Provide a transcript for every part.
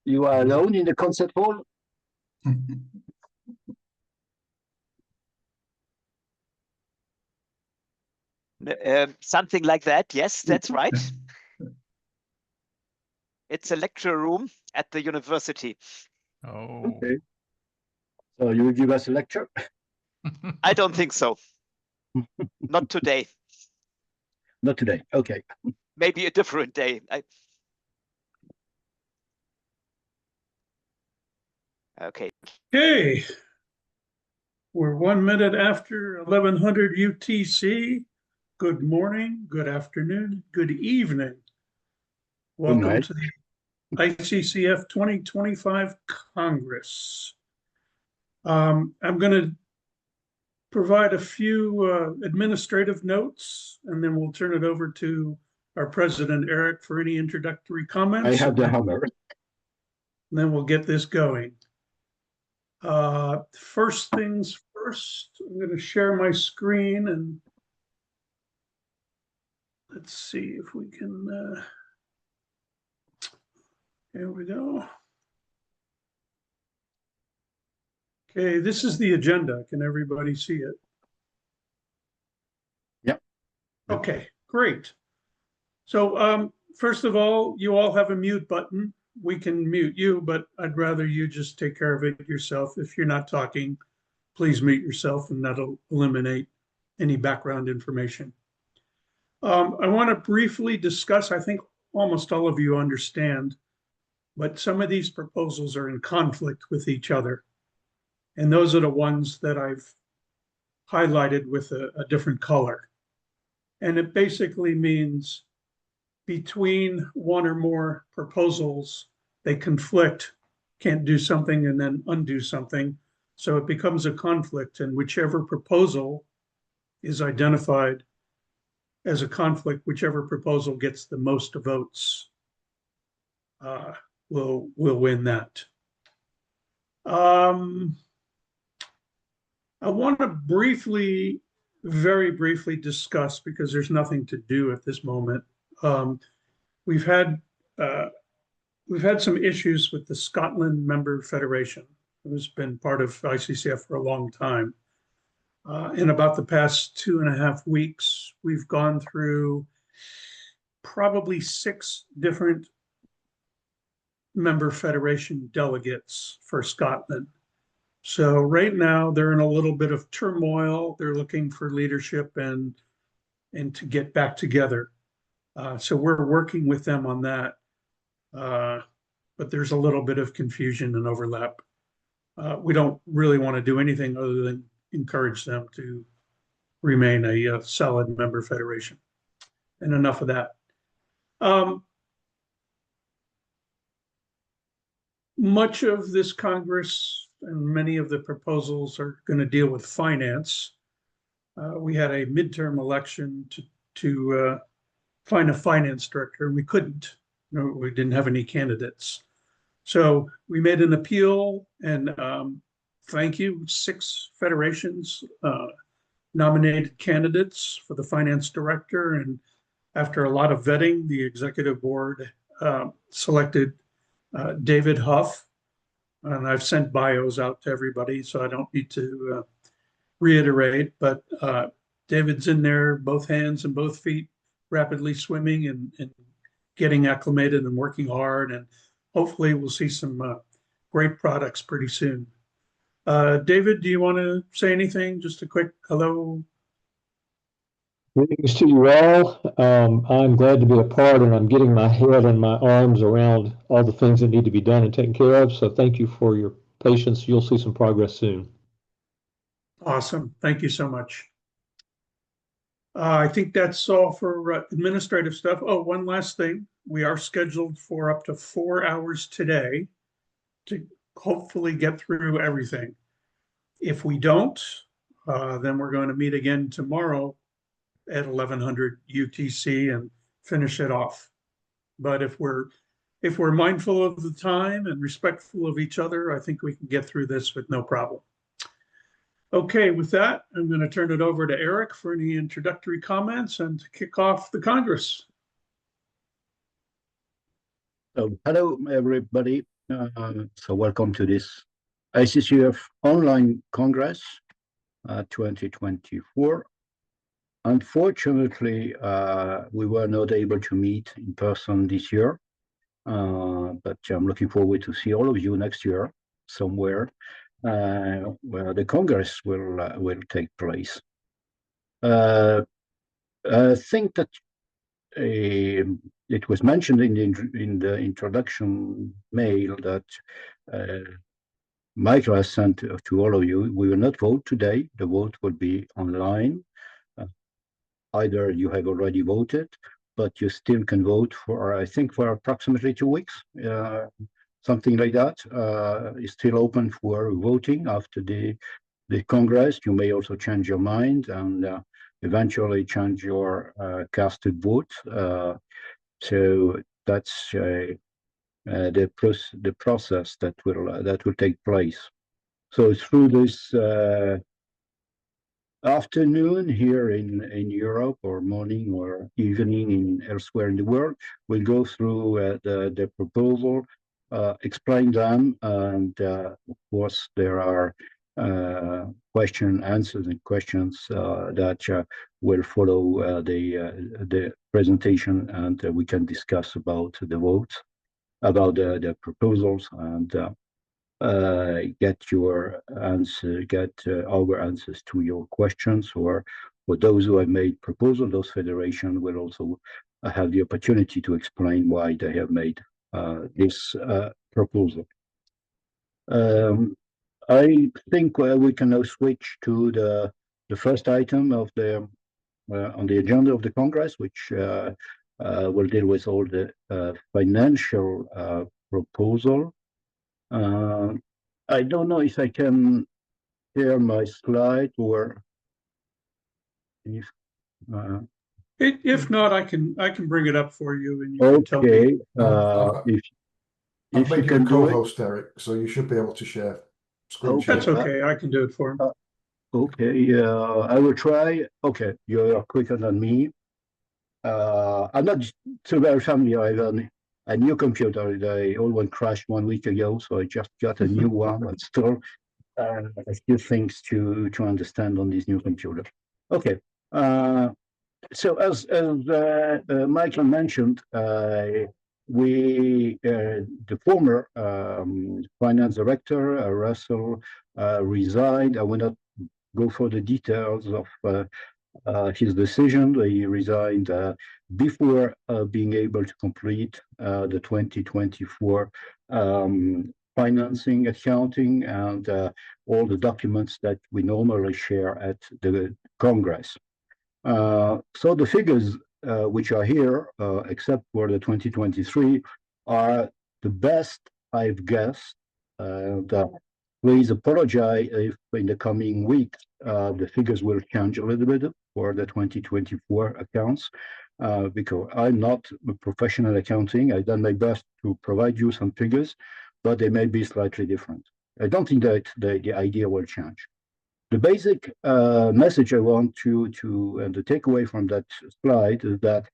You are alone in the concert hall? Something like that. Yes, that's right. It's a lecture room at the university. Oh. Okay. So you will give us a lecture? I don't think so. Not today. Not today. Okay. Maybe a different day. Okay. Okay. We're 1 minute after 1100 UTC. Good morning, good afternoon, good evening. Welcome to the ICCF 2025 Congress. I'm going to provide a few administrative notes, and then we'll turn it over to our president, Eric, for any introductory comments. I have the hammer. And then we'll get this going. First things first, I'm going to share my screen and let's see if we can, here we go. Okay, this is the agenda. Can everybody see it? Yep. Okay, great. So first of all, you all have a mute button. We can mute you, but I'd rather you just take care of it yourself. If you're not talking, please mute yourself and that'll eliminate any background information. I want to briefly discuss, I think almost all of you understand, but some of these proposals are in conflict with each other. And those are the ones that I've highlighted with a different color. And it basically means between one or more proposals, they conflict, can't do something and then undo something. So it becomes a conflict, and whichever proposal is identified as a conflict, whichever proposal gets the most votes will win that. I want to briefly, very briefly discuss, because there's nothing to do at this moment. We've had some issues with the Scotland Member Federation, who's been part of ICCF for a long time. In about the past 2.5 weeks, we've gone through probably 6 different member federation delegates for Scotland. So right now they're in a little bit of turmoil. They're looking for leadership and to get back together. So we're working with them on that. But there's a little bit of confusion and overlap. We don't really want to do anything other than encourage them to remain a solid member federation. And enough of that. Much of this Congress and many of the proposals are going to deal with finance. We had a midterm election to find a finance director, and we couldn't. No, we didn't have any candidates. So we made an appeal, and thank you, 6 federations nominated candidates for the finance director. And after a lot of vetting, the executive board selected David Huff. And I've sent bios out to everybody, so I don't need to reiterate, but David's in there, both hands and both feet, rapidly swimming and getting acclimated and working hard. And hopefully we'll see some great products pretty soon. David, do you want to say anything? Just a quick hello. Greetings to you all. I'm glad to be a part, and I'm getting my head and my arms around all the things that need to be done and taken care of. So thank you for your patience. You'll see some progress soon. Awesome. Thank you so much. I think that's all for administrative stuff. Oh, one last thing. We are scheduled for up to 4 hours today to hopefully get through everything. If we don't, then we're going to meet again tomorrow at 1100 UTC and finish it off. But if we're mindful of the time and respectful of each other, I think we can get through this with no problem. Okay, with that, I'm going to turn it over to Eric for any introductory comments and to kick off the Congress. So, hello, everybody. So welcome to this ICCF online Congress 2024. Unfortunately, we were not able to meet in person this year, but I'm looking forward to see all of you next year somewhere where the Congress will take place. I think that it was mentioned in the introduction mail that Michael has sent to all of you. We will not vote today. The vote will be online. Either you have already voted, but you still can vote for, I think, for approximately 2 weeks, something like that. It's still open for voting after the Congress. You may also change your mind and eventually change your casted vote. So that's the process that will take place. So through this afternoon here in Europe, or morning or evening elsewhere in the world, we'll go through the proposal, explain them, and of course there are answers and questions that will follow the presentation, and we can discuss about the votes, about the proposals, and get our answers to your questions. Or for those who have made proposals, those federations will also have the opportunity to explain why they have made this proposal. I think we can now switch to the first item of on the agenda of the Congress, which will deal with all the financial proposal. I don't know if I can share my slide, or if If not, I can bring it up for you and you can tell me. okay. I've If you made you can a do it, co-host, Eric, so you should be able to share screen Okay. That's share. okay, I can do it for him. okay. I will try. Okay, you're quicker than me. I'm not so very familiar. I have a new computer. The old one crashed 1 week ago, so I just got a new one. But still, a few things to understand on this new computer. Okay. So as Michael mentioned, the former finance director, Russell, resigned. I will not go for the details of his decision. He resigned before being able to complete the 2024 financing, accounting, and all the documents that we normally share at the Congress. So the figures which are here, except for the 2023, are the best I've guessed. Please apologize if in the coming weeks the figures will change a little bit for the 2024 accounts, because I'm not a professional accounting. I've done my best to provide you some figures, but they may be slightly different. I don't think that the idea will change. The basic message I want to the takeaway from that slide is that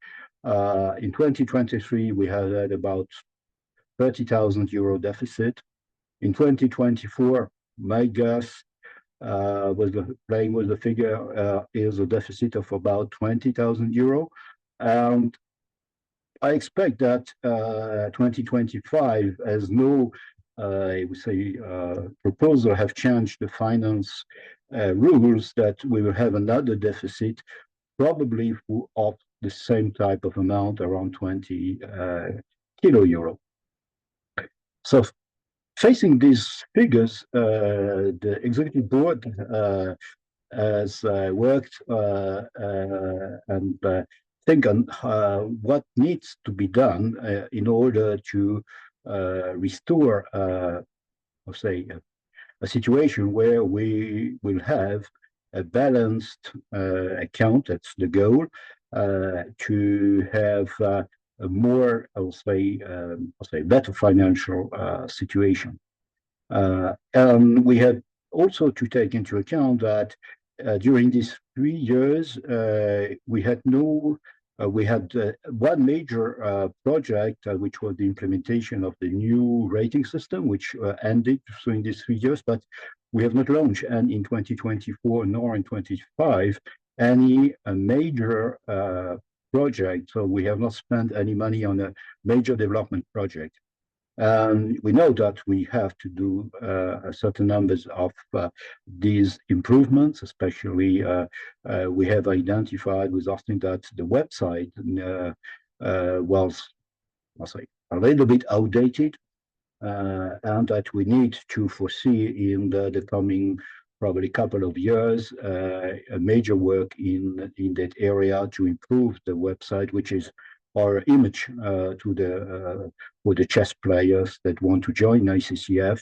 in 2023 we had about 30,000 euro deficit. In 2024, my guess playing with the figure is a deficit of about 20,000 euro, and I expect that 2025, as no I would say proposal have changed the finance rules, that we will have another deficit, probably of the same type of amount, around 20 kilo euro. So facing these figures, the executive board has worked and think on what needs to be done in order to restore, say, a situation where we will have a balanced account. That's the goal. To have a more, I'll say, better financial situation. And we have also to take into account that during these 3 years, we had no we had one major project, which was the implementation of the new rating system, which ended in these 3 years, but we have not launched, and in 2024 nor in 2025, any major project. So we have not spent any money on a major development project. We know that we have to do certain numbers of these improvements, especially we have identified with Austin that the website was, I'll say, a little bit outdated, and that we need to foresee in the coming probably couple of years a major work in that area to improve the website, which is our image to the for the chess players that want to join ICCF,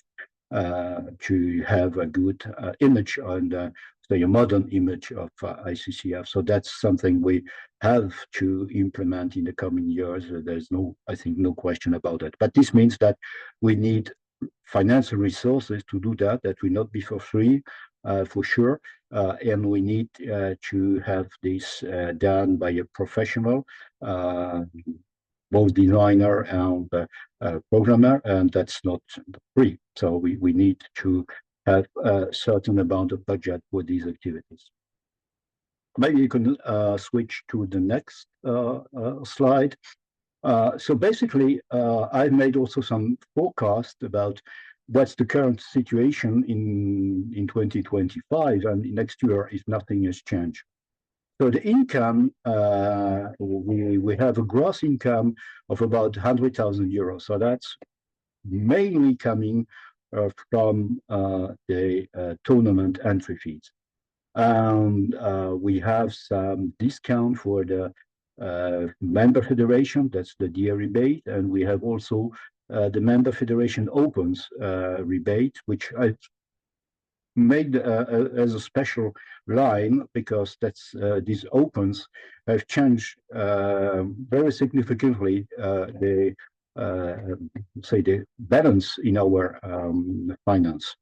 to have a good image and say a modern image of ICCF. So that's something we have to implement in the coming years. There's no, I think, no question about it. But this means that we need financial resources to do that. That will not be for free, for sure. And we need to have this done by a professional, both designer and programmer, and that's not free. So we need to have a certain amount of budget for these activities. Maybe you can switch to the next slide. So basically, I've made also some forecast about what's the current situation in 2025 and next year if nothing has changed. So the income, we have a gross income of about 100,000 euros. So that's mainly coming from the tournament entry fees. And we have some discount for the member federation, that's the DA rebate, and we have also the member federation opens rebate, which I've made as a special line because that's these opens have changed very significantly the say the balance in our finance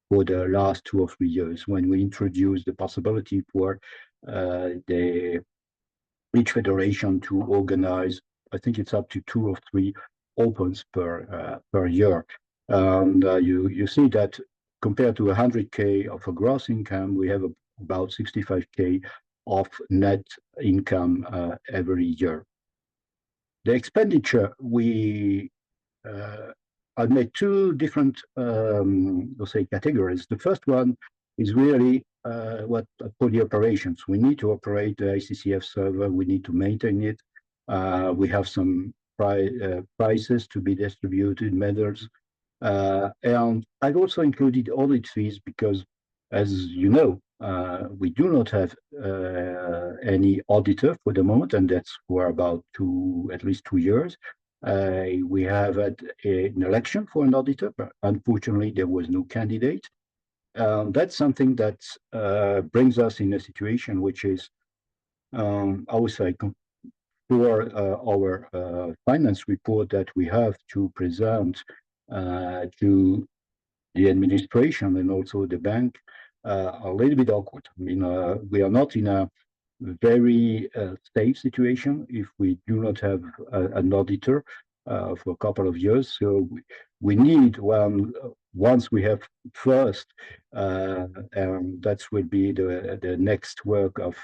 for the last 2 or 3 years when we introduced the possibility for each federation to organize, I think it's up to 2 or 3 opens per year. And you see that compared to 100K of a gross income, we have about 65K of net income every year. The expenditure, I made 2 different, let's say, categories. The first one is really what for the operations. We need to operate the ICCF server. We need to maintain it. We have some prices to be distributed, medals. And I've also included audit fees because, as you know, we do not have any auditor for the moment, and that's for about at least 2 years. We have had an election for an auditor, but unfortunately there was no candidate. That's something that brings us in a situation which is, I would say, for our finance report that we have to present to the administration and also the bank, a little bit awkward. I mean, we are not in a very safe situation if we do not have an auditor for a couple of years. So we need one once we have first, and that will be the next work of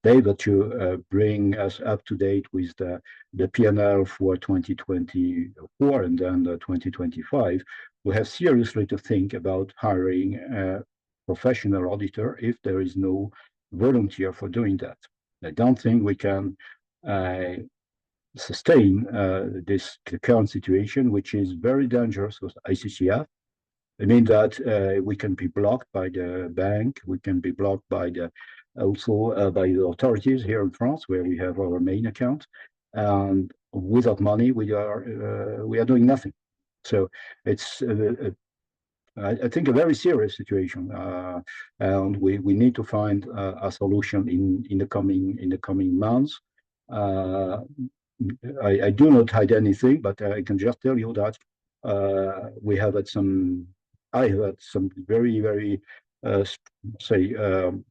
David to bring us up to date with the P&L for 2024 and then 2025. We have seriously to think about hiring a professional auditor if there is no volunteer for doing that. I don't think we can sustain the current situation, which is very dangerous with ICCF. I mean that we can be blocked by the bank, we can be blocked by also by the authorities here in France, where we have our main account, and without money we are doing nothing. So it's I think a very serious situation, and we need to find a solution in the coming months. I do not hide anything, but I can just tell you that I have had some very, very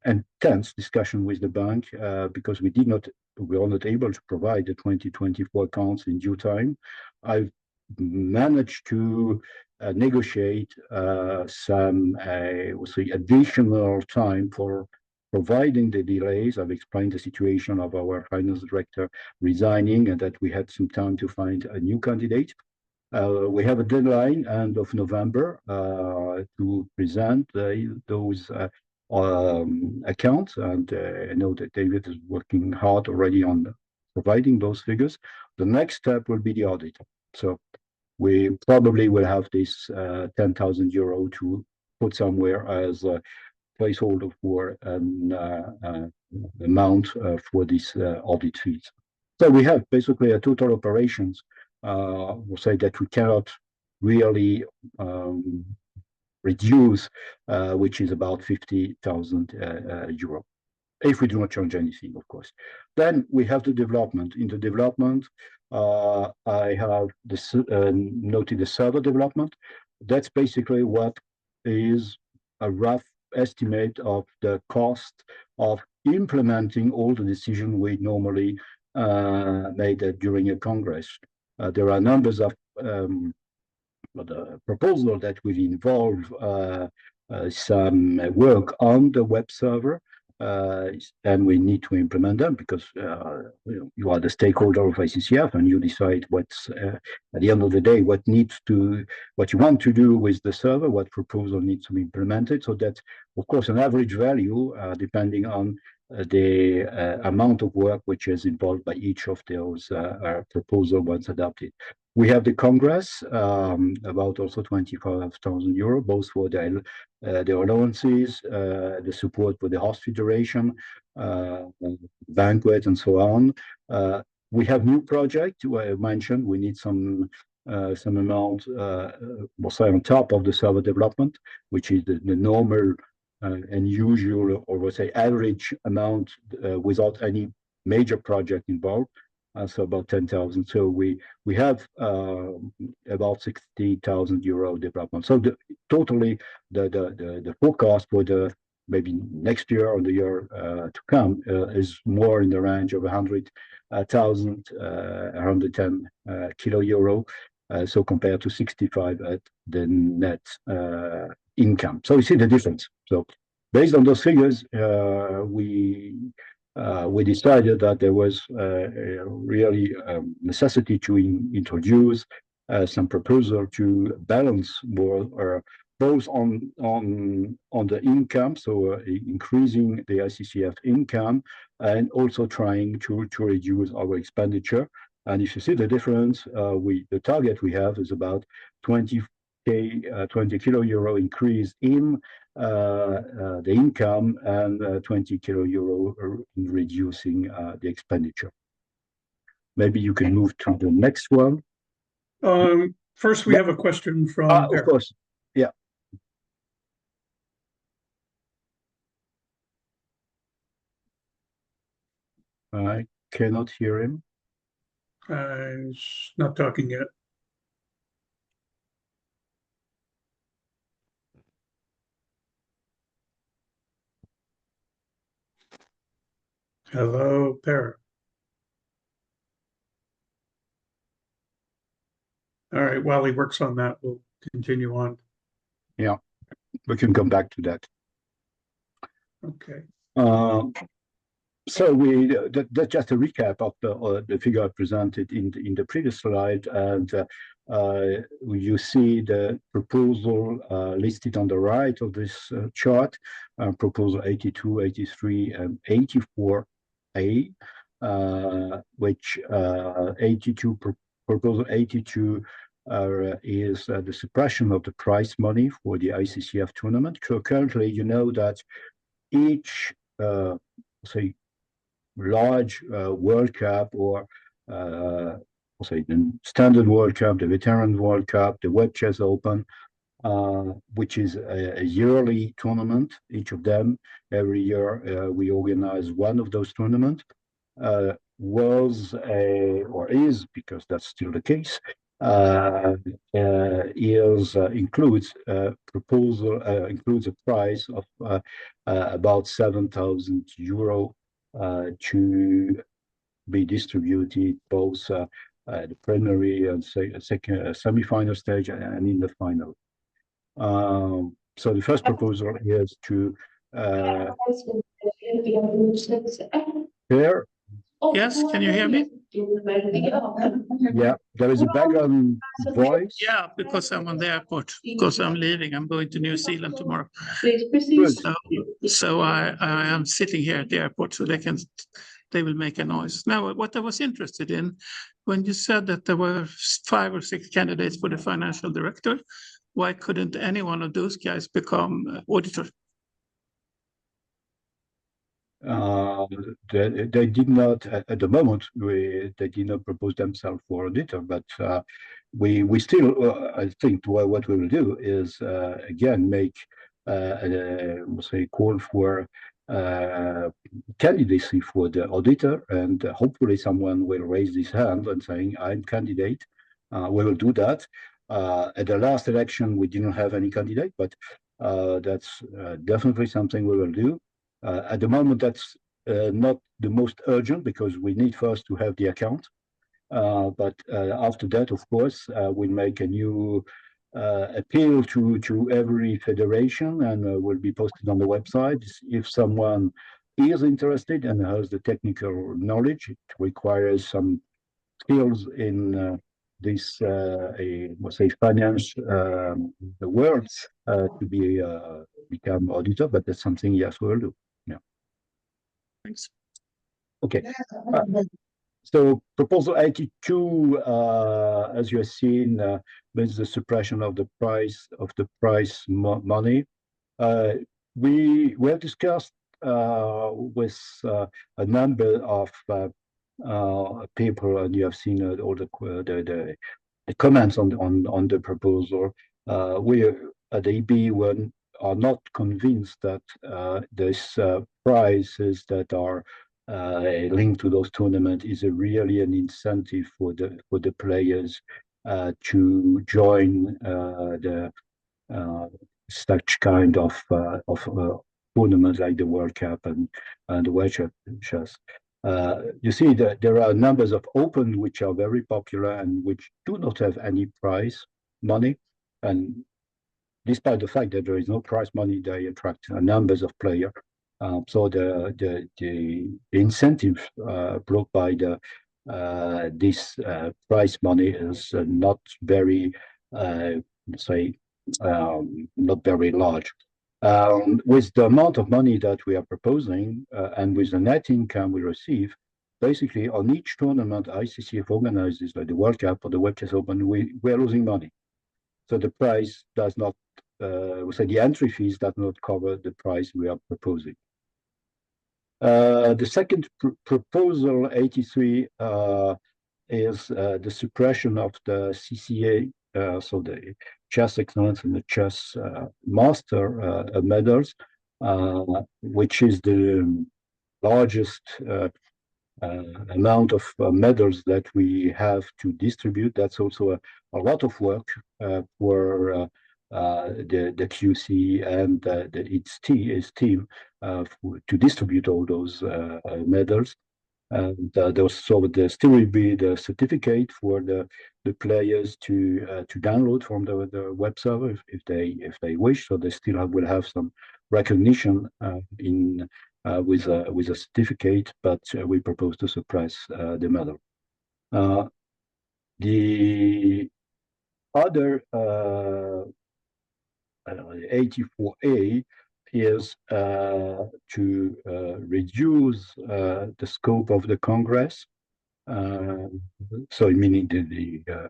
intense discussion with the bank because we did not we are not able to provide the 2024 accounts in due time, I've managed to negotiate some we'll say additional time for providing the delays. I've explained the situation of our finance director resigning and that we had some time to find a new candidate. We have a deadline end of November to present those accounts, and I know that David is working hard already on providing those figures. The next step will be the audit. So we probably will have this 10,000 euro to put somewhere as a placeholder for an amount for this audit fees. So we have basically a total operations. We'll say that we cannot really reduce, which is about 50,000 euro, if we do not change anything, of course. Then we have the development. In the development, I have noted the server development. That's basically what is a rough estimate of the cost of implementing all the decisions we normally made during a Congress. There are numbers of the proposal that will involve some work on the web server, and we need to implement them because you are the stakeholder of ICCF and you decide what's at the end of the day what you want to do with the server, what proposal needs to be implemented. So that's of course an average value depending on the amount of work which is involved by each of those proposals once adopted. We have the Congress, about also 25,000 euro, both for the allowances, the support for the host federation, banquet, and so on. We have new project. I mentioned we need some amount, we'll say on top of the server development, which is the normal and usual, or we'll say average amount without any major project involved. So about 10,000. So we have about 60,000 euro development. So totally the forecast for the maybe next year or the year to come is more in the range of 100,000, 110 kilo euro. So compared to 65 at the net income. So you see the difference. So based on those figures, we decided that there was really necessity to introduce some proposal to balance more both on the income, so increasing the ICCF income, and also trying to reduce our expenditure. And if you see the difference, the target we have is about 20 kilo euro increase in the income and 20 kilo euro in reducing the expenditure. Maybe you can move to the next one. First, we have a question from of course, yeah. I cannot hear him. He's not talking yet. Hello, Parrot. All right, while he works on that, we'll continue on. Yeah, we can come back to that. Okay. So that's just a recap of the figure I presented in the previous slide, and you see the proposal listed on the right of this chart, proposal 82, 83, and 84A, which proposal 82 is the suppression of the prize money for the ICCF tournament. So currently, you know that each say large World Cup, or say the Standard World Cup, the Veteran World Cup, the Web Chess Open, which is a yearly tournament, each of them. Every year we organize one of those tournaments. Was or is, because that's still the case, includes a prize of about 7,000 euro to be distributed both the primary and second semi-final stage and in the final. So the first proposal is to share. Yes, can you hear me? Yeah, there is a background voice. Yeah, because I'm on the airport, because I'm leaving. I'm going to New Zealand tomorrow. Good. So I am sitting here at the airport, so they will make a noise. Now, what I was interested in, when you said that there were 5 or 6 candidates for the financial director, why couldn't any one of those guys become auditor? They did not at the moment. They did not propose themselves for auditor, but we still I think what we will do is again make say call for candidacy for the auditor, and hopefully someone will raise his hand and saying I'm candidate. We will do that. At the last election, we didn't have any candidate, but that's definitely something we will do. At the moment, that's not the most urgent because we need first to have the account. But after that, of course, we'll make a new appeal to every federation and will be posted on the website. If someone is interested and has the technical knowledge, it requires some skills in this, say, finance words to be become auditor. But that's something, yes, we'll do. Thanks. Okay. So proposal 82, as you have seen, means the suppression of the price money. We have discussed with a number of people, and you have seen all the comments on the proposal. We at AB are not convinced that this prizes that are linked to those tournaments is really an incentive for the players to join the such kind of tournaments like the World Cup and the World Championships. You see that there are numbers of Open which are very popular and which do not have any prize money, and despite the fact that there is no prize money, they attract numbers of players. So the incentive brought by this prize money is not very, say, not very large. With the amount of money that we are proposing and with the net income we receive, basically on each tournament ICCF organizes, like the World Cup or the Web Chess Open, we are losing money. So the price does not, we say the entry fees does not cover the price we are proposing. The second proposal, 83, is the suppression of the CCA, so the Chess Excellence and the Chess Master medals, which is the largest amount of medals that we have to distribute. That's also a lot of work for the QC and its team to distribute all those medals. And there still will be the certificate for the players to download from the web server if they wish. So they still will have some recognition with a certificate, but we propose to suppress the medal. The other 84A is to reduce the scope of the Congress. So meaning the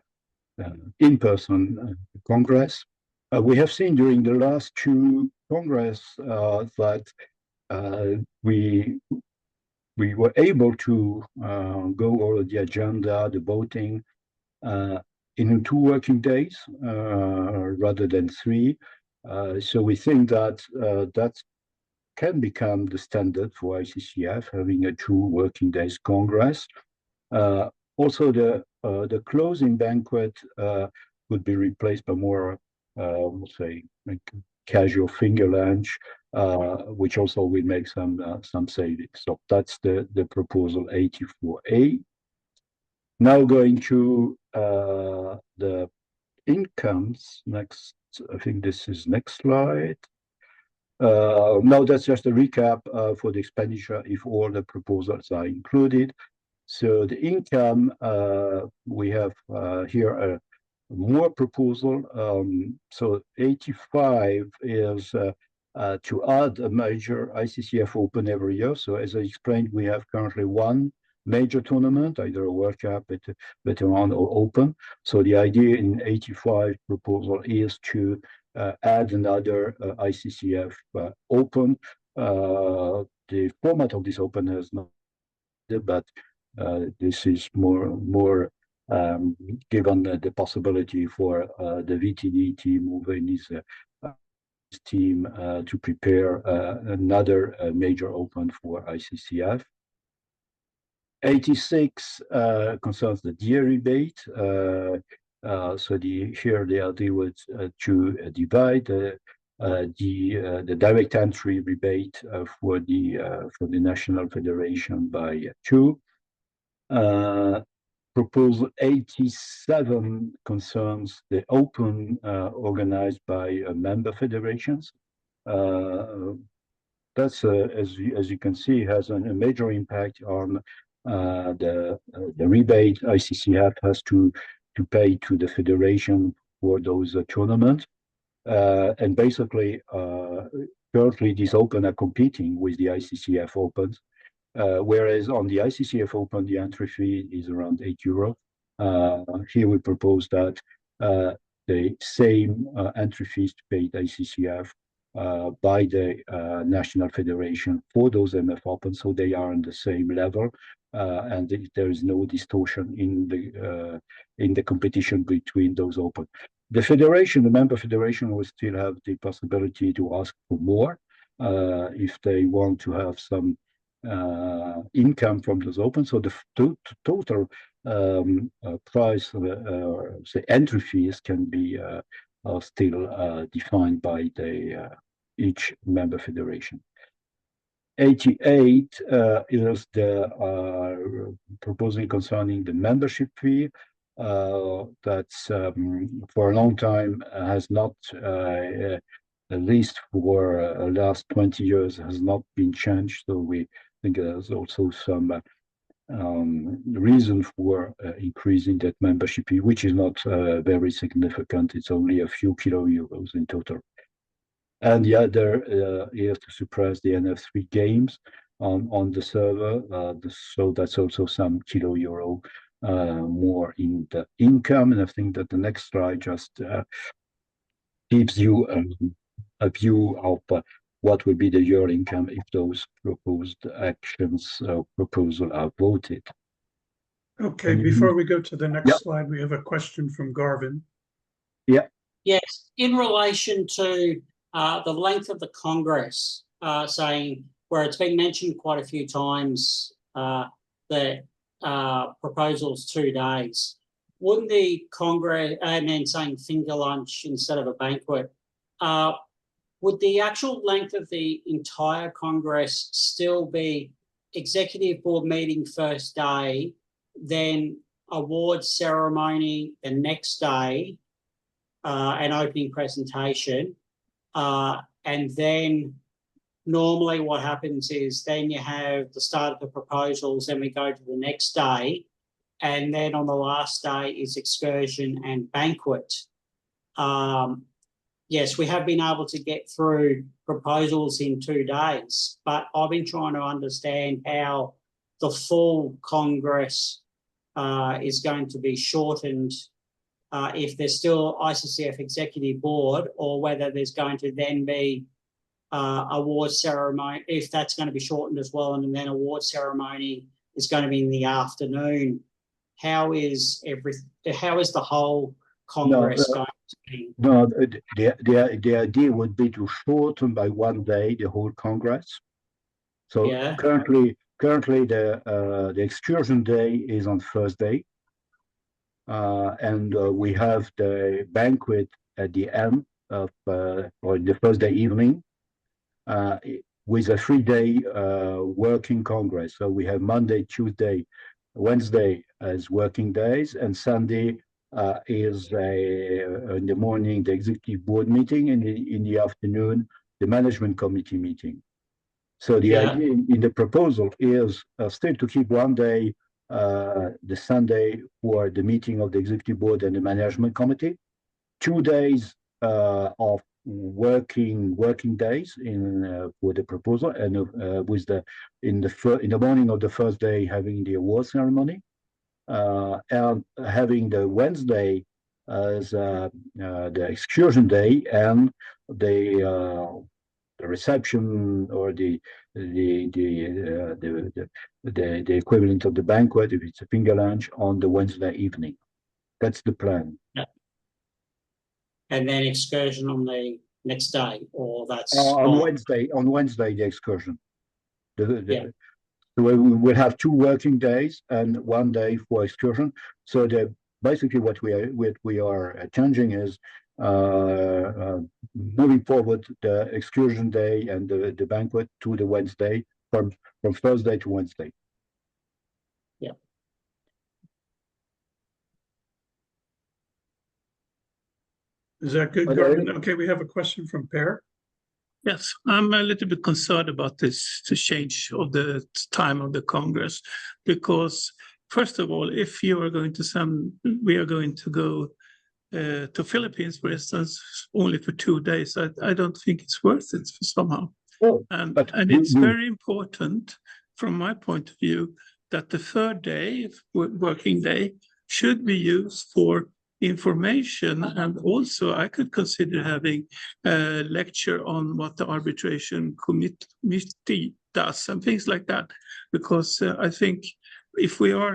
in-person Congress. We have seen during the last 2 Congress that we were able to go over the agenda, the voting, in 2 working days rather than 3. So we think that that can become the standard for ICCF, having a 2 working days Congress. Also, the closing banquet would be replaced by more, say, like casual finger lunch, which also will make some savings. So that's the proposal 84A. Now going to the incomes. Next, I think this is next slide. No, that's just a recap for the expenditure if all the proposals are included. So the income, we have here a more proposal. So 85 is to add a major ICCF Open every year. So as I explained, we have currently one major tournament, either a World Cup, Veteran, or Open. So the idea in 85 proposal is to add another ICCF Open. The format of this Open has not, but this is more given the possibility for the VTD team, moving his team to prepare another major Open for ICCF. 86 concerns the DA rebate. So here the idea was to divide the direct entry rebate for the National Federation by 2. Proposal 87 concerns the Open organized by member federations. That's as you can see, has a major impact on the rebate ICCF has to pay to the federation for those tournaments. And basically, currently these Open are competing with the ICCF Opens. Whereas on the ICCF Open, the entry fee is around €8. Here we propose that the same entry fees to pay the ICCF by the National Federation for those MF Opens, so they are on the same level, and there is no distortion in the competition between those Open. The federation, the member federation, will still have the possibility to ask for more if they want to have some income from those Open. So the total price, the entry fees can be still defined by each member federation. 88 is the proposal concerning the membership fee. That's for a long time has not, at least for the last 20 years, has not been changed. So we think there's also some reason for increasing that membership fee, which is not very significant. It's only a few €. In total. And the other is to suppress the NF3 games on the server. So that's also some €. More in the income. And I think that the next slide just gives you a view of what will be the year income if those proposed actions proposal are voted. Okay, before we go to the next slide, we have a question from Garvin. Yeah. Yes, in relation to the length of the Congress, saying where it's been mentioned quite a few times that proposals 2 days. Wouldn't the Congress, and then saying finger lunch instead of a banquet, would the actual length of the entire Congress still be executive board meeting first day, then award ceremony the next day, an opening presentation, and then normally what happens is then you have the start of the proposals, then we go to the next day, and then on the last day is excursion and banquet. Yes, we have been able to get through proposals in 2 days, but I've been trying to understand how the full Congress is going to be shortened if there's still ICCF Executive Board, or whether there's going to then be award ceremony, if that's going to be shortened as well, and then award ceremony is going to be in the afternoon. How is the whole Congress going to be? No, the idea would be to shorten by 1 day the whole Congress. So currently the excursion day is on Thursday, and we have the banquet at the end of or the Thursday evening, with a 3-day working Congress. So we have Monday, Tuesday, Wednesday as working days, and Sunday is in the morning the executive board meeting, and in the afternoon the management committee meeting. So the idea in the proposal is still to keep one day, the Sunday, for the meeting of the executive board and the management committee, 2 days of working days in for the proposal, and with in the morning of the first day having the award ceremony, and having the Wednesday as the excursion day, and the reception, or the equivalent of the banquet, if it's a finger lunch, on the Wednesday evening. That's the plan. Yeah. And then excursion on the next day, or that's On Wednesday, the excursion. Yeah. So we will have 2 working days and 1 day for excursion. So basically what we are changing is moving forward the excursion day and the banquet to the Wednesday, from Thursday to Wednesday. Yeah. Is that good, Gordon? Okay, we have a question from Per. Yes, I'm a little bit concerned about this, the change of the time of the Congress, because first of all, if you are going to we are going to go to Philippines, for instance, only for 2 days, I don't think it's worth it somehow. Oh, and it's very important from my point of view that the third day, working day, should be used for information, and also I could consider having a lecture on what the arbitration committee does and things like that, because I think if we are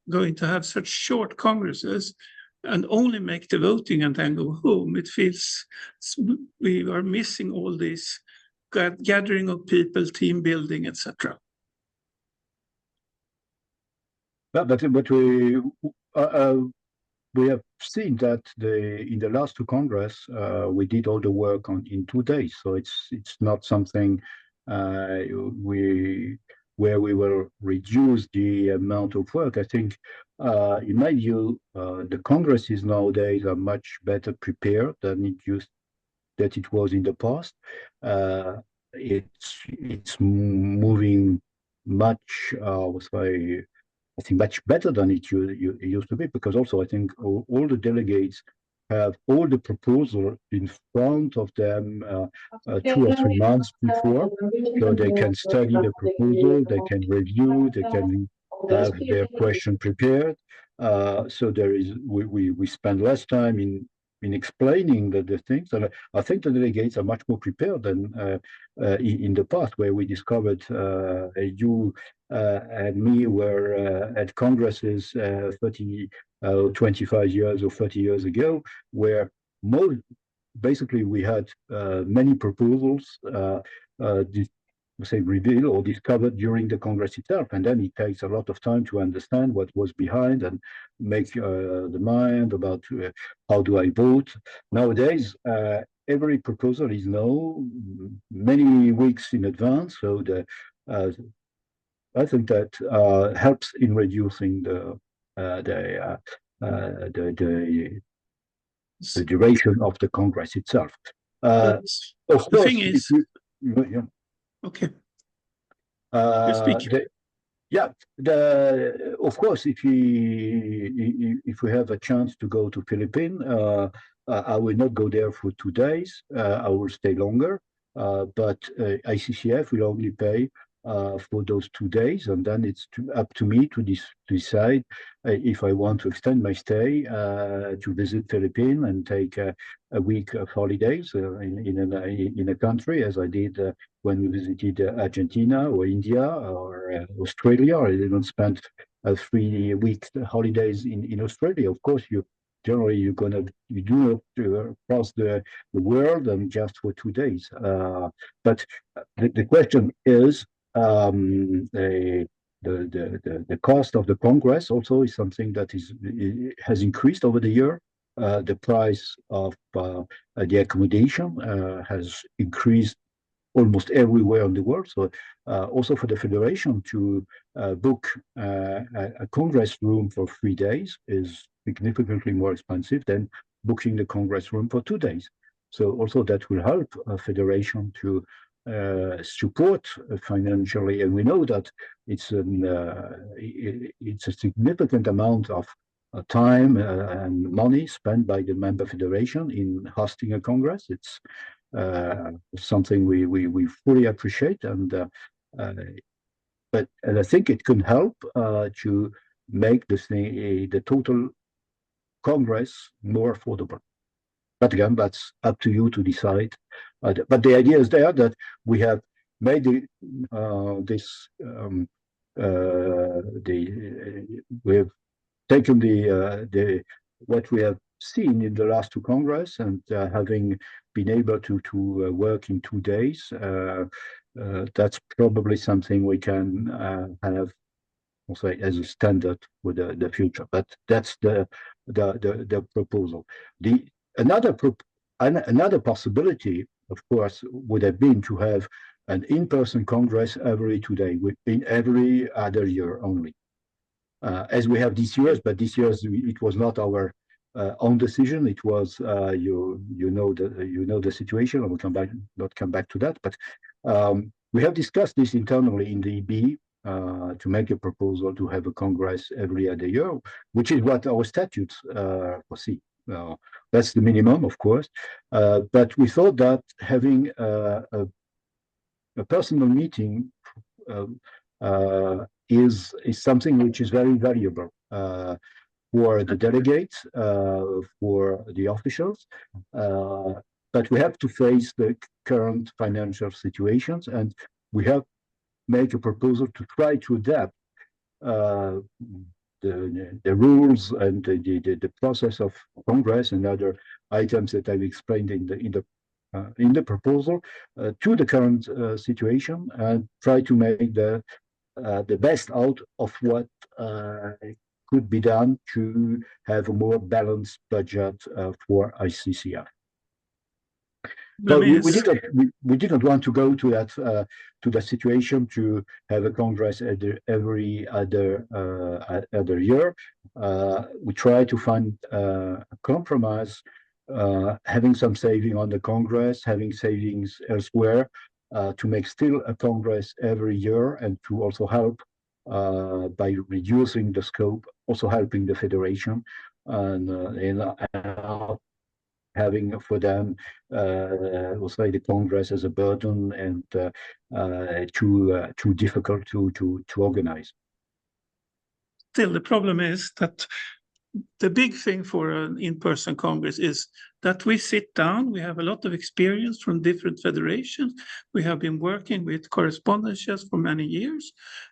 going to have such short congresses and only make the voting and then go home, it feels we are missing all this gathering of people, team building, etc. But we have seen that in the last 2 Congress, we did all the work in 2 days. So it's not something where we will reduce the amount of work. I think, in my view, the Congresses nowadays are much better prepared than it was in the past. It's moving much, I think, much better than it used to be, because also I think all the delegates have all the proposal in front of them 2 or 3 months before, so they can study the proposal, they can review, they can have their question prepared. So we spend less time in explaining the things, and I think the delegates are much more prepared than in the past, where we discovered you and me were at congresses 25 years or 30 years ago, where basically we had many proposals revealed or discovered during the Congress itself, and then it takes a lot of time to understand what was behind and make the mind about how do I vote. Nowadays, every proposal is known many weeks in advance, so I think that helps in reducing the duration of the Congress itself. Of the course, thing is, okay. You speak. Of course, if we have a chance to go to Philippines, I will not go there for 2 days. I will stay longer, but ICCF will only pay for those 2 days, and then it's up to me to decide if I want to extend my stay to visit Philippines and take a week of holidays in a country, as I did when we visited Argentina or India or Australia. I even spent 3 weeks holidays in Australia. Of course, you do across the world and just for 2 days. But the question is, the cost of the Congress also is something that has increased over the year. the price of the accommodation has increased almost everywhere in the world. So also for the federation to book a Congress room for 3 days is significantly more expensive than booking the Congress room for 2 days. So also that will help a federation to support financially, and we know that it's a significant amount of time and money spent by the member federation in hosting a Congress. It's something we fully appreciate, and I think it can help to make the total Congress more affordable. But again, that's up to you to decide. But the idea is there that we have made we have taken what we have seen in the last two Congress, and having been able to work in 2 days, that's probably something we can have, I'll say, as a standard for the future. But that's the proposal. Another possibility, of course, would have been to have an in-person Congress every 2 days, in every other year only, as we have this year. But this year it was not our own decision. It was you know the situation. I will not come back to that. But we have discussed this internally in the EB to make a proposal to have a Congress every other year, which is what our statutes foresee. That's the minimum, of course, but we thought that having a personal meeting is something which is very valuable for the delegates, for the officials, but we have to face the current financial situations, and we have made a proposal to try to adapt the rules and the process of Congress and other items that I've explained in the proposal to the current situation, and try to make the best out of what could be done to have a more balanced budget for ICCF. So we didn't want to go to that situation to have a Congress every other year. We try to find a compromise, having some saving on the Congress, having savings elsewhere, to make still a Congress every year, and to also help by reducing the scope, also helping the federation, and having for them, we'll say, the Congress as a burden and too difficult to organize. Still, the problem is that the big thing for an in-person Congress is that we sit down, we have a lot of experience from different federations, we have been working with correspondences for many years,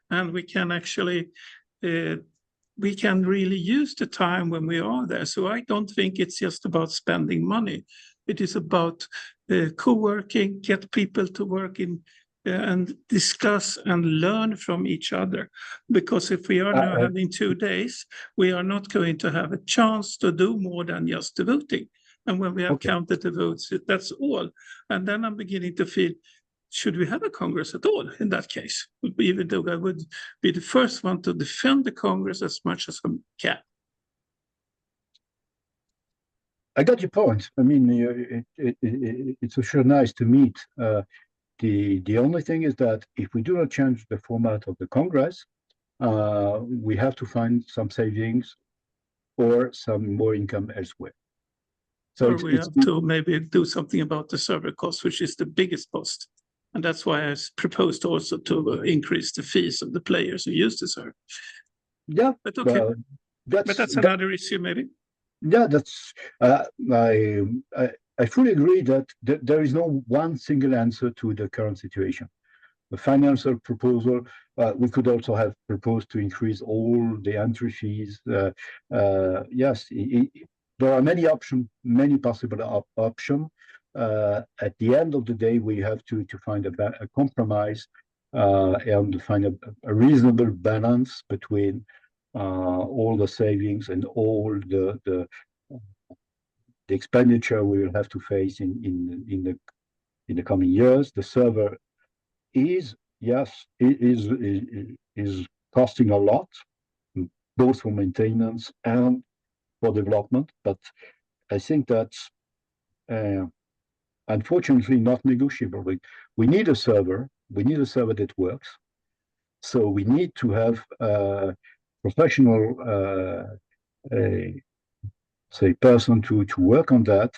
and we can actually we can really use the time when we are there. So I don't think it's just about spending money. It is about co-working, get people to work in and discuss and learn from each other. Because if we are now having 2 days, we are not going to have a chance to do more than just the voting. And when we have counted the votes, that's all. And then I'm beginning to feel, should we have a Congress at all in that case? Even though I would be the first one to defend the Congress as much as I can. I got your point. I mean, it's for sure nice to meet. The only thing is that if we do not change the format of the Congress, we have to find some savings or some more income elsewhere. So we have to maybe do something about the server cost, which is the biggest cost. And that's why I proposed also to increase the fees of the players who use the server. Yeah, but okay. But that's another issue, maybe. Yeah, that's I fully agree that there is no one single answer to the current situation. The financial proposal, we could also have proposed to increase all the entry fees. Yes, there are many options, many possible options. At the end of the day, we have to find a compromise and find a reasonable balance between all the savings and all the expenditure we will have to face in the coming years. The server is costing a lot, both for maintenance and for development. But I think that's unfortunately not negotiable. We need a server. We need a server that works. So we need to have professional, say, person to work on that.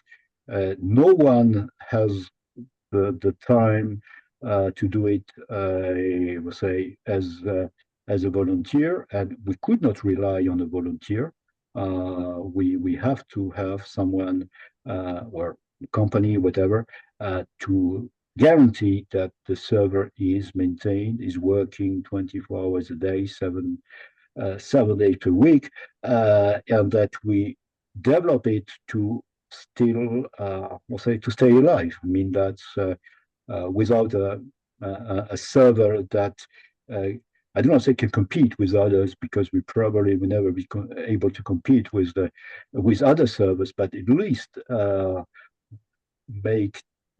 No one has the time to do it, we'll say, as a volunteer, and we could not rely on a volunteer. We have to have someone or company, whatever, to guarantee that the server is maintained, is working 24 hours a day, 7 days per week, and that we develop it to still, we'll say, to stay alive. I mean, that's without a server that I do not say can compete with others, because we probably will never be able to compete with other servers, but at least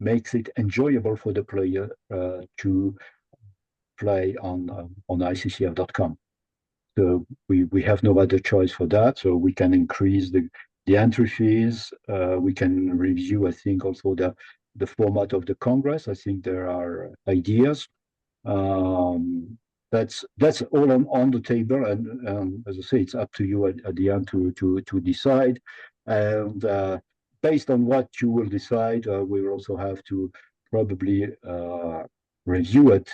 makes it enjoyable for the player to play on ICCF.com. So we have no other choice for that. So we can increase the entry fees. We can review, I think, also the format of the Congress. I think there are ideas. That's all on the table, and as I say, it's up to you at the end to decide. And based on what you will decide, we will also have to probably review it.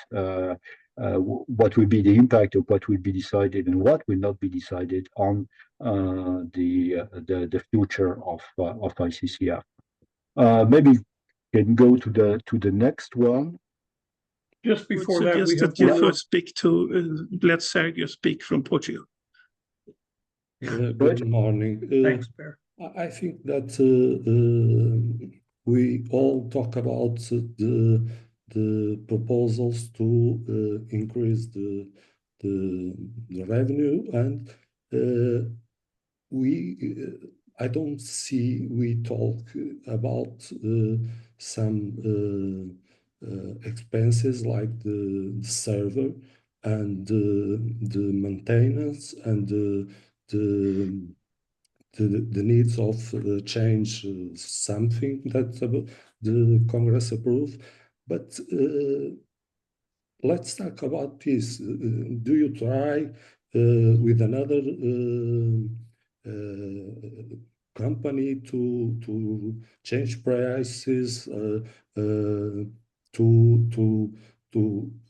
What will be the impact of what will be decided and what will not be decided on the future of ICCF. Maybe can go to the next one. Just before that, we suggest have that you one- first speak to let Sergio speak from Portugal. Good morning. Thanks, Bear. I think that we all talk about the proposals to increase the revenue, and I don't see we talk about some expenses like the server and the maintenance and the needs of change something that the Congress approved. But let's talk about this. Do you try with another company to change prices, to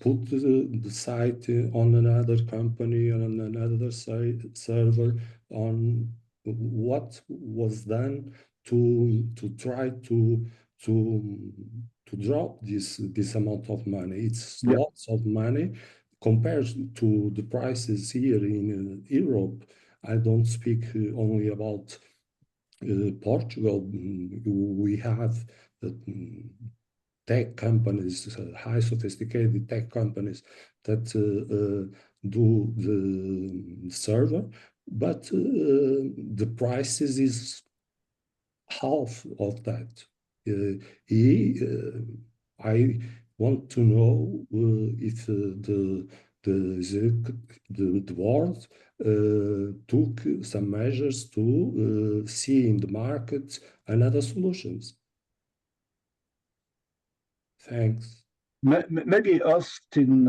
put the site on another company, on another server, on what was done to try to drop this amount of money? It's lots of money compared to the prices here in Europe. I don't speak only about Portugal. We have tech companies, high sophisticated tech companies that do the server, but the prices is half of that. I want to know if the board took some measures to see in the market another solutions. Thanks. Maybe Austin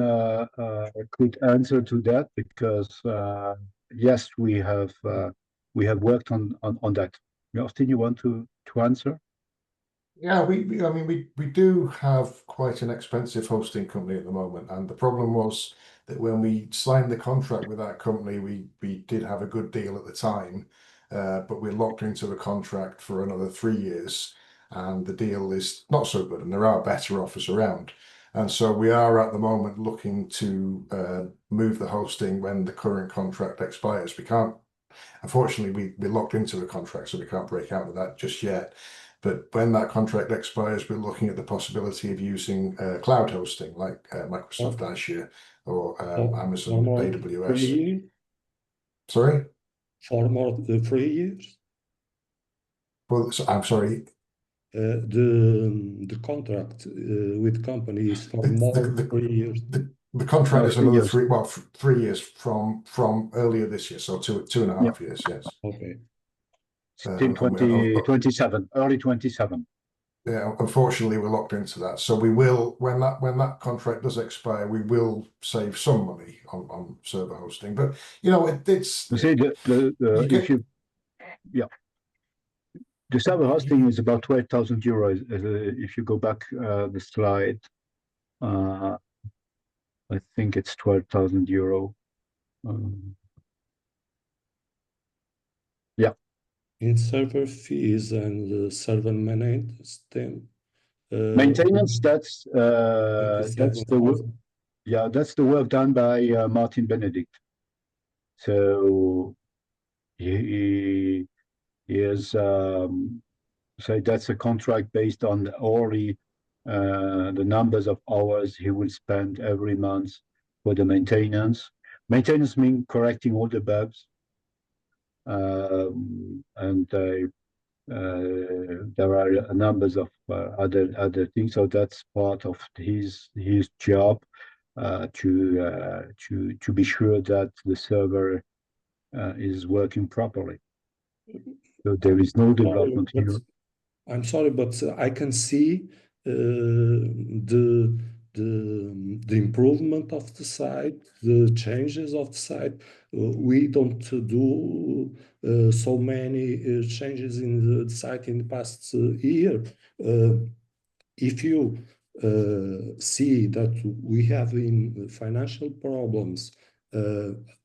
could answer to that, because yes, we have worked on that. Austin, you want to answer? Yeah, I mean, we do have quite an expensive hosting company at the moment, and the problem was that when we signed the contract with that company, we did have a good deal at the time, but we're locked into a contract for another 3 years, and the deal is not so good, and there are better offers around. And so we are at the moment looking to move the hosting when the current contract expires. We can't, unfortunately, we're locked into a contract, so we can't break out with that just yet. But when that contract expires, we're looking at the possibility of using cloud hosting like Microsoft Azure or Amazon AWS. 3 years? Sorry? For more 3 years? Well, so, I'm sorry. The contract with company is for more than 3 years. The contract is 3 another years. 3 years from earlier this year, so two and a half years. Yes. Okay. Till 2027, early 27. Yeah, unfortunately, we're locked into that. So we will, when that contract does expire, we will save some money on server hosting. But you know, it's You see, the server hosting is about 12,000 euros. If you go back the slide, I think it's 12,000 euro. Yeah. In server fees and server maintenance, Maintenance, that's the work. Yeah, that's the work done by Martin Benedict. So he is so that's a contract based on the numbers of hours he will spend every month for the maintenance. Maintenance means correcting all the bugs, and there are a numbers of other things. So that's part of his job to be sure that the server is working properly. So there is no development here. I'm sorry, but I can see the improvement of the site, the changes of the site. We don't do so many changes in the site in the past year. If you see that we have in financial problems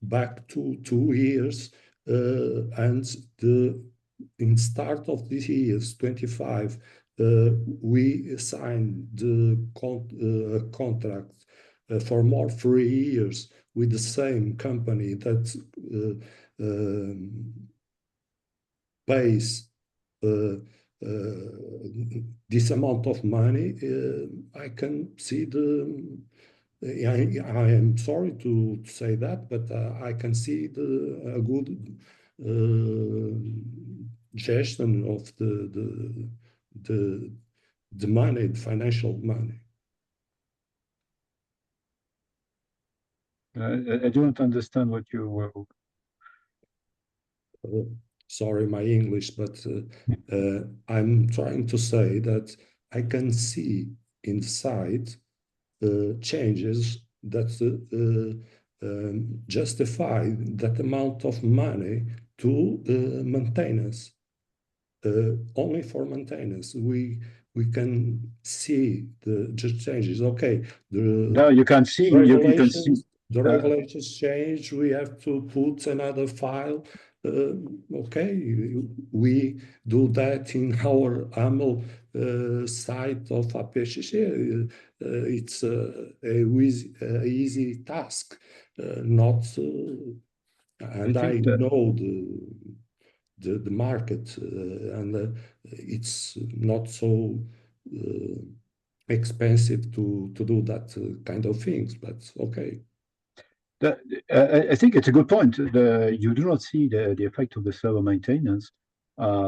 back to 2 years, and in start of this year, 25, we signed the contract for more 3 years with the same company that pays this amount of money. I can see I am sorry to say that, but I can see a good gestion of the money, the financial money. I don't understand what you were. Sorry, my English, but I'm trying to say that I can see in the site changes that justify that amount of money to maintenance. Only for maintenance, we can see the changes. Okay, No, you can see. The regulations change. We have to put another file. Okay, we do that in our AML site of APCC. It's a easy task, not. And I know the market, and it's not so expensive to do that kind of things. But okay. I think it's a good point. You do not see the effect of the server maintenance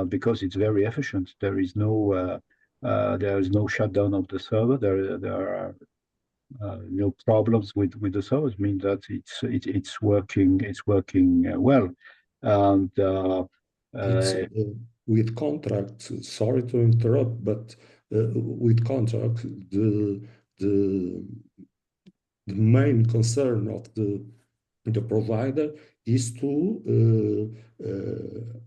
because it's very efficient. There is no shutdown of the server. There are no problems with the server. It means that it's working well. And with contract, sorry to interrupt, but with contract, the main concern of the provider is to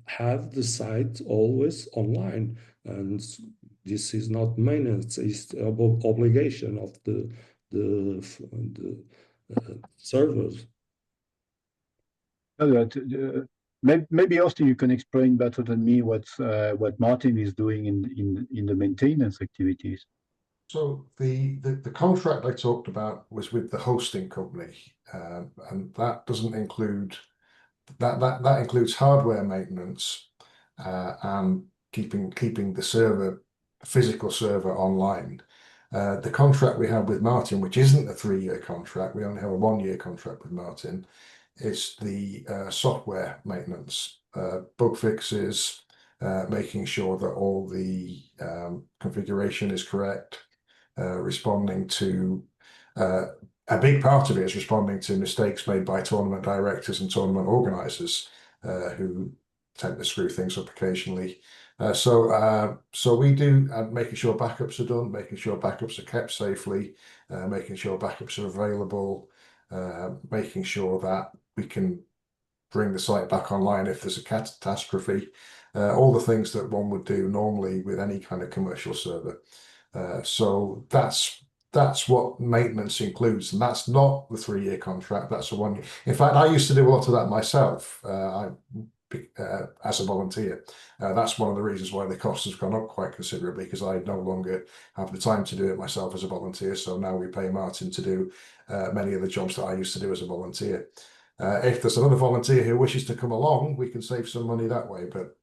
have the site always online, and this is not maintenance; it's obligation of the servers. Maybe Austin, you can explain better than me what Martin is doing in the maintenance activities. So the contract I talked about was with the hosting company, and that doesn't include that includes hardware maintenance and keeping the physical server online. The contract we have with Martin, which isn't a 3-year contract, we only have a 1-year contract with Martin, is the software maintenance, bug fixes, making sure that all the configuration is correct, responding to a big part of it is responding to mistakes made by tournament directors and tournament organizers who tend to screw things up occasionally. So we do making sure backups are done, making sure backups are kept safely, making sure backups are available, making sure that we can bring the site back online if there's a catastrophe, all the things that one would do normally with any kind of commercial server. So that's what maintenance includes, and that's not the 3-year contract. That's a 1 year. In fact, I used to do a lot of that myself as a volunteer. That's one of the reasons why the cost has gone up quite considerably, because I no longer have the time to do it myself as a volunteer. So now we pay Martin to do many of the jobs that I used to do as a volunteer. If there's another volunteer who wishes to come along, we can save some money that way. But,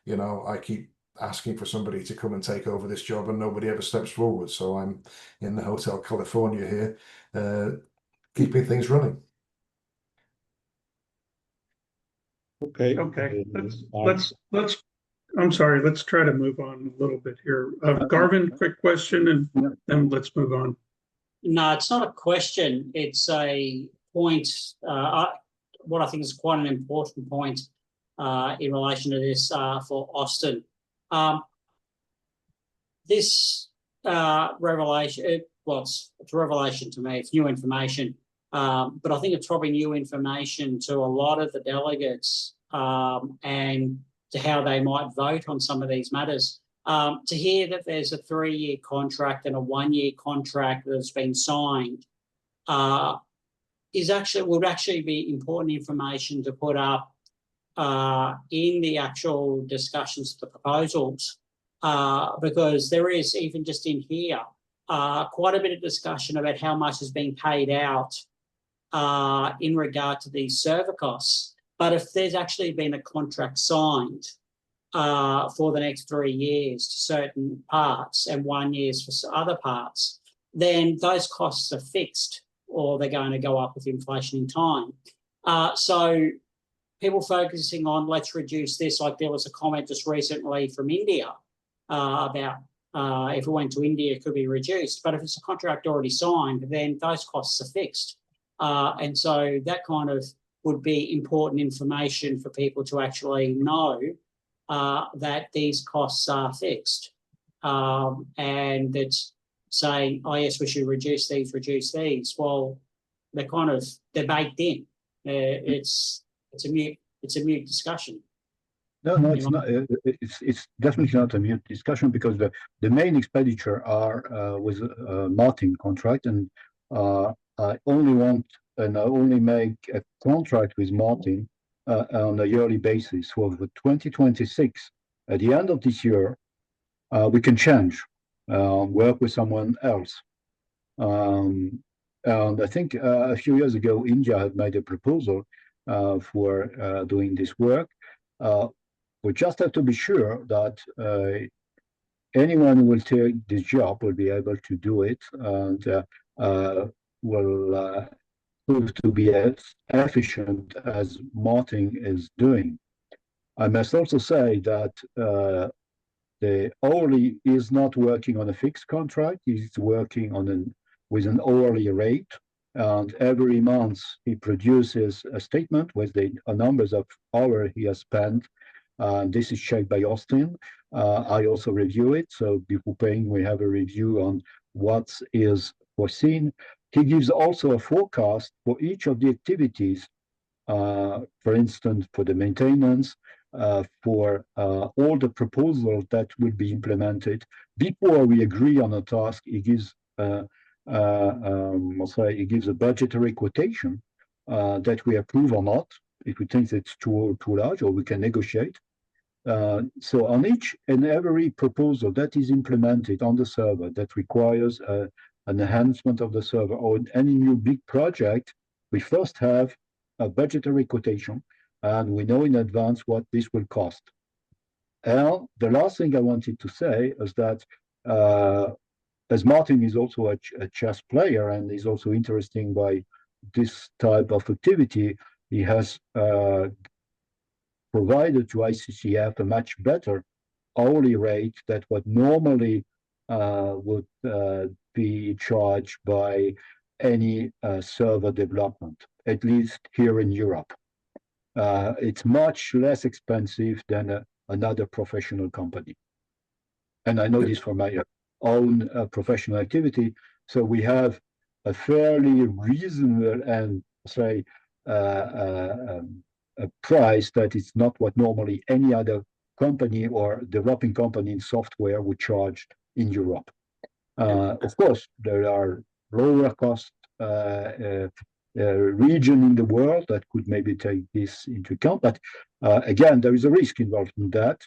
you know, I keep asking for somebody to come and take over this job and nobody ever steps forward. So I'm in the Hotel California here, keeping things running. Okay. Okay, I'm sorry, let's try to move on a little bit here. Garvin, quick question, and then let's move on. No, it's not a question. It's a point, what I think is quite an important point in relation to this for Austin. This revelation, it's a revelation to me. It's new information, but I think it's probably new information to a lot of the delegates and to how they might vote on some of these matters. To hear that there's a 3-year contract and a 1-year contract that's been signed would actually be important information to put up in the actual discussions of the proposals, because there is, even just in here, quite a bit of discussion about how much is being paid out in regard to these server costs. But if there's actually been a contract signed for the next 3 years to certain parts and 1 year for other parts, then those costs are fixed, or they're going to go up with inflation in time. So people focusing on let's reduce this, like there was a comment just recently from India about if it went to India, it could be reduced. But if it's a contract already signed, then those costs are fixed. And so that kind of would be important information for people to actually know that these costs are fixed. And it's saying, oh yes, we should reduce these. Well, they're baked in. It's a mute discussion. No, it's not. It's definitely not a mute discussion, because the main expenditure are with Martin contract, and I only make a contract with Martin on a yearly basis for the 2026. At the end of this year, we can change, work with someone else. And I think a few years ago, India had made a proposal for doing this work. We just have to be sure that anyone who will take this job will be able to do it, and will prove to be as efficient as Martin is doing. I must also say that the hourly is not working on a fixed contract. He's working on with an hourly rate, and every month he produces a statement with the numbers of hours he has spent. This is checked by Austin. I also review it. So before paying, we have a review on what is foreseen. He gives also a forecast for each of the activities, for instance, for the maintenance, for all the proposals that will be implemented. Before we agree on a task, he gives a budgetary quotation that we approve or not, if we think it's too large, or we can negotiate. So on each and every proposal that is implemented on the server that requires an enhancement of the server, or any new big project, we first have a budgetary quotation, and we know in advance what this will cost. And the last thing I wanted to say is that as Martin is also a chess player and is also interested by this type of activity, he has provided to ICCF a much better hourly rate that would normally would be charged by any server development, at least here in Europe. It's much less expensive than another professional company. And I know this from my own professional activity. So we have a fairly reasonable and say a price that is not what normally any other company or developing company in software would charge in Europe. Of course, there are lower cost region in the world that could maybe take this into account, but again, there is a risk involved in that,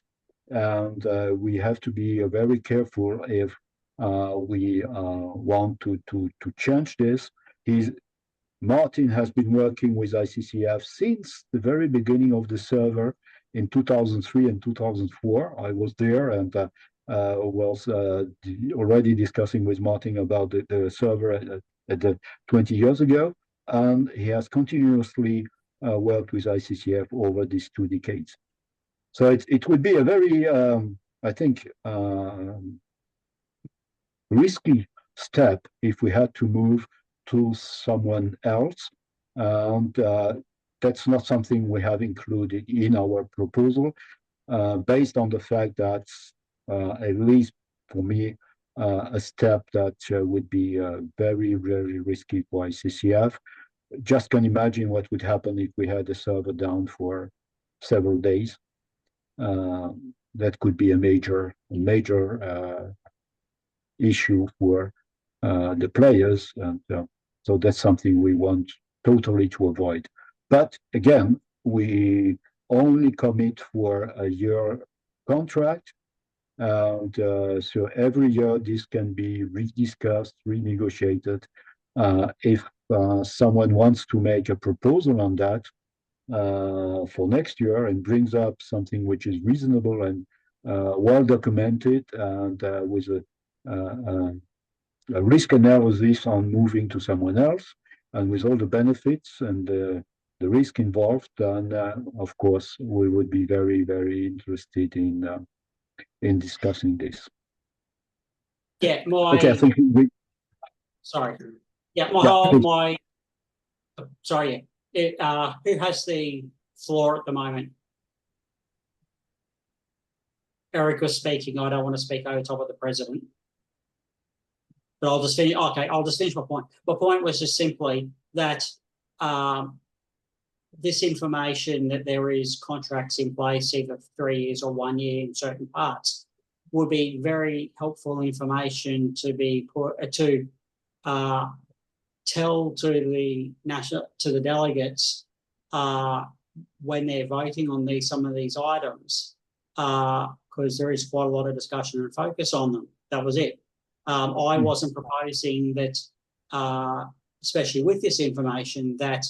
and we have to be very careful if we want to change this. Martin has been working with ICCF since the very beginning of the server in 2003 and 2004. I was there and was already discussing with Martin about the server at the 20 years ago, and he has continuously worked with ICCF over these 2 decades. So it would be a very, I think, risky step if we had to move to someone else, and that's not something we have included in our proposal, based on the fact that, at least for me, a step that would be very, very risky for ICCF. Just can imagine what would happen if we had the server down for several days. That could be a major issue for the players, and so that's something we want totally to avoid. But again, we only commit for a year contract, and so every year this can be rediscussed, renegotiated. If someone wants to make a proposal on that for next year and brings up something which is reasonable and well documented, and with a risk analysis on moving to someone else, and with all the benefits and the risk involved, then of course we would be very, very interested in discussing this. Yeah, Okay, I think we. Sorry. Yeah, sorry. Who has the floor at the moment? Eric was speaking. I don't want to speak over top of the president. But I'll just finish. Okay, I'll just finish my point. My point was just simply that this information, that there is contracts in place either for 3 years or 1 year in certain parts, would be very helpful information to be put to tell to the delegates when they're voting on some of these items, because there is quite a lot of discussion and focus on them. That was it. I wasn't proposing that, especially with this information, that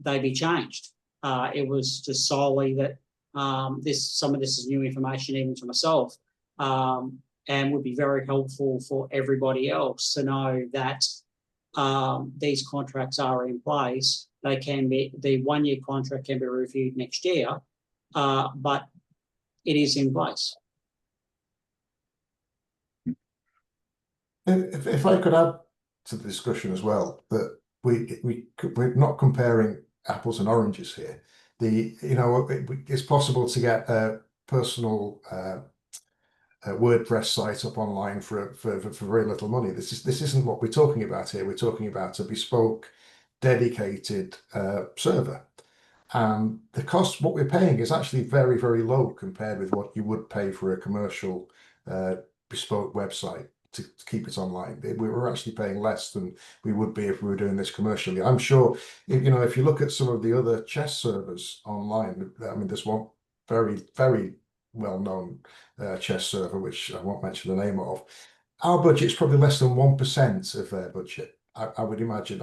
they be changed. It was just solely that some of this is new information even to myself, and would be very helpful for everybody else to know that these contracts are in place. They can be, the 1 year contract can be reviewed next year, but it is in place. If I could add to the discussion as well, that we're not comparing apples and oranges here. It's possible to get a personal WordPress site up online for very little money. This isn't what we're talking about here. We're talking about a bespoke, dedicated server, and the cost, what we're paying, is actually very, very low compared with what you would pay for a commercial bespoke website to keep it online. We were actually paying less than we would be if we were doing this commercially. I'm sure if you look at some of the other chess servers online, I mean, there's one very, very well-known chess server, which I won't mention the name of. Our budget's probably less than 1% of their budget. I would imagine,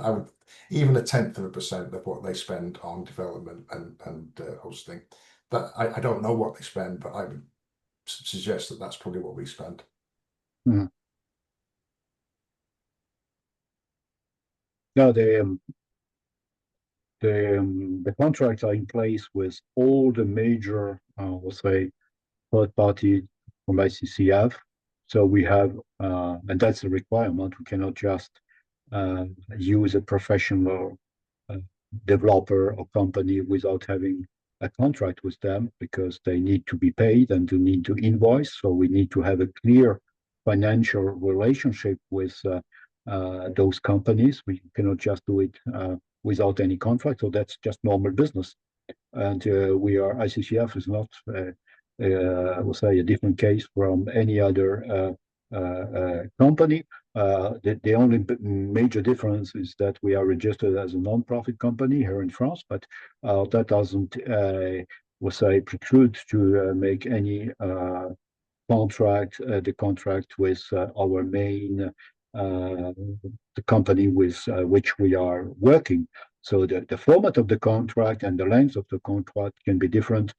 even 0.1% of what they spend on development and hosting. But I don't know what they spend, but I would suggest that that's probably what we spend. Mm-hmm. No, the contracts are in place with all the major, we'll say, third party from ICCF. So we have, and that's a requirement. We cannot just use a professional developer or company without having a contract with them, because they need to be paid and they need to invoice. So we need to have a clear financial relationship with those companies. We cannot just do it without any contract. So that's just normal business. And ICCF is not, we'll say, a different case from any other company. The only major difference is that we are registered as a non-profit company here in France, but that doesn't, we'll say, preclude to make any the contract with our main the company with which we are working. So the format of the contract and the length of the contract can be different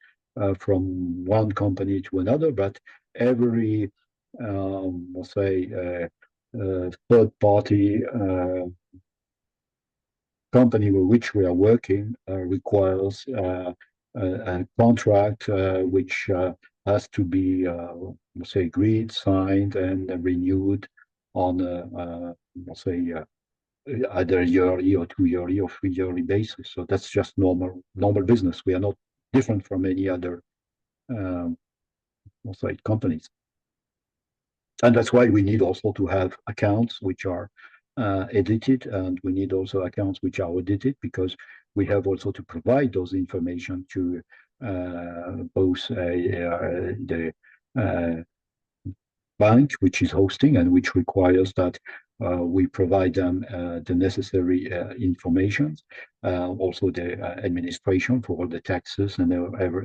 from one company to another, but every, we'll say, third party company with which we are working requires a contract which has to be, say, agreed, signed, and renewed on say, either yearly or 2-yearly or 3-yearly basis. So that's just normal business. We are not different from any other, say, companies. And that's why we need also to have accounts which are edited, and we need also accounts which are audited, because we have also to provide those information to both the bank which is hosting, and which requires that we provide them the necessary information, also the administration for all the taxes and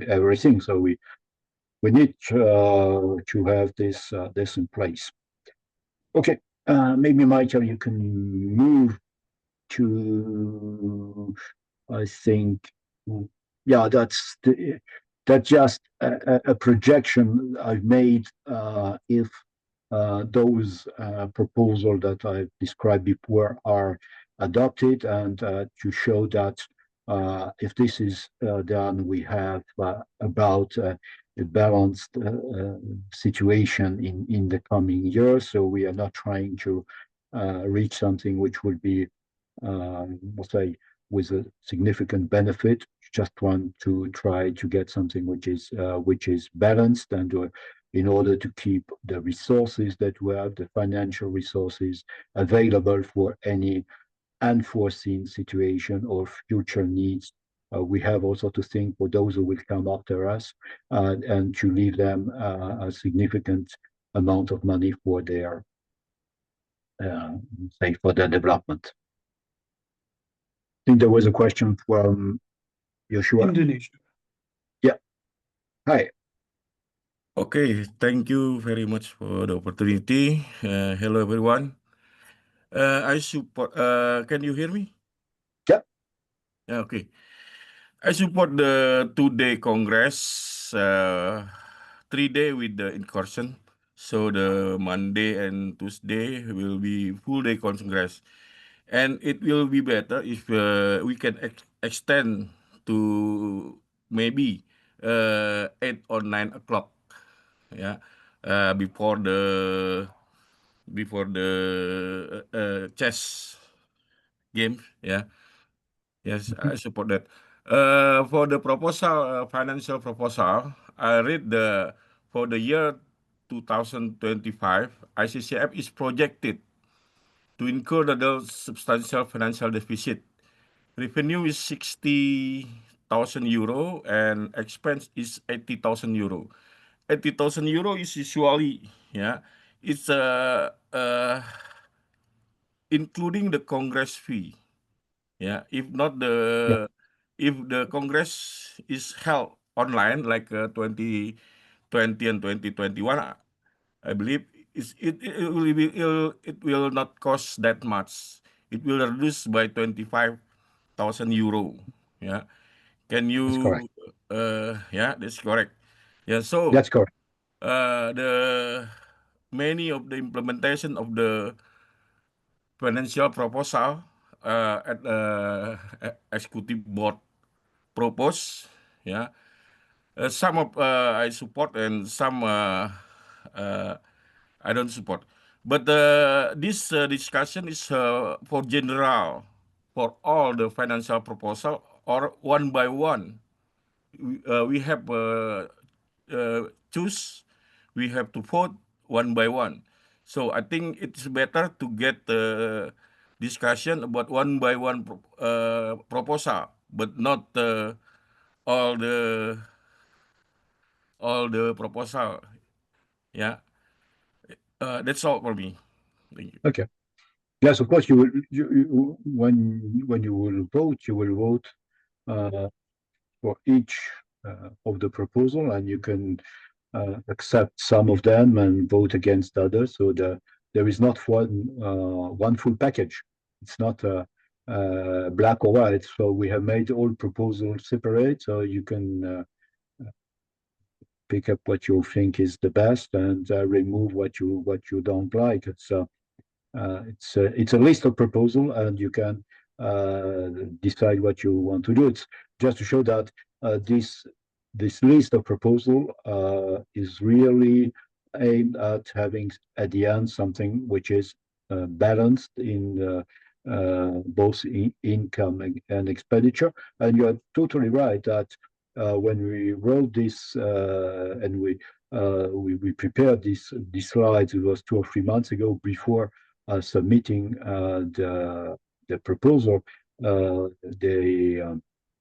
everything. So we need to have this in place. Okay, maybe Michael, you can move to, I think, yeah, that's just a projection I've made if those proposals that I've described before are adopted, and to show that if this is done, we have about a balanced situation in the coming years. So we are not trying to reach something which would be, we'll say, with a significant benefit. Just want to try to get something which is balanced, and in order to keep the resources that we have, the financial resources, available for any unforeseen situation or future needs. We have also to think for those who will come after us, and to leave them a significant amount of money for their, say, for their development. I think there was a question from Joshua. Indonesia. Yeah. Hi. Okay, thank you very much for the opportunity. Hello, everyone. I support. Can you hear me? Yeah. Yeah, okay. I support the 2-day Congress, 3-day with the incursion. So the Monday and Tuesday will be full-day Congress. And it will be better if we can extend to maybe 8 or 9 o'clock. Yeah, before the chess game. Yeah, yes, I support that. For the proposal, financial proposal, I read for the year 2025, ICCF is projected to incur the substantial financial deficit. Revenue is 60,000 euro and expense is 80,000 euro. 80,000 euro is usually, yeah, it's including the Congress fee. Yeah, if not if the Congress is held online like 2020 and 2021, I believe it will not cost that much. It will reduce by 25,000 euro. Yeah, can you? That's correct. Yeah, that's correct. Yeah, so That's correct. the many of the implementation of the financial proposal at executive board propose, yeah, Some of I support and some I don't support. But this discussion is for general, for all the financial proposal or one by one. We have choose, we have to vote one by one. So I think it's better to get discussion about one by one proposal, but not all the proposal. Yeah, that's all for me. Thank you. Okay. Yes, of course, when you will vote, you will vote for each of the proposal, and you can accept some of them and vote against others. So there is not one full package. It's not black or white. So we have made all proposals separate, so you can pick up what you think is the best and remove what you don't like. It's a list of proposal, and you can decide what you want to do. It's just to show that this list of proposal is really aimed at having at the end something which is balanced in both income and expenditure. And you are totally right that when we wrote this and we prepared these slides, it was 2 or 3 months ago before submitting the proposal.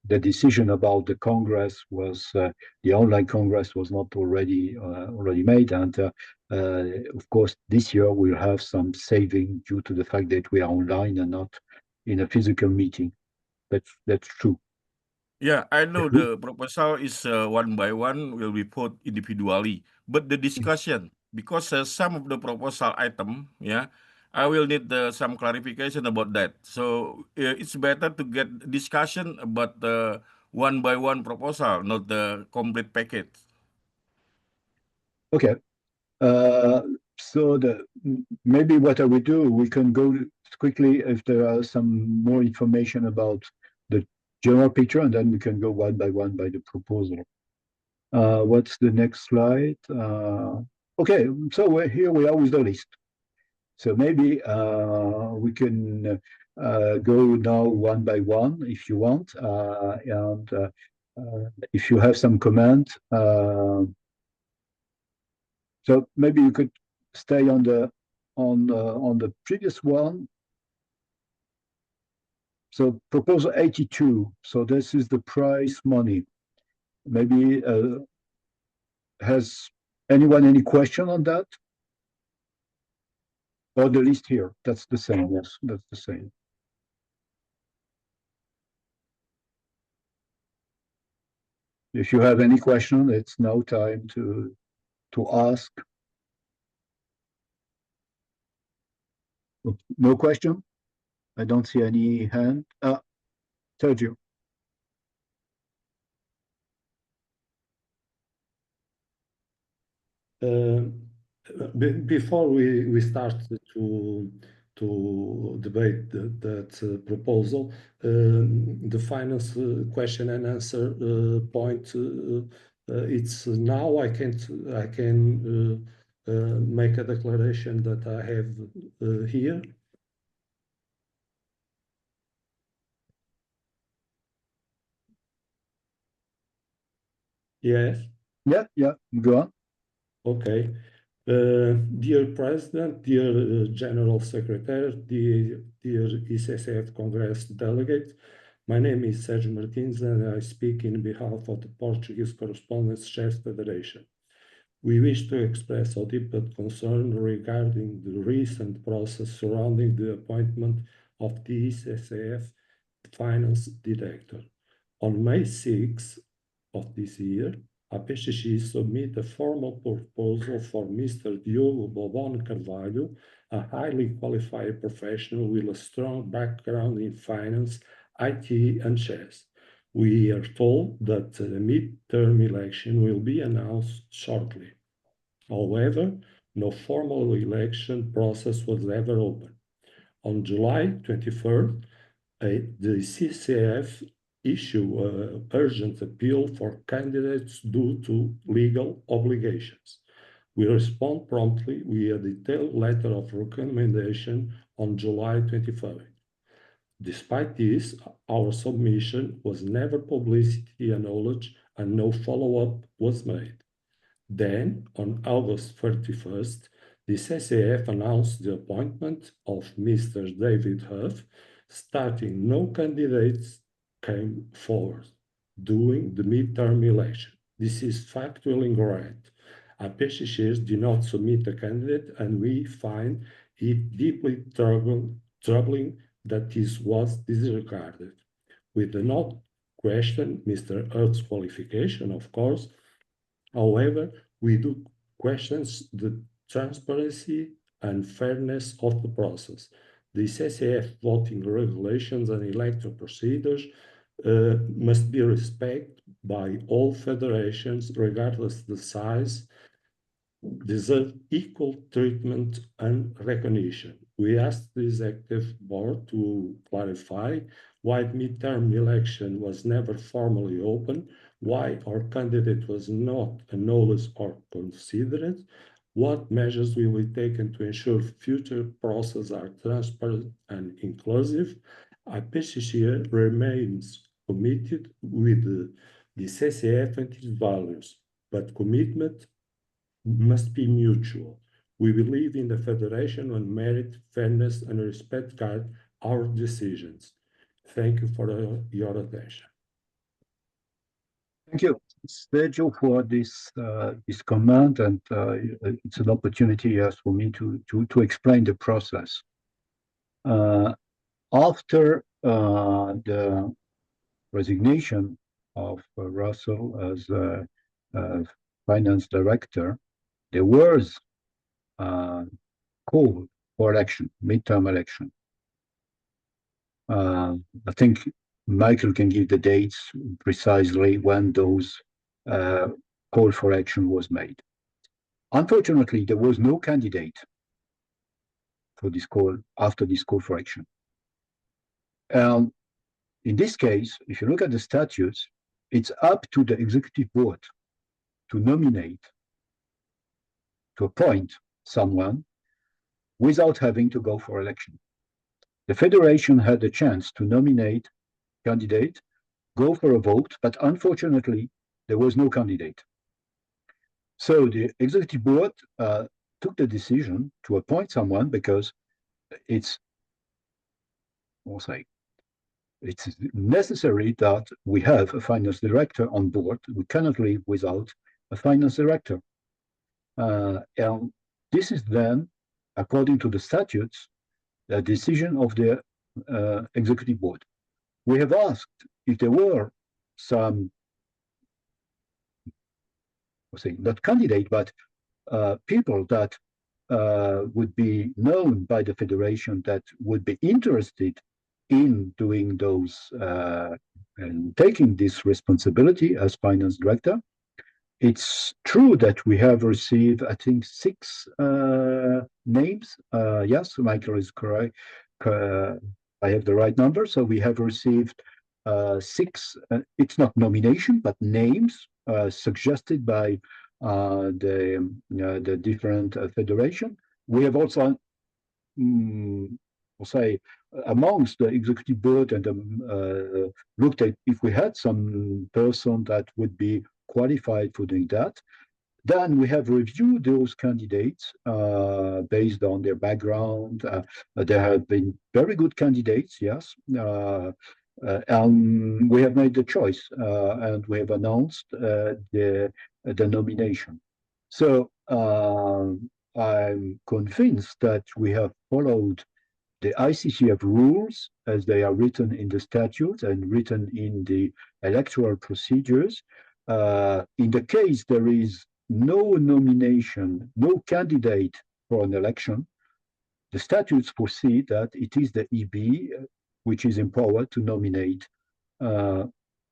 The decision about the Congress was the online Congress was not already made, and of course this year we'll have some saving due to the fact that we are online and not in a physical meeting. That's true. Yeah, I know the proposal is one by one will be put individually, but the discussion, because some of the proposal item, yeah, I will need some clarification about that. So it's better to get discussion about the one by one proposal, not the complete package. Okay. So maybe what I will do, we can go quickly if there are some more information about the general picture, and then we can go one by the proposal. What's the next slide? Okay, so here we are with the list. So maybe we can go now one by one if you want, and if you have some comment. So maybe you could stay on the previous one. So proposal 82. So this is the prize money. Maybe has anyone any question on that? Or the list here? That's the same. Yes, that's the same. If you have any question, it's now time to ask. No question? I don't see any hand. Sergio. Before we start to debate that proposal, the finance question and answer point, it's now I can make a declaration that I have here. Yes. Yeah, go on. Okay. Dear President, dear General Secretary, dear ICCF Congress delegate, my name is Sérgio Martins and I speak in behalf of the Portuguese Correspondents Chess Federation. We wish to express our deep concern regarding the recent process surrounding the appointment of the ICCF Finance Director. On May 6th of this year, APCC submit a formal proposal for Mr. Diogo Bobon Carvalho, a highly qualified professional with a strong background in finance, IT, and chess. We are told that the mid-term election will be announced shortly. However, no formal election process was ever opened. On July 23rd, the CCF issue urgent appeal for candidates due to legal obligations. We respond promptly with a detailed letter of recommendation on July 25th. Despite this, our submission was never publicly acknowledged and no follow-up was made. Then, on August 31st, the ICCF announced the appointment of Mr. David Huff, stating no candidates came forward during the midterm election. This is factually incorrect. IPCCs did not submit a candidate, and we find it deeply troubling that this was disregarded. We do not question Mr. Huff's qualification, of course. However, we do question the transparency and fairness of the process. The ICCF voting regulations and electoral procedures must be respected by all federations, regardless of the size, deserve equal treatment and recognition. We asked the executive board to clarify why the midterm election was never formally open, why our candidate was not acknowledged or considered, what measures will be taken to ensure future processes are transparent and inclusive. IPCC remains committed with the ICCF and its values, but commitment must be mutual. We believe in the federation and merit, fairness, and respect guide our decisions. Thank you for your attention. Thank you, Sergio, for this this comment, and it's an opportunity, yes, for me to explain the process. After the resignation of Russell as finance director, there was a call for election, midterm election. I think Michael can give the dates precisely when those call for action was made. Unfortunately, there was no candidate for this call after this call for action. In this case, if you look at the statutes, it's up to the executive board to nominate, to appoint someone without having to go for election. The federation had the chance to nominate candidate, go for a vote, but unfortunately, there was no candidate. So the executive board took the decision to appoint someone because it's necessary that we have a finance director on board. We cannot live without a finance director. And this is then, according to the statutes, a decision of the executive board. We have asked if there were some, not candidate, but people that would be known by the federation that would be interested in doing those and taking this responsibility as finance director. It's true that we have received, I think, 6 names. Yes, Michael is correct. I have the right number. So we have received 6, it's not nomination, but names suggested by the different federation. We have also, we'll say, amongst the executive board and looked at if we had some person that would be qualified for doing that. Then we have reviewed those candidates based on their background. There have been very good candidates, yes. And we have made the choice and we have announced the nomination. So I'm convinced that we have followed the ICCF rules as they are written in the statutes and written in the electoral procedures. In the case there is no nomination, no candidate for an election, the statutes foresee that it is the EB which is empowered to nominate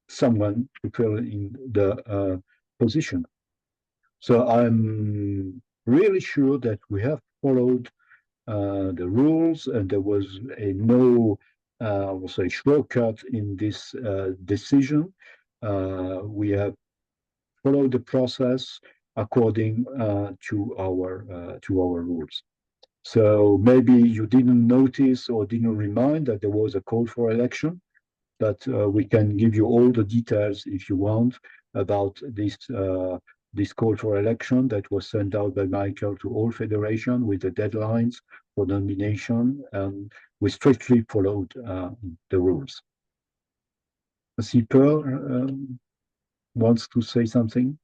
someone to fill in the position. So I'm really sure that we have followed the rules, and there was no we'll say, shortcut in this decision. We have followed the process according to our rules. So maybe you didn't notice or didn't remind that there was a call for election, but we can give you all the details if you want about this call for election that was sent out by Michael to all federations with the deadlines for nomination, and we strictly followed the rules. Sieper wants to say something.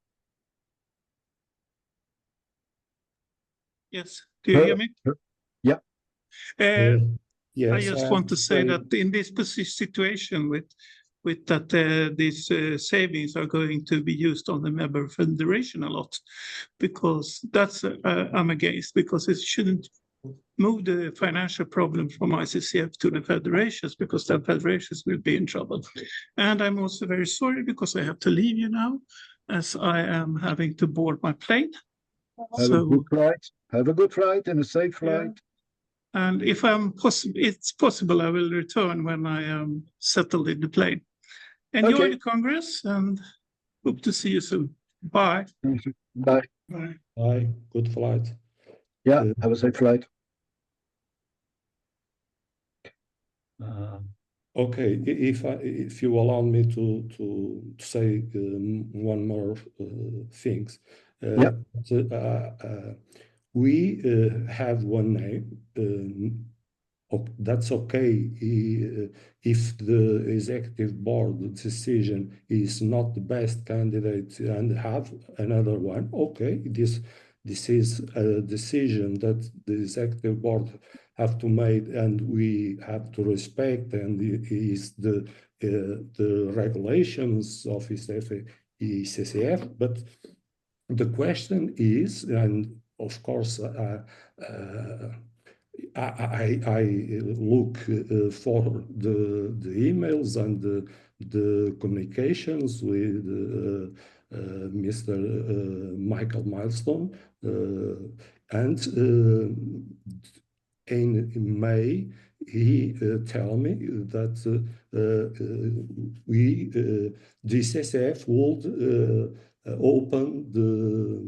Yes, do you hear me? Yeah. Yes, I just want to say that in this situation with that these savings are going to be used on the member federation a lot, because that's I'm against, because it shouldn't move the financial problem from ICCF to the federations, because the federations will be in trouble. And I'm also very sorry because I have to leave you now, as I am having to board my plane. Have a good flight. Have a good flight and a safe flight. Yeah. And if it's possible, I will return when I am settled in the plane. Enjoy the Congress and hope to see you soon. Bye. Thank you. Bye. Bye. Bye. Good flight. Yeah, have a safe flight. Okay, if you allow me to say one more things. Yeah. We have one name. That's okay if the executive board decision is not the best candidate and have another one. Okay, this is a decision that the executive board have to make, and we have to respect, and it is the regulations of ICCF. But the question is, and of course, I look for the emails and the communications with Mr. Michael Milestone, and in May he tell me that the ICCF would open the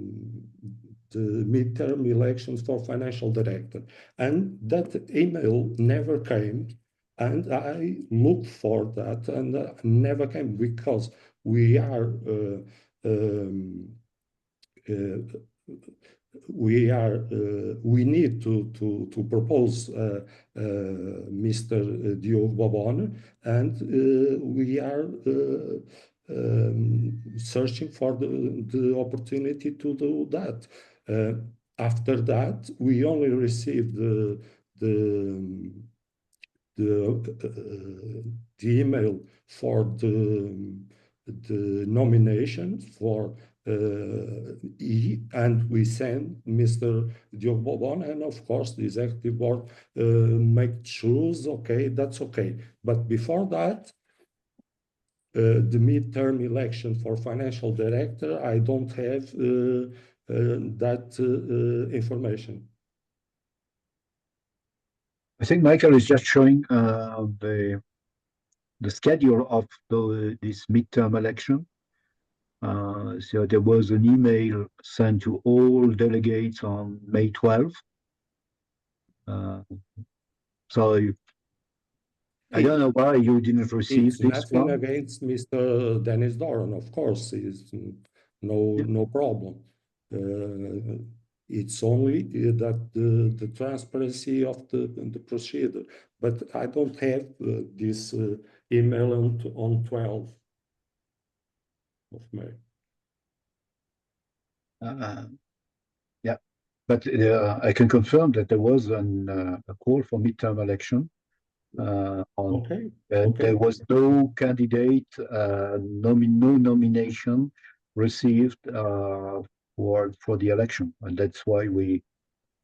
midterm elections for financial director, and that email never came, and I looked for that and never came, because we are we need to propose Mr. Diogo Bobone, and we are searching for the opportunity to do that. After that, we only received the email for the nomination for and we send Mr. Diogo Bobone, and of course the executive board make choose. Okay, that's okay. But before that, the midterm election for financial director, I don't have that information. I think Michael is just showing the schedule of this midterm election. So there was an email sent to all delegates on May 12th. So I don't know why you didn't receive this nothing one. Against Mr. Dennis Doran, of course, is no problem. It's only that the transparency of the procedure, but I don't have this email on 12th of May. Yeah, but I can confirm that there was a call for midterm election. Okay. There was no candidate, no nomination received for the election, and that's why we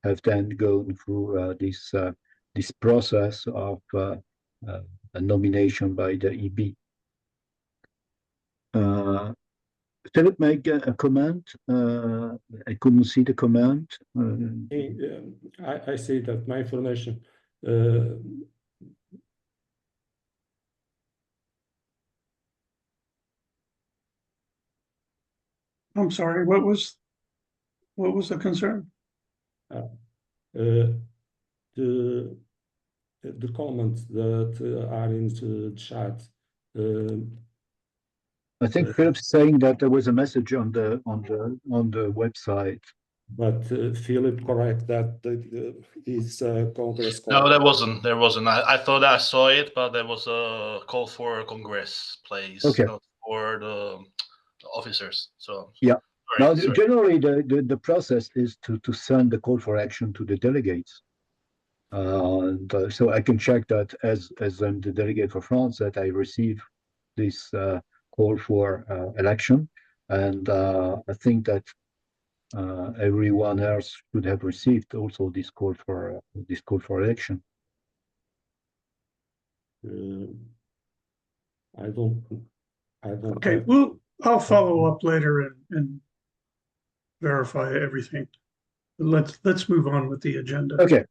have then gone through this process of a nomination by the EB. Philip make a comment. I couldn't see the comment. I see that my information. I'm sorry, what was the concern? The comments that are in the chat. I think Philip's saying that there was a message on the website. But Philip, correct that is Congress call. No, there wasn't. I thought I saw it, but there was a call for Congress, please, Okay. not for the officers. So Yeah. sorry, Now, sorry. generally, the process is to send the call for action to the delegates. So I can check that as I'm the delegate for France, that I receive this call for election, and I think that everyone else should have received also this call for election. I don't. Okay, I'll follow up later and verify everything. Let's move on with the agenda. Okay.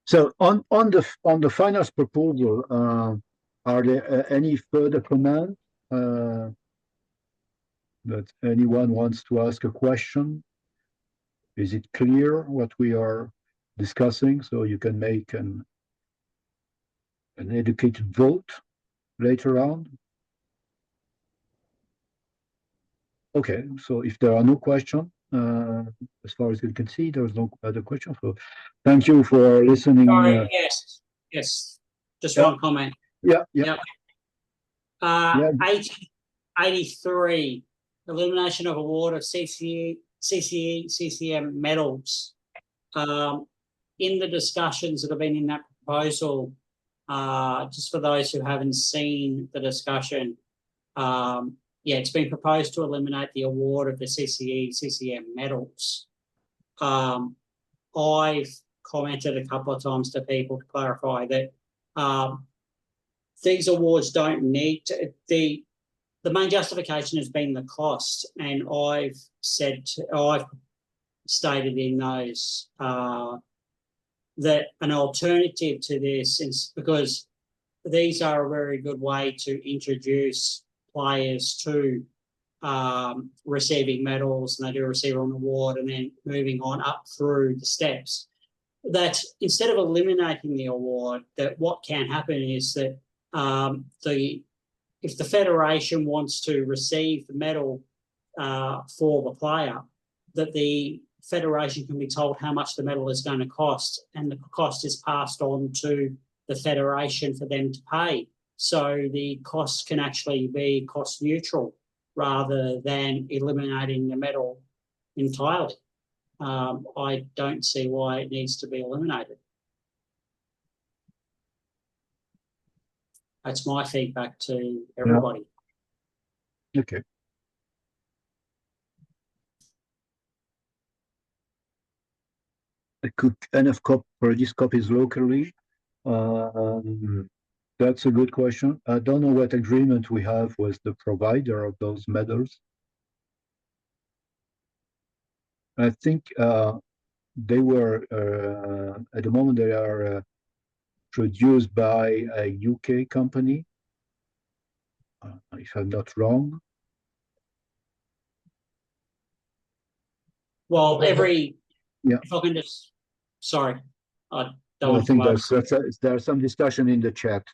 So on the finance proposal, are there any further comments that anyone wants to ask a question? Is it clear what we are discussing? So you can make an educated vote later on. Okay, so if there are no questions, as far as you can see, there's no other questions. So thank you for listening. Sorry, yes. Just one comment. Yeah. 83, elimination of award of CCM medals. In the discussions that have been in that proposal, just for those who haven't seen the discussion, it's been proposed to eliminate the award of the CCM medals. I've commented a couple of times to people to clarify that these awards don't need to, the main justification has been the cost, and I've stated in those that an alternative to this is because these are a very good way to introduce players to receiving medals, and they do receive an award and then moving on up through the steps. That instead of eliminating the award, that what can happen is that if the federation wants to receive the medal for the player, that the federation can be told how much the medal is going to cost, and the cost is passed on to the federation for them to pay. So the costs can actually be cost neutral rather than eliminating the medal entirely. I don't see why it needs to be eliminated. That's my feedback to everybody. Okay. Could NF produce copies locally? That's a good question. I don't know what agreement we have with the provider of those medals. I think they were, at the moment, they are produced by a UK company, if I'm not wrong. Well, if I can just, sorry, I don't want to come over. There's some discussion in the chat.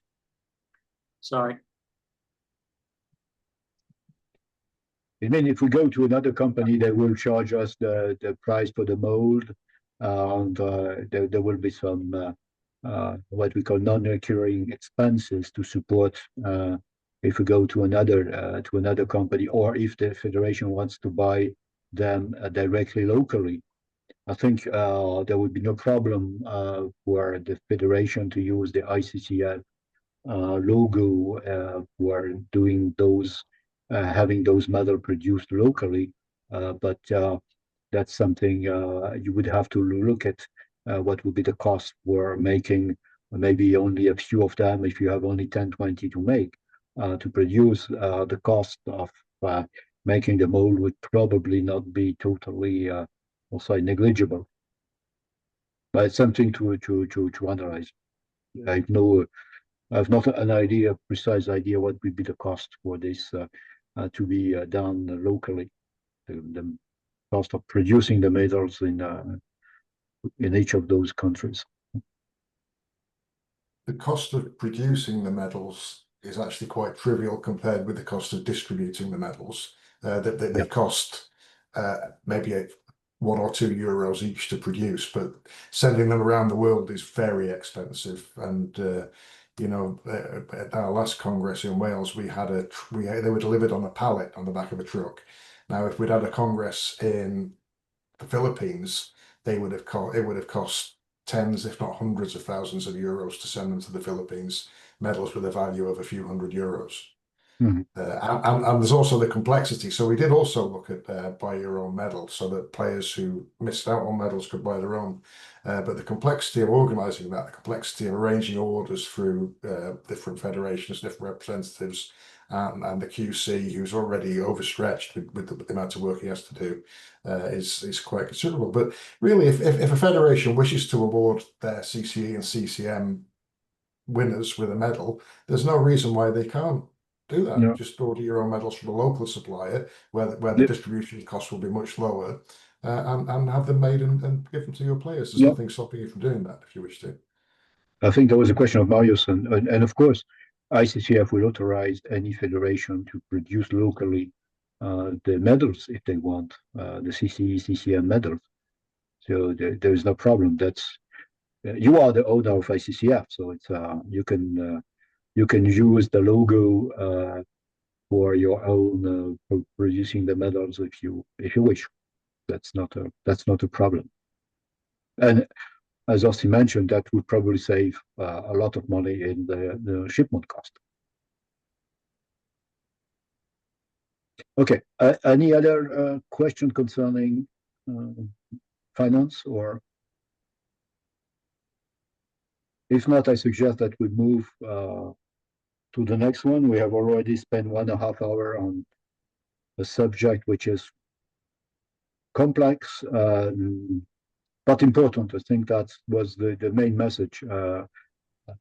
Sorry. I mean, if we go to another company, they will charge us the price for the mold, and there will be some what we call non-recurring expenses to support if we go to another company, or if the federation wants to buy them directly locally. I think there would be no problem for the federation to use the ICCF logo for doing those, having those medals produced locally, but that's something you would have to look at. What would be the cost for making maybe only a few of them, if you have only 10, 20 to make, to produce. The cost of making the mold would probably not be totally also negligible, but it's something to analyze. I know I've not an precise idea what would be the cost for this to be done locally. the cost of producing the medals in each of those countries. The cost of producing the medals is actually quite trivial compared with the cost of distributing the medals. They cost maybe €1 or €2 each to produce, but sending them around the world is very expensive. And at our last Congress in Wales, they were delivered on a pallet on the back of a truck. Now, if we'd had a Congress in the Philippines, it would have cost tens, if not hundreds of thousands of euros to send them to the Philippines, medals with a value of a few €100s. Mhm. And there's also the complexity. So we did also look at buy your own medal so that players who missed out on medals could buy their own. But the complexity of organising that, the complexity of arranging orders through different federations, different representatives, and the QC, who's already overstretched with the amount of work he has to do, is quite considerable. But really, if a federation wishes to award their CCE and CCM winners with a medal, there's no reason why they can't do that. Yeah. Just order your own medals from a local supplier where the distribution costs will be much lower, and have them made and give them to your players. There's nothing stopping you from doing that if you wish to. I think there was a question of Marius, and of course, ICCF will authorize any federation to produce locally the medals if they want, the CCE, CCM medals. So there is no problem. You are the owner of ICCF, so it's you can use the logo for your own for producing the medals if you wish. That's not a problem. And as Ossi mentioned, that would probably save a lot of money in the shipment cost. Okay. Any other question concerning finance, or if not, I suggest that we move to the next one. We have already spent 1.5 hours on a subject which is complex, but important. I think that was the main message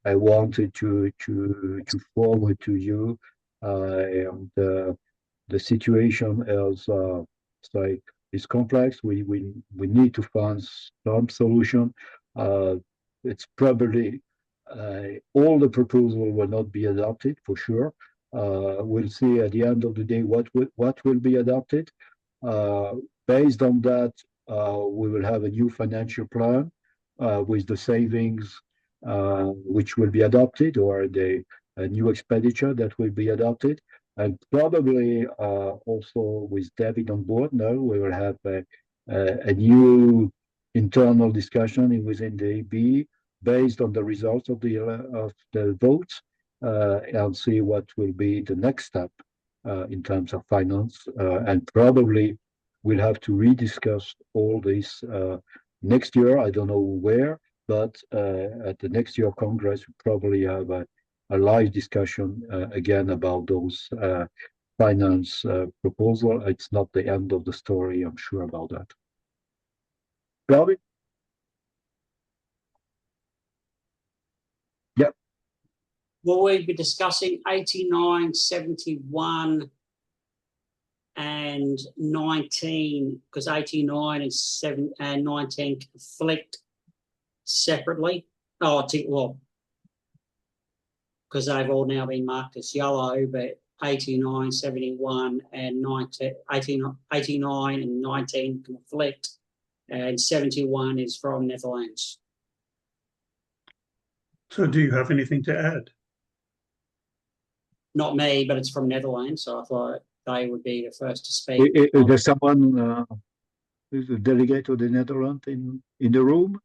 I wanted to forward to you. And the situation is complex. We need to find some solution. It's probably all the proposal will not be adopted for sure. We'll see at the end of the day what will be adopted. Based on that, we will have a new financial plan with the savings which will be adopted, or a new expenditure that will be adopted, and probably also with David on board. Now we will have a new internal discussion within the AB based on the results of the votes, and see what will be the next step in terms of finance, and probably we'll have to rediscuss all this next year. I don't know where, but at the next year Congress, we probably have a live discussion again about those finance proposal. It's not the end of the story, I'm sure about that. Bobby? Yeah. Will we be discussing 89, 71, and 19? Because 89 and 19 conflict separately. Oh, well, because they've all now been marked as yellow, but 89, 71, and 19, 89 and 19 conflict, and 71 is from Netherlands. So do you have anything to add? Not me, but it's from Netherlands, so I thought they would be the first to speak. Is there someone who's a delegate of the Netherlands in the room?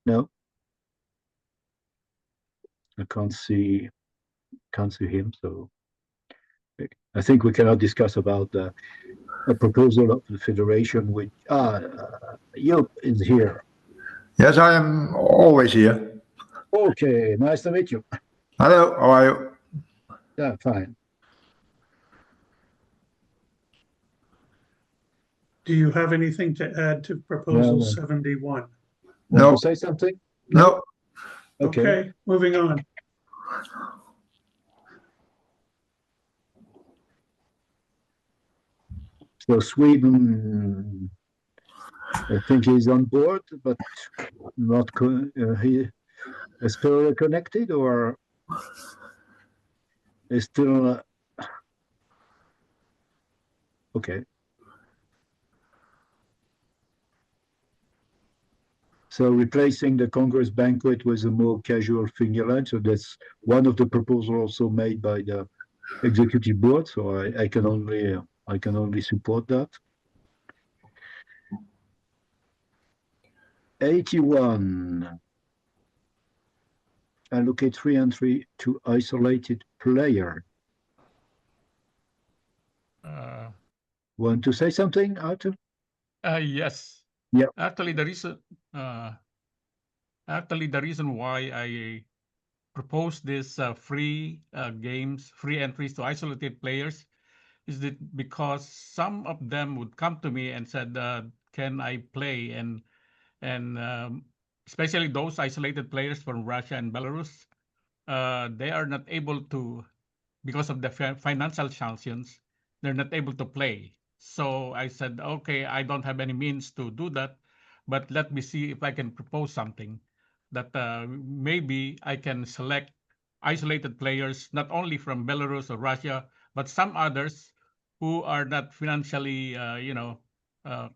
No, I can't see him. So I think we cannot discuss about a proposal of the federation. Which Joop is here. Yes, I am always here. Okay, nice to meet you. Hello, how are you? Yeah, fine. Do you have anything to add to proposal No. 71? Want No. to say something? No. Okay, moving on. So Sweden, I think he's on board, but not he is still connected, or is still okay. So replacing the Congress banquet with a more casual fingerland. So that's one of the proposals also made by the executive board. So I can only support that. 81. Allocate 3 and 3 to isolated player. Want to say something, Arthur? Yes. Yeah. Actually, the reason why I proposed this free free entries to isolated players, is that because some of them would come to me and said, "Can I play?" And especially those isolated players from Russia and Belarus, they are not able to, because of the financial sanctions, they're not able to play. So I said, okay, I don't have any means to do that, but let me see if I can propose something that maybe I can select isolated players, not only from Belarus or Russia, but some others who are not financially,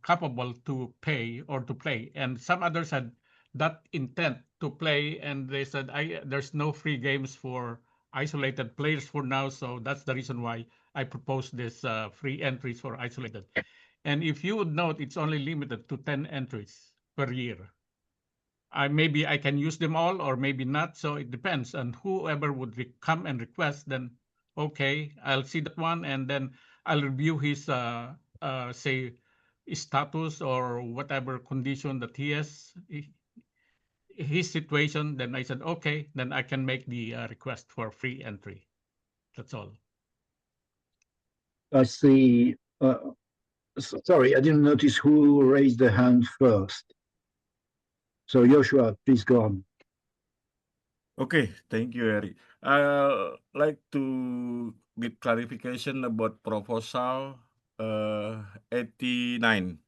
capable to pay or to play. And some others had that intent to play, and they said, there's no free games for isolated players for now, so that's the reason why I proposed this free entries for isolated. And if you would note, it's only limited to 10 entries per year. Maybe I can use them all or maybe not, so it depends. And whoever would come and request, then okay, I'll see that one, and then I'll review his say status or whatever condition that he has, his situation. Then I said, okay, then I can make the request for free entry. That's all. I see. Sorry, I didn't notice who raised the hand first. So Joshua, please go on. Okay, thank you, Eric. Like to get clarification about proposal 89.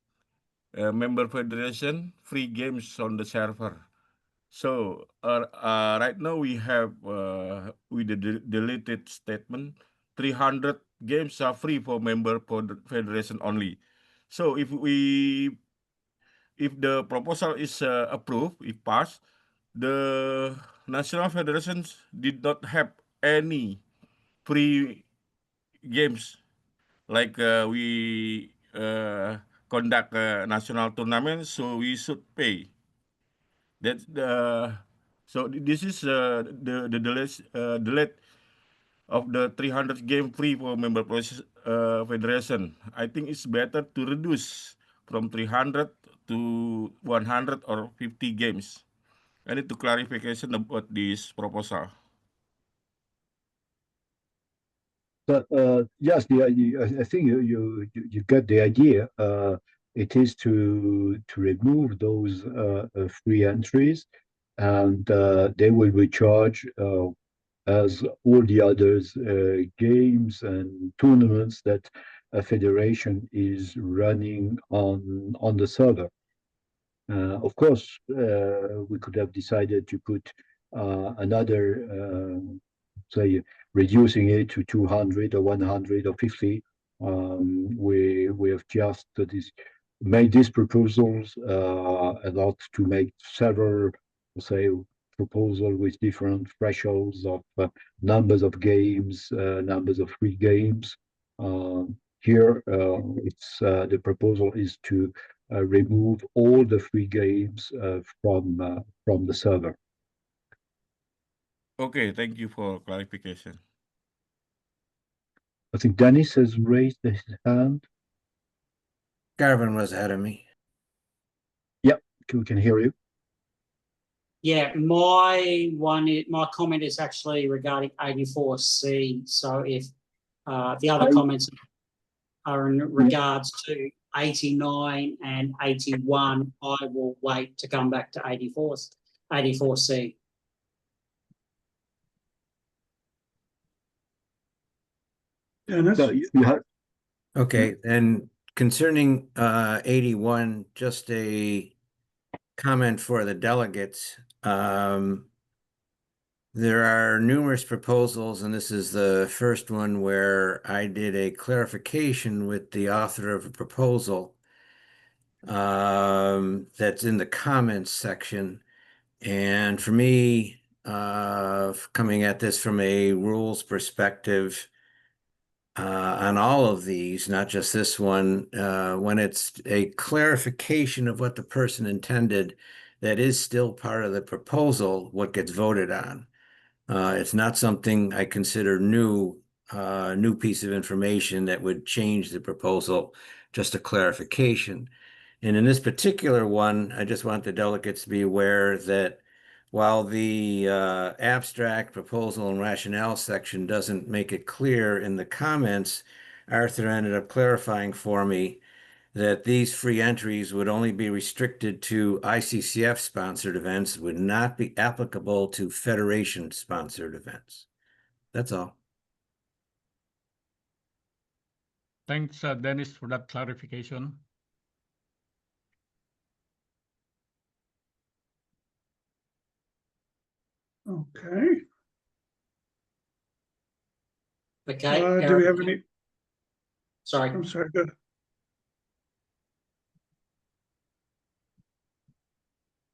Member federation, free games on the server. So right now we have with the deleted statement, 300 games are free for member federation only. So if the proposal is approved, if passed, the national federations did not have any free games like we conduct a national tournament, so we should pay. That's so this is the delete of the 300 game free for member federation. I think it's better to reduce from 300 to 100 or 50 games. I need to clarification about this proposal. But yes, I think you get the idea. It is to remove those free entries, and they will be charged as all the others games and tournaments that a federation is running on the server. Of course, we could have decided to put another, say, reducing it to 200 or 100 or 50. We have just made these proposals and not to make several, say, proposal with different thresholds of numbers of games, numbers of free games. Here, it's the proposal is to remove all the free games from the server. Okay, thank you for clarification. I think Dennis has raised his hand. Garvin was ahead of me. Yeah, we can hear you. Yeah, my comment is actually regarding 84C. So if the other comments are in regards to 89 and 81, I will wait to come back to 84C. Dennis? So you have Okay, and concerning 81, just a comment for the delegates. There are numerous proposals, and this is the first one where I did a clarification with the author of a proposal that's in the comments section. And for me, coming at this from a rules perspective, on all of these, not just this one, when it's a clarification of what the person intended, that is still part of the proposal, what gets voted on. It's not something I consider new piece of information that would change the proposal, just a clarification. And in this particular one, I just want the delegates to be aware that while the abstract proposal and rationale section doesn't make it clear in the comments, Arthur ended up clarifying for me that these free entries would only be restricted to ICCF sponsored events, would not be applicable to Federation sponsored events. That's all. Thanks, Dennis, for that clarification. Okay. Okay. Do we have any? Sorry. I'm sorry. Go ahead.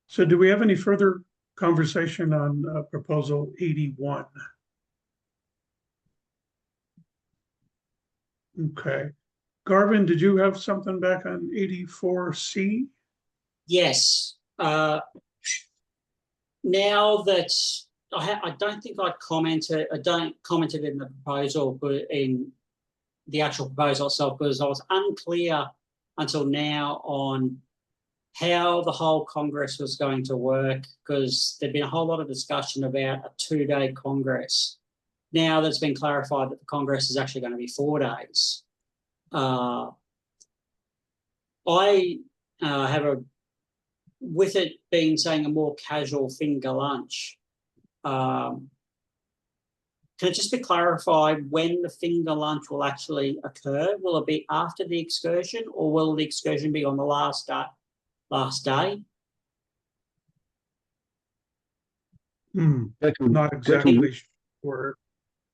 So do we have any further conversation on proposal 81? Okay. Garvin, did you have something back on 84C? Yes. Now that I don't think I commented in the proposal, but in the actual proposal itself, because I was unclear until now on how the whole Congress was going to work, because there'd been a whole lot of discussion about a 2-day Congress. Now that's been clarified that the Congress is actually going to be 4 days. I have with it being saying a more casual finger lunch, can it just be clarified when the finger lunch will actually occur? Will it be after the excursion, or will the excursion be on the last day? Not exactly sure.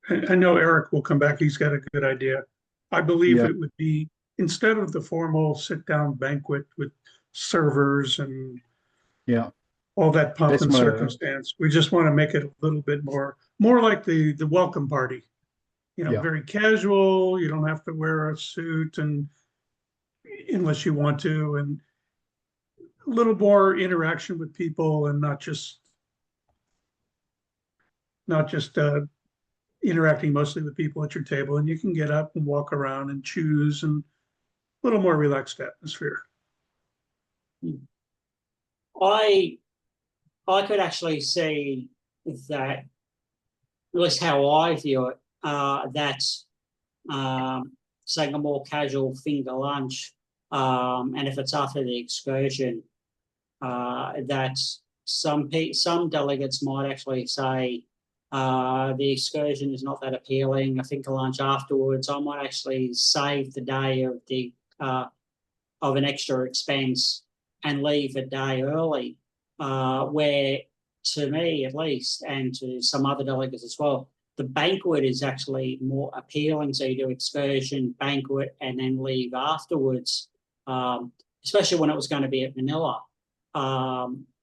I know Eric will come back. He's got a good idea. I believe it would be, instead of the formal sit-down banquet with servers and all that pomp and circumstance, we just want to make it a little bit more like the welcome party. You know, very casual. You don't have to wear a suit, and unless you want to, and a little more interaction with people, and not just interacting mostly with people at your table. And you can get up and walk around and choose, and a little more relaxed atmosphere. I could actually see that, at least how I view it, that saying a more casual finger lunch, and if it's after the excursion, that some delegates might actually say the excursion is not that appealing. I think a lunch afterwards, I might actually save the day of the of an extra expense and leave a day early, where, to me at least, and to some other delegates as well, the banquet is actually more appealing. So you do excursion, banquet, and then leave afterwards, especially when it was going to be at Manila,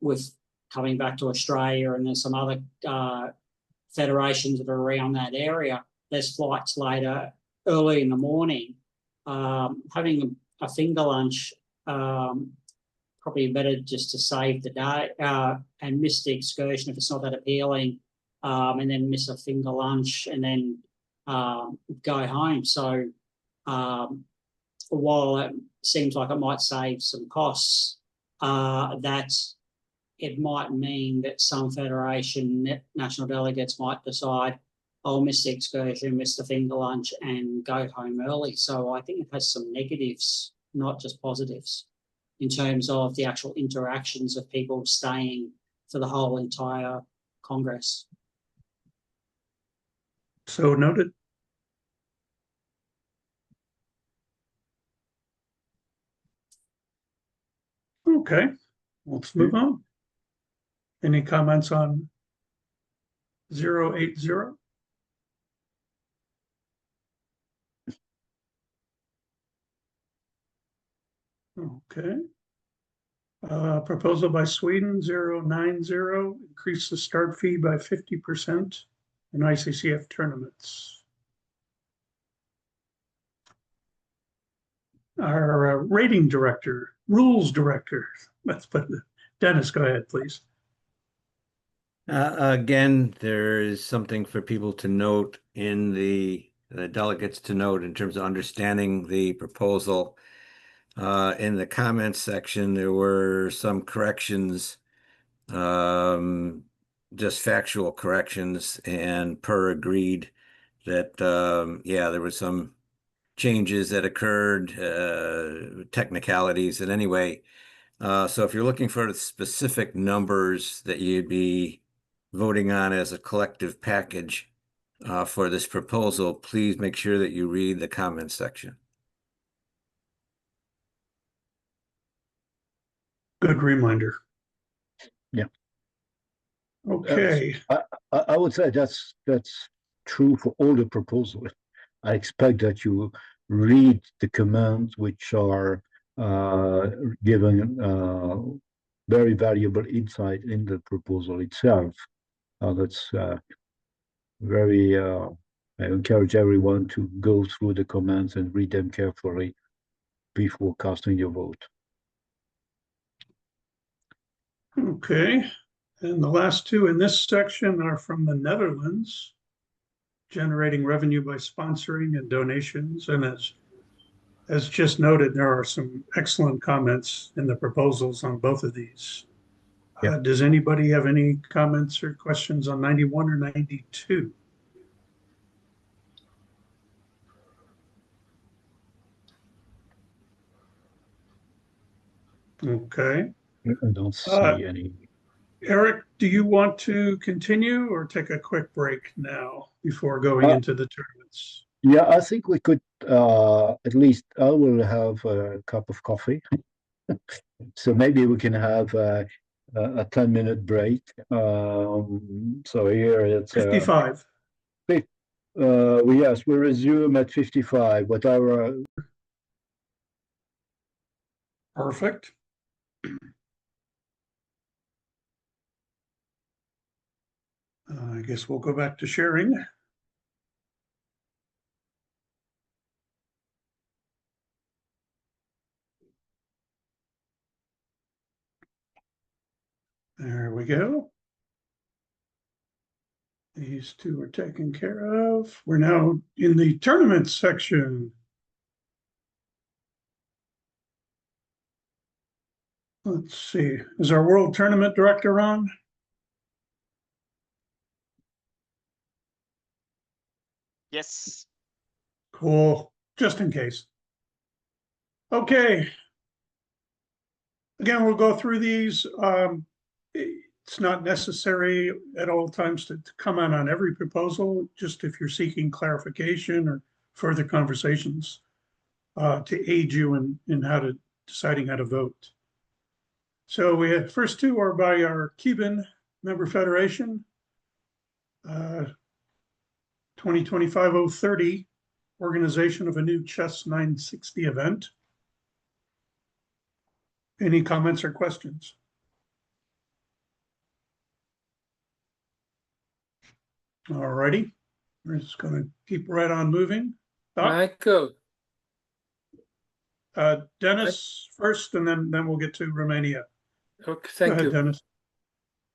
with coming back to Australia, and there's some other federations that are around that area. There's flights later, early in the morning. Having a finger lunch, probably better just to save the day and miss the excursion if it's not that appealing, and then miss a finger lunch and then go home. So while it seems like it might save some costs, that it might mean that some federation national delegates might decide, I'll miss the excursion, miss the finger lunch, and go home early. So I think it has some negatives, not just positives, in terms of the actual interactions of people staying for the whole entire Congress. So noted. Okay, let's move on. Any comments on 080? Okay. Proposal by Sweden 090, increase the start fee by 50% in ICCF tournaments. Our rating director, rules director, let's put it, Dennis, go ahead, please. Again, there is something for people to note in the delegates to note in terms of understanding the proposal. In the comments section, there were some corrections, just factual corrections, and Per agreed that, yeah, there were some changes that occurred, technicalities. And anyway, so if you're looking for the specific numbers that you'd be voting on as a collective package for this proposal, please make sure that you read the comments section. Good reminder. Yeah. Okay. I would say that's true for all the proposals. I expect that you read the commands which are giving very valuable insight in the proposal itself. That's very. I encourage everyone to go through the commands and read them carefully before casting your vote. Okay. And the last two in this section are from the Netherlands, generating revenue by sponsoring and donations. And as just noted, there are some excellent comments in the proposals on both of these. Yeah. Does anybody have any comments or questions on 91 or 92? Okay. I don't see any. Eric, do you want to continue or take a quick break now before going into the tournaments? Yeah, I think we could at least I will have a cup of coffee. So maybe we can have a 10-minute break. So here it's 55. Yes, we resume at 55. Whatever. Perfect. I guess we'll go back to sharing. There we go. These two are taken care of. We're now in the tournament section. Let's see. Is our world tournament director on? Yes. Cool. Just in case. Okay. Again, we'll go through these. It's not necessary at all times to comment on every proposal, just if you're seeking clarification or further conversations to aid you in deciding how to vote. So we have first two are by our Cuban member federation, 2025-030, organization of a new Chess 960 event. Any comments or questions? All righty, we're just going to keep right on moving. Michael. Dennis first, and then we'll get to Romania. Okay, thank you. Go ahead,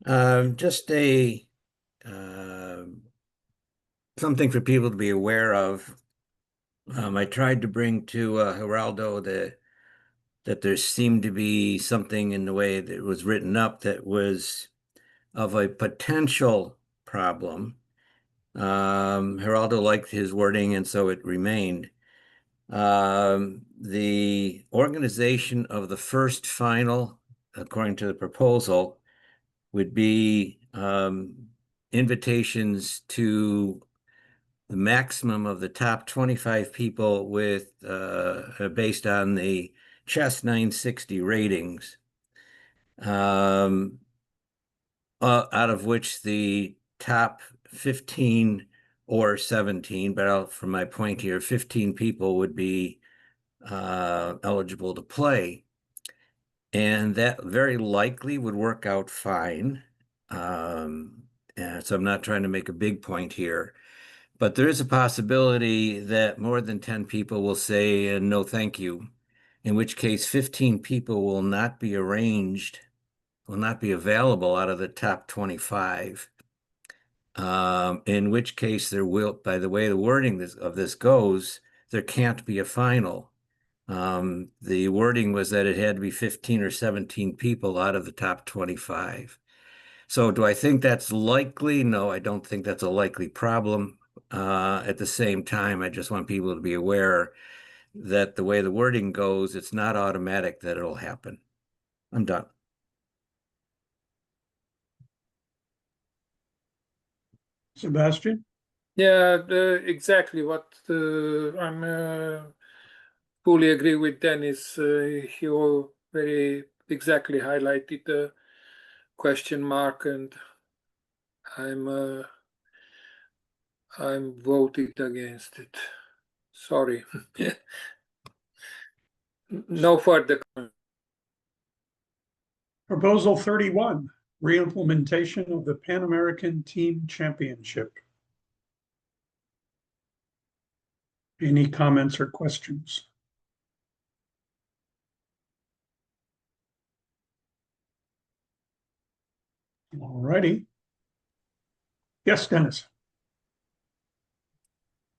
Dennis. Just something for people to be aware of. I tried to bring to Geraldo that there seemed to be something in the way that it was written up that was of a potential problem. Geraldo liked his wording, and so it remained. The organization of the first final, according to the proposal, would be invitations to the maximum of the top 25 people with based on the Chess 960 ratings. out of which the top 15 or 17, but from my point here, 15 people would be eligible to play. And that very likely would work out fine. And so I'm not trying to make a big point here, but there is a possibility that more than 10 people will say no, thank you, in which case 15 people will not be arranged, will not be available out of the top 25. In which case there will, by the way the wording of this goes, there can't be a final. The wording was that it had to be 15 or 17 people out of the top 25. So do I think that's likely? No, I don't think that's a likely problem. At the same time, I just want people to be aware that the way the wording goes, it's not automatic that it'll happen. I'm done. Sebastian? Yeah, exactly what I'm fully agree with Dennis. He all very exactly highlighted the question mark, and I'm voted against it. Sorry. No further comment. Proposal 31, reimplementation of the Pan American Team Championship. Any comments or questions? All righty. Yes, Dennis.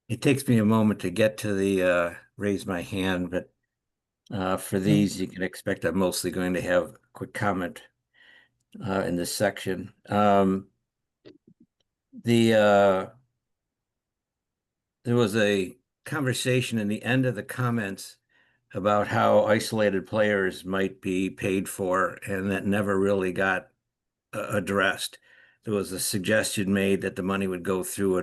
It takes me a moment to get to the raise my hand, but for these, you can expect I'm mostly going to have a quick comment in this section. There was a conversation in the end of the comments about how isolated players might be paid for, and that never really got addressed. There was a suggestion made that the money would go through a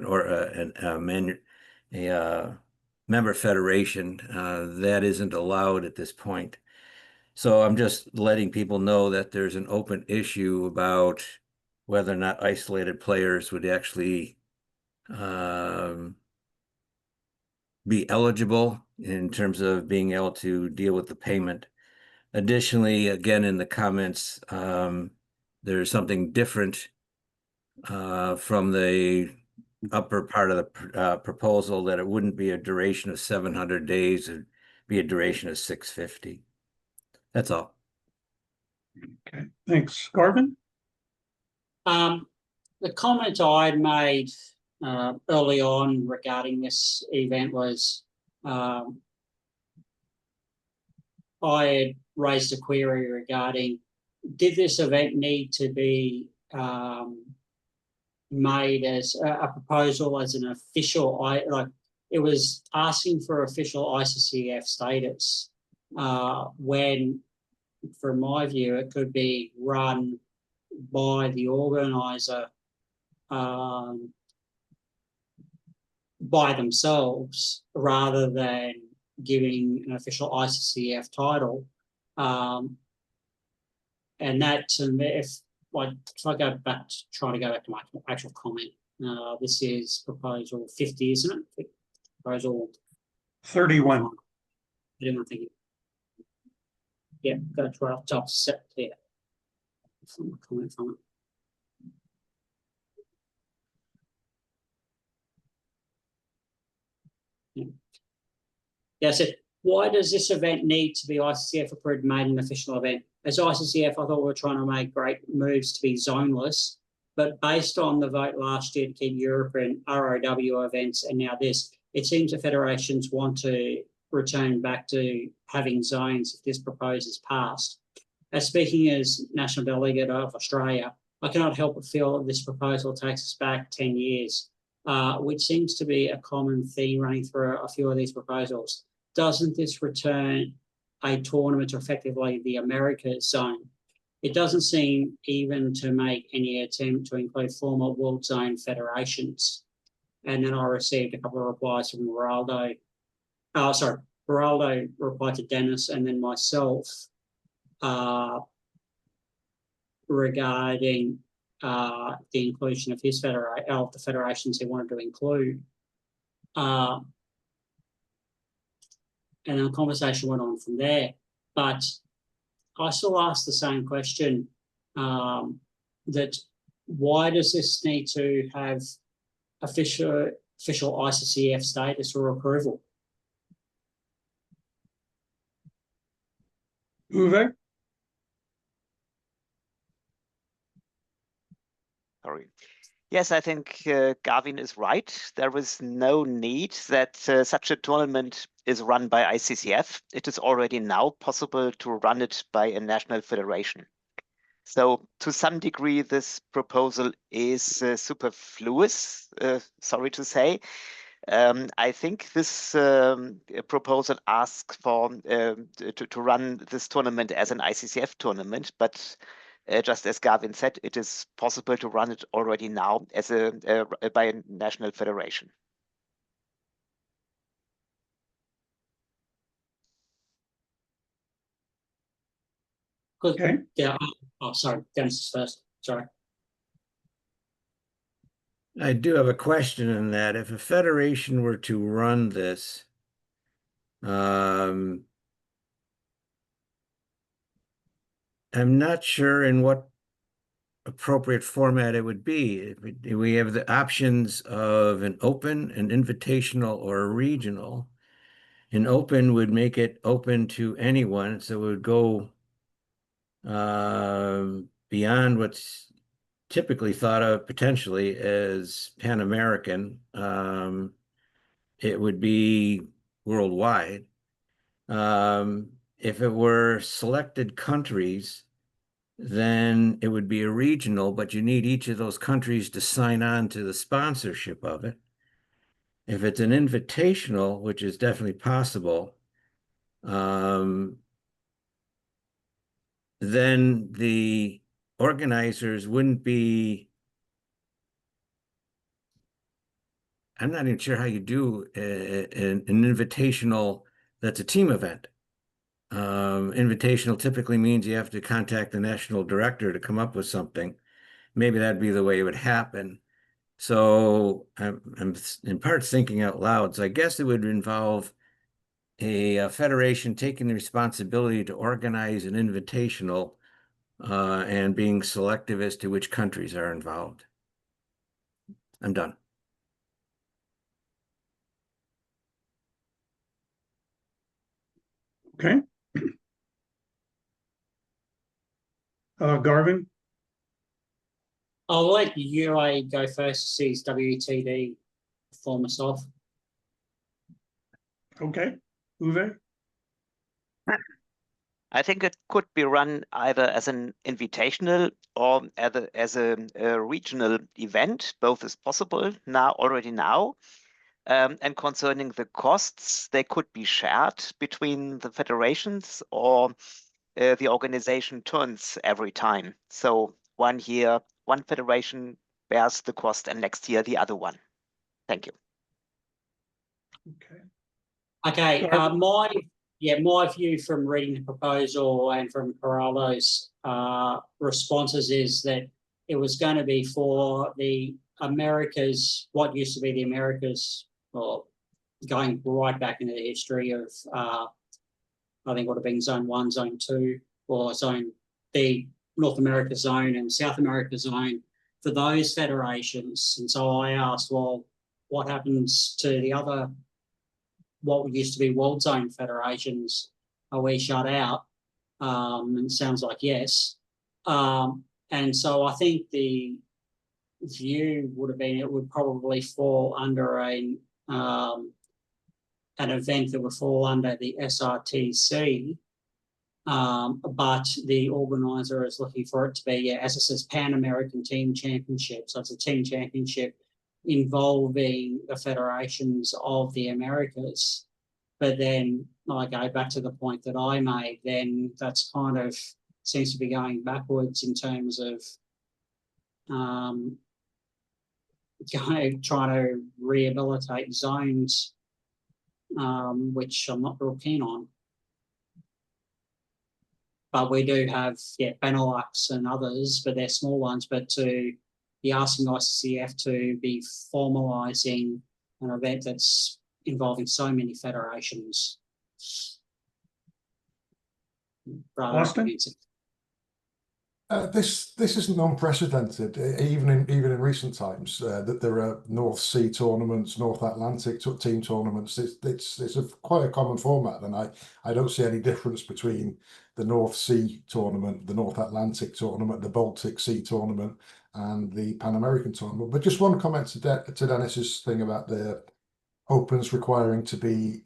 member federation. That isn't allowed at this point. So I'm just letting people know that there's an open issue about whether or not isolated players would actually be eligible in terms of being able to deal with the payment. Additionally, again, in the comments, there's something different from the upper part of the proposal, that it wouldn't be a duration of 700 days, it'd be a duration of 650. That's all. Okay, thanks. Garvin? The comment I made early on regarding this event was I had raised a query regarding, did this event need to be made as a proposal as an official, like it was asking for official ICCF status, when from my view it could be run by the organizer by themselves rather than giving an official ICCF title. And that, to me, if I go back, trying to go back to my actual comment, this is proposal 50, isn't it? Proposal 31. I didn't think it. Yeah, that's right off the top set there. Comment from it. Yeah, I said, why does this event need to be ICCF approved, made an official event? As ICCF, I thought we were trying to make great moves to be zoneless, but based on the vote last year to keep European ROW events and now this, it seems the federations want to return back to having zones if this proposal is passed. As speaking as National Delegate of Australia, I cannot help but feel that this proposal takes us back 10 years, which seems to be a common theme running through a few of these proposals. Doesn't this return a tournament to effectively the Americas zone? It doesn't seem even to make any attempt to include former World Zone federations. And then I received a couple of replies from Geraldo. Geraldo replied to Dennis and then myself, regarding the inclusion of the federations he wanted to include. And the conversation went on from there. But I still ask the same question, that why does this need to have official ICCF status or approval? Uwe? Sorry. Yes, I think Gavin is right. There is no need that such a tournament is run by ICCF. It is already now possible to run it by a national federation. So to some degree, this proposal is superfluous, sorry to say. I think this proposal asks for to run this tournament as an ICCF tournament, but just as Gavin said, it is possible to run it already now as by a national federation. Good. Okay. Yeah. Oh, sorry. Dennis is first. Sorry. I do have a question in that. If a federation were to run this, I'm not sure in what appropriate format it would be. We have the options of an open, an invitational, or a regional. An open would make it open to anyone, so it would go beyond what's typically thought of potentially as Pan-American. It would be worldwide. If it were selected countries, then it would be a regional, but you need each of those countries to sign on to the sponsorship of it. If it's an invitational, which is definitely possible, then the organizers wouldn't be, I'm not even sure how you do an invitational that's a team event. Invitational typically means you have to contact the national director to come up with something. Maybe that'd be the way it would happen. So I'm in part thinking out loud. So I guess it would involve a federation taking the responsibility to organize an invitational and being selective as to which countries are involved. I'm done. Okay. Garvin? I'll let UA go first to see his WTD form us off. Okay. Uwe? I think it could be run either as an invitational or as a regional event. Both is possible already now. And concerning the costs, they could be shared between the federations, or the organization turns every time. So one year, one federation bears the cost, and next year the other one. Thank you. Okay. Okay. My view from reading the proposal and from Corallo's responses is that it was going to be for the Americas, what used to be the Americas, or going right back into the history of, I think it would have been Zone 1, Zone 2, or the North America Zone and South America Zone for those federations. And so I asked, well, what happens to the other, what used to be World Zone federations? Are we shut out? And it sounds like yes. And so I think the view would have been it would probably fall under an event that would fall under the SRTC, but the organizer is looking for it to be, as it says, Pan-American Team Championship. So it's a team championship involving the federations of the Americas. But then I go back to the point that I made, then that's kind of seems to be going backwards in terms of trying to rehabilitate zones, which I'm not real keen on. But we do have, Benelux and others, but they're small ones. But to be asking ICCF to be formalising an event that's involving so many federations, rather Austin? apprehensive. This isn't unprecedented, even in recent times. That there are North Sea tournaments, North Atlantic team tournaments. It's quite a common format, and I don't see any difference between the North Sea tournament, the North Atlantic tournament, the Baltic Sea tournament, and the Pan American tournament. But just one comment to Dennis's thing about the opens requiring to be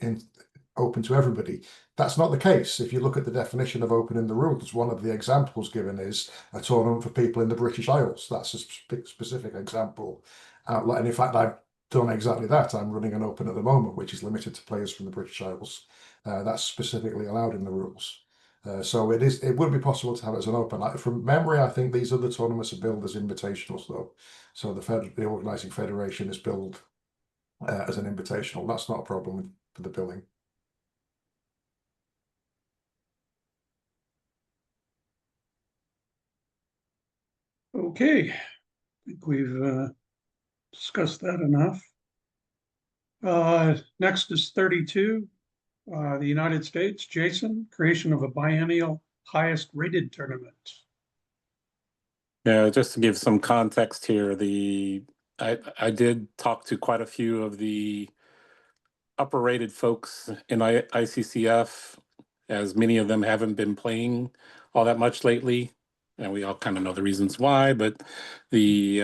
open to everybody. That's not the case. If you look at the definition of open in the rules, one of the examples given is a tournament for people in the British Isles. That's a specific example. And in fact, I've done exactly that. I'm running an open at the moment, which is limited to players from the British Isles. That's specifically allowed in the rules. So it would be possible to have it as an open. From memory, I think these other tournaments are billed as invitationals, though. So the organising federation is billed as an invitational. That's not a problem for the billing. Okay, I think we've discussed that enough. Next is 32, the United States. Jason, creation of a biennial highest rated tournament. Yeah, just to give some context here, I did talk to quite a few of the upper rated folks in ICCF, as many of them haven't been playing all that much lately, and we all kind of know the reasons why. But the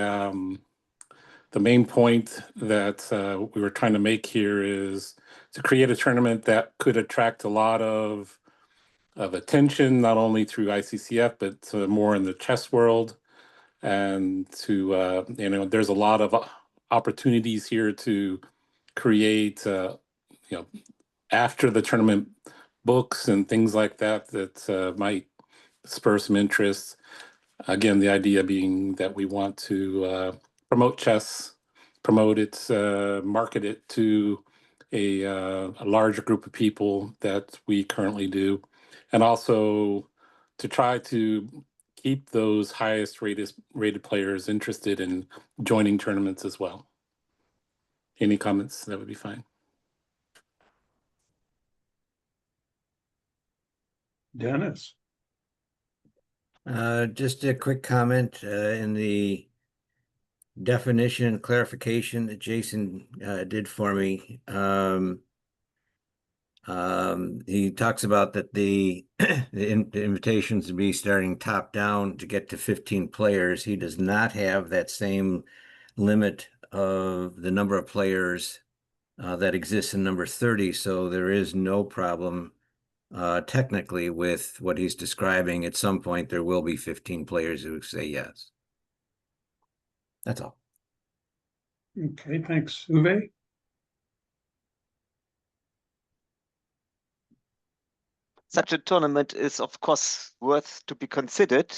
main point that we were trying to make here is to create a tournament that could attract a lot of attention, not only through ICCF but more in the chess world, and to there's a lot of opportunities here to create after the tournament books and things like that might spur some interest. Again, the idea being that we want to promote chess, promote it, market it to a larger group of people that we currently do, and also to try to keep those highest rated players interested in joining tournaments as well. Any comments? That would be fine. Dennis. Just a quick comment in the definition and clarification that Jason did for me. He talks about that the invitations to be starting top down to get to 15 players. He does not have that same limit of the number of players that exists in number 30. So there is no problem technically with what he's describing. At some point, there will be 15 players who say yes. That's all. Okay, thanks. Uwe? Such a tournament is, of course, worth to be considered,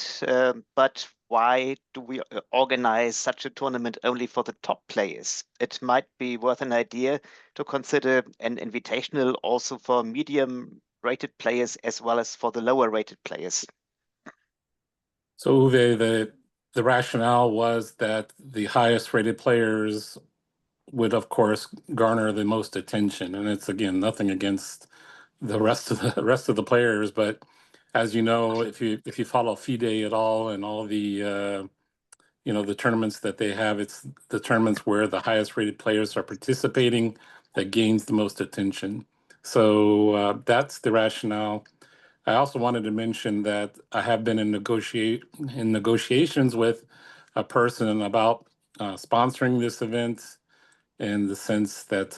but why do we organize such a tournament only for the top players? It might be worth an idea to consider an invitational also for medium-rated players as well as for the lower-rated players. So Uwe, the rationale was that the highest rated players would, of course, garner the most attention, and it's again nothing against the rest of the players, but as you know, if you follow FIDE at all and all the the tournaments that they have, it's the tournaments where the highest rated players are participating that gains the most attention. So that's the rationale. I also wanted to mention that I have been in negotiations with a person about sponsoring this event, in the sense that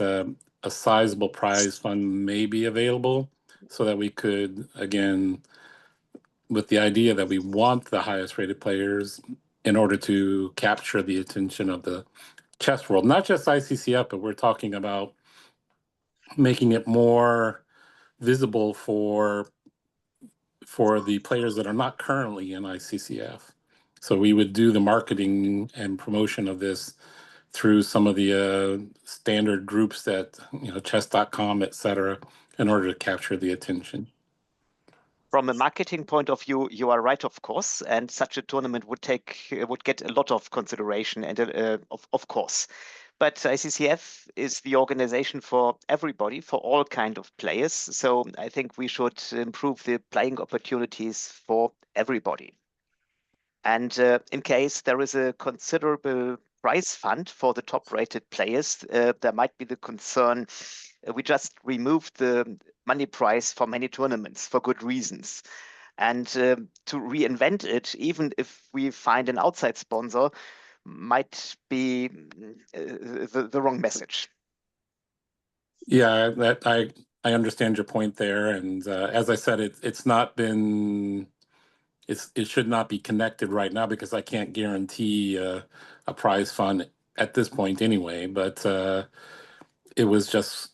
a sizable prize fund may be available, so that we could, again, with the idea that we want the highest rated players in order to capture the attention of the chess world, not just ICCF, but we're talking about making it more visible for the players that are not currently in ICCF. So we would do the marketing and promotion of this through some of the standard groups that, chess.com, et cetera, in order to capture the attention. From a marketing point of view, you are right, of course, and such a tournament would get a lot of consideration, and of course. But ICCF is the organization for everybody, for all kind of players. So I think we should improve the playing opportunities for everybody. And in case there is a considerable prize fund for the top-rated players, there might be the concern we just removed the money prize for many tournaments for good reasons. And to reinvent it, even if we find an outside sponsor, might be the wrong message. Yeah, that I understand your point there, and as I said, it's not been. It should not be connected right now because I can't guarantee a prize fund at this point anyway. But it was just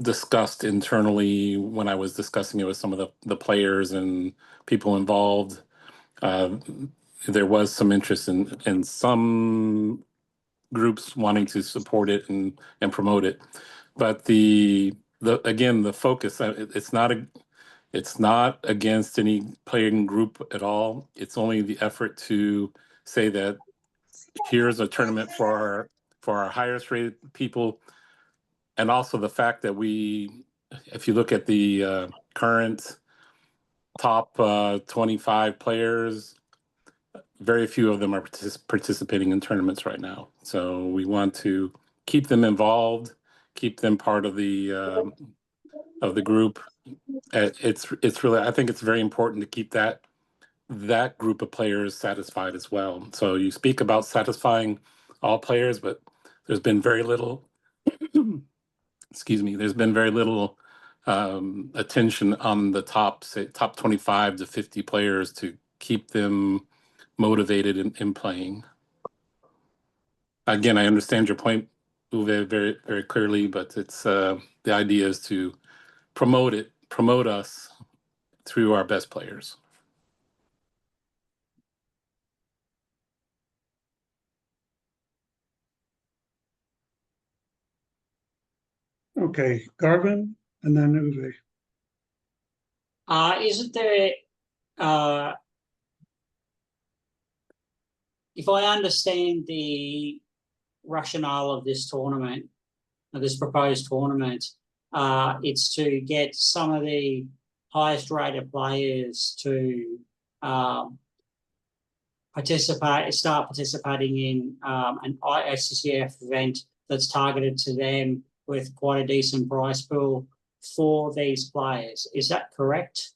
discussed internally when I was discussing it with some of the players and people involved. There was some interest in some groups wanting to support it and promote it, but the focus, it's not against any playing group at all. It's only the effort to say that here's a tournament for our highest rated people, and also the fact that if you look at the current top 25 players, very few of them are participating in tournaments right now. So we want to keep them involved, keep them part of the group. It's really, I think it's very important to keep that group of players satisfied as well. So you speak about satisfying all players, but there's been very little excuse me, there's been very little attention on the top 25 to 50 players to keep them motivated in playing. Again, I understand your point, Uwe, very, very clearly, but it's the idea is to promote us through our best players. Okay, Garvin, and then Uwe. Isn't there, if I understand the rationale of this tournament, of this proposed tournament, it's to get some of the highest rated players to start participating in an ICCF event that's targeted to them with quite a decent prize pool for these players. Is that correct?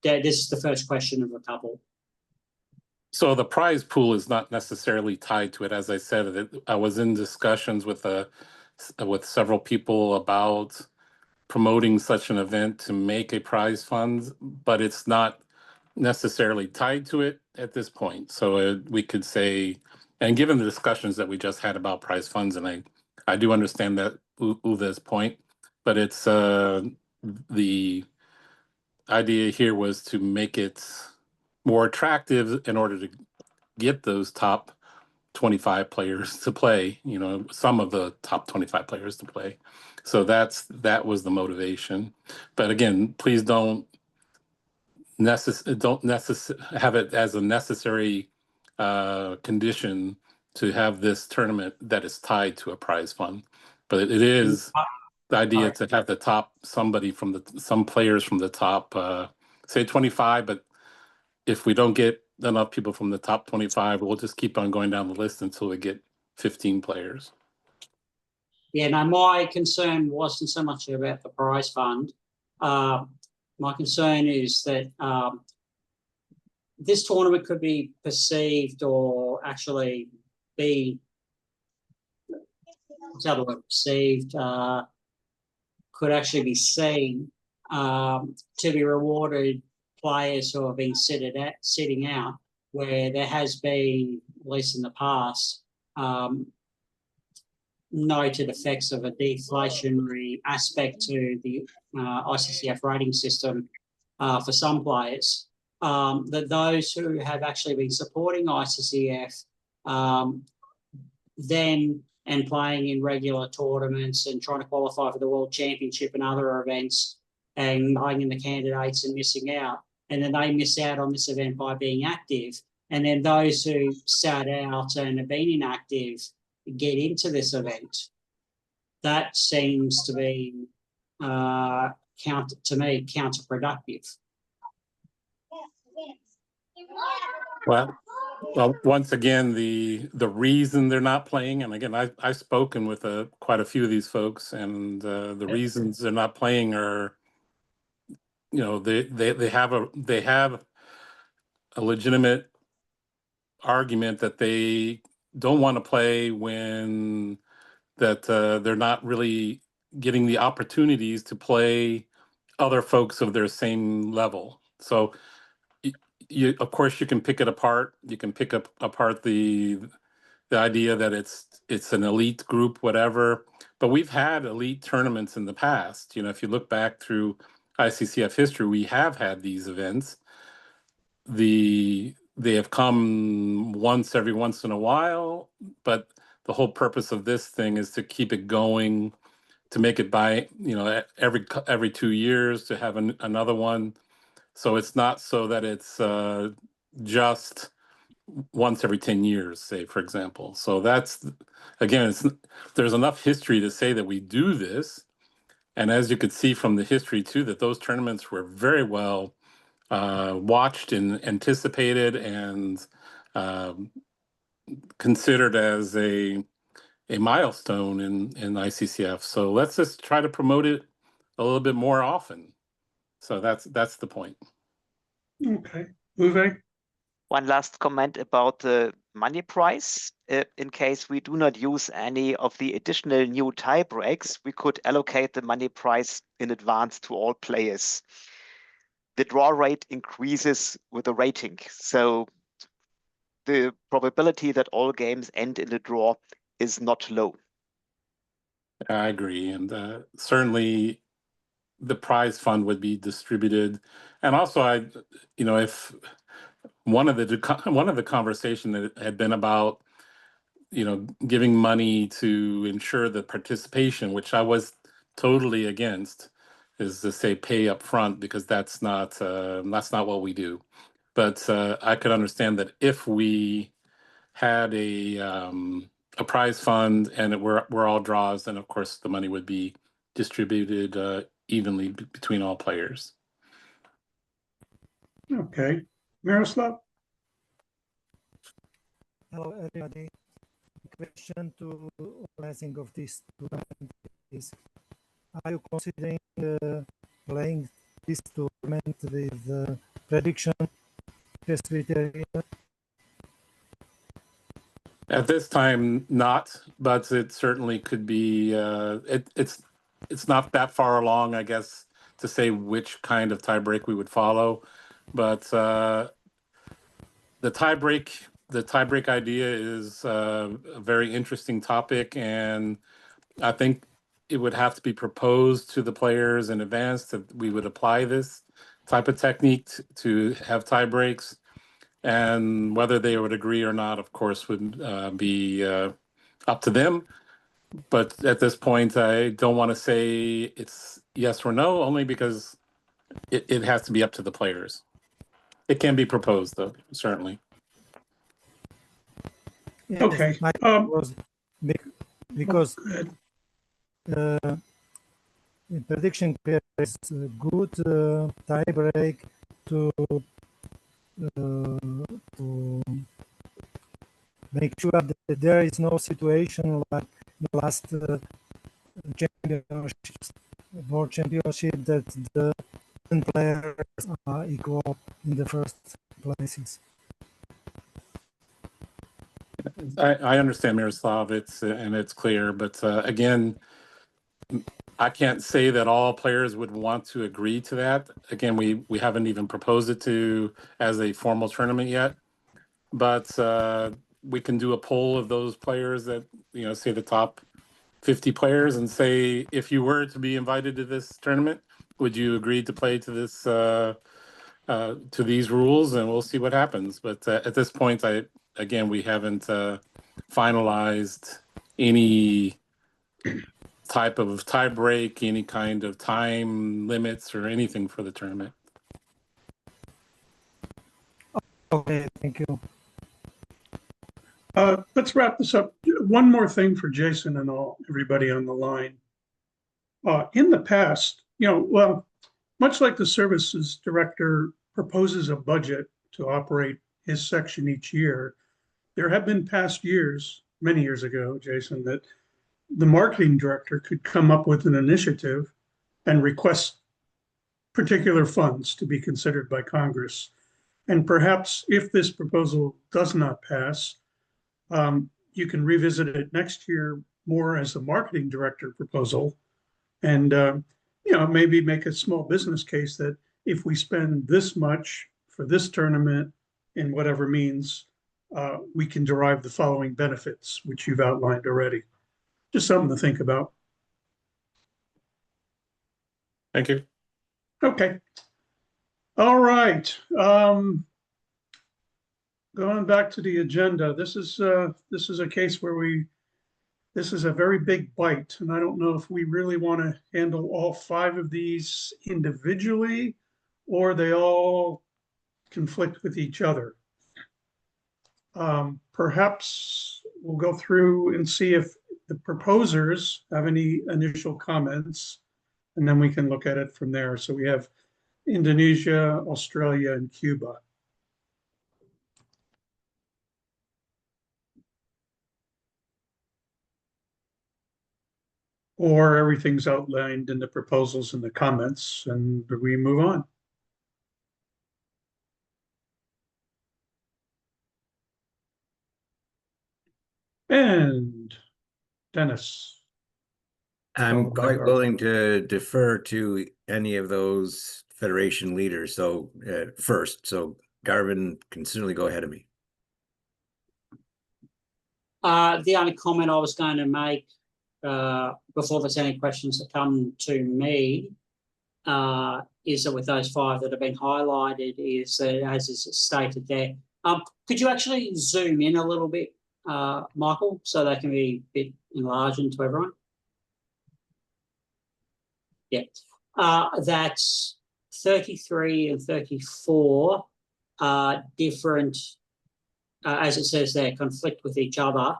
This is the first question of a couple. So the prize pool is not necessarily tied to it. As I said, I was in discussions with several people about promoting such an event to make a prize fund, but it's not necessarily tied to it at this point. So we could say, and given the discussions that we just had about prize funds, and I do understand that Uwe's point, but it's the idea here was to make it more attractive in order to get those top 25 players to play, some of the top 25 players to play. So that was the motivation. But again, please don't have it as a necessary condition to have this tournament that is tied to a prize fund. But it is the idea to have some players from the top, say 25, but if we don't get enough people from the top 25, we'll just keep on going down the list until we get 15 players. Yeah, no, my concern wasn't so much about the prize fund. My concern is that this tournament could be perceived or actually be, what's the other word, perceived, could actually be seen to be rewarded players who have been sitting out, where there has been, at least in the past, noted effects of a deflationary aspect to the ICCF rating system for some players, that those who have actually been supporting ICCF then and playing in regular tournaments and trying to qualify for the World Championship and other events and playing in the candidates and missing out, and then they miss out on this event by being active. And then those who sat out and have been inactive get into this event. That seems to be counterproductive. Well, once again, the reason they're not playing, and again, I've spoken with quite a few of these folks, and the reasons they're not playing are, they have a legitimate argument that they don't want to play when they're not really getting the opportunities to play other folks of their same level. So of course you can pick it apart. You can pick apart the idea that it's an elite group, whatever. But we've had elite tournaments in the past. If you look back through ICCF history, we have had these events. They have come every once in a while, but the whole purpose of this thing is to keep it going, to make it by every 2 years to have another one. So it's not so that it's just once every 10 years, say, for example. So that's, again, there's enough history to say that we do this. And as you could see from the history too, that those tournaments were very well watched and anticipated and considered as a milestone in ICCF. So let's just try to promote it a little bit more often. So that's the point. Okay, Uwe? One last comment about the money prize. In case we do not use any of the additional new tie breaks, we could allocate the money prize in advance to all players. The draw rate increases with the rating. So the probability that all games end in a draw is not low. I agree. And certainly the prize fund would be distributed. And also, if one of the conversation that had been about, giving money to ensure the participation, which I was totally against, is to say pay up front, because that's not what we do. But I could understand that if we had a prize fund and we're all draws, then of course the money would be distributed evenly between all players. Okay, Miroslav? Hello, everybody. Question to organizing of this tournament is: are you considering playing this tournament with prediction test criteria? At this time, not, but it certainly could be. It's not that far along, I guess, to say which kind of tiebreak we would follow, but the tiebreak idea is a very interesting topic, and I think it would have to be proposed to the players in advance that we would apply this type of technique to have tie breaks. And whether they would agree or not, of course, would be up to them. But at this point, I don't want to say it's yes or no, only because it has to be up to the players. It can be proposed, though, certainly. Yes, Okay. my was because prediction is a good tie break to make sure that there is no situation like the last world championship, that the 10 players are equal in the first places. I understand, Miroslav. It's clear, but again, I can't say that all players would want to agree to that. Again, we haven't even proposed it as a formal tournament yet, but we can do a poll of those players that, say the top 50 players, and say, if you were to be invited to this tournament, would you agree to play to this to these rules? And we'll see what happens. But at this point, we haven't finalized any type of tie break, any kind of time limits or anything for the tournament. Okay, thank you. Let's wrap this up. One more thing for Jason and everybody on the line. In the past, well, much like the services director proposes a budget to operate his section each year, there have been past years, many years ago, Jason, that the marketing director could come up with an initiative and request particular funds to be considered by Congress. And perhaps if this proposal does not pass, you can revisit it next year more as a marketing director proposal, and maybe make a small business case that if we spend this much for this tournament in whatever means, we can derive the following benefits, which you've outlined already. Just something to think about. Thank you. Okay. All right. Going back to the agenda, this is a case where this is a very big bite, and I don't know if we really want to handle all 5 of these individually, or they all conflict with each other. Perhaps we'll go through and see if the proposers have any initial comments, and then we can look at it from there. So we have Indonesia, Australia, and Cuba. Or everything's outlined in the proposals and the comments, and we move on. And Dennis. I'm quite willing to defer to any of those federation leaders. So first, so Garvin can certainly go ahead of me. The only comment I was going to make before there's any questions that come to me is that with those 5 that have been highlighted, is that, as is stated there, could you actually zoom in a little bit, Michael, so they can be a bit enlarged to everyone? Yeah, that's 33 and 34 different, as it says there, conflict with each other.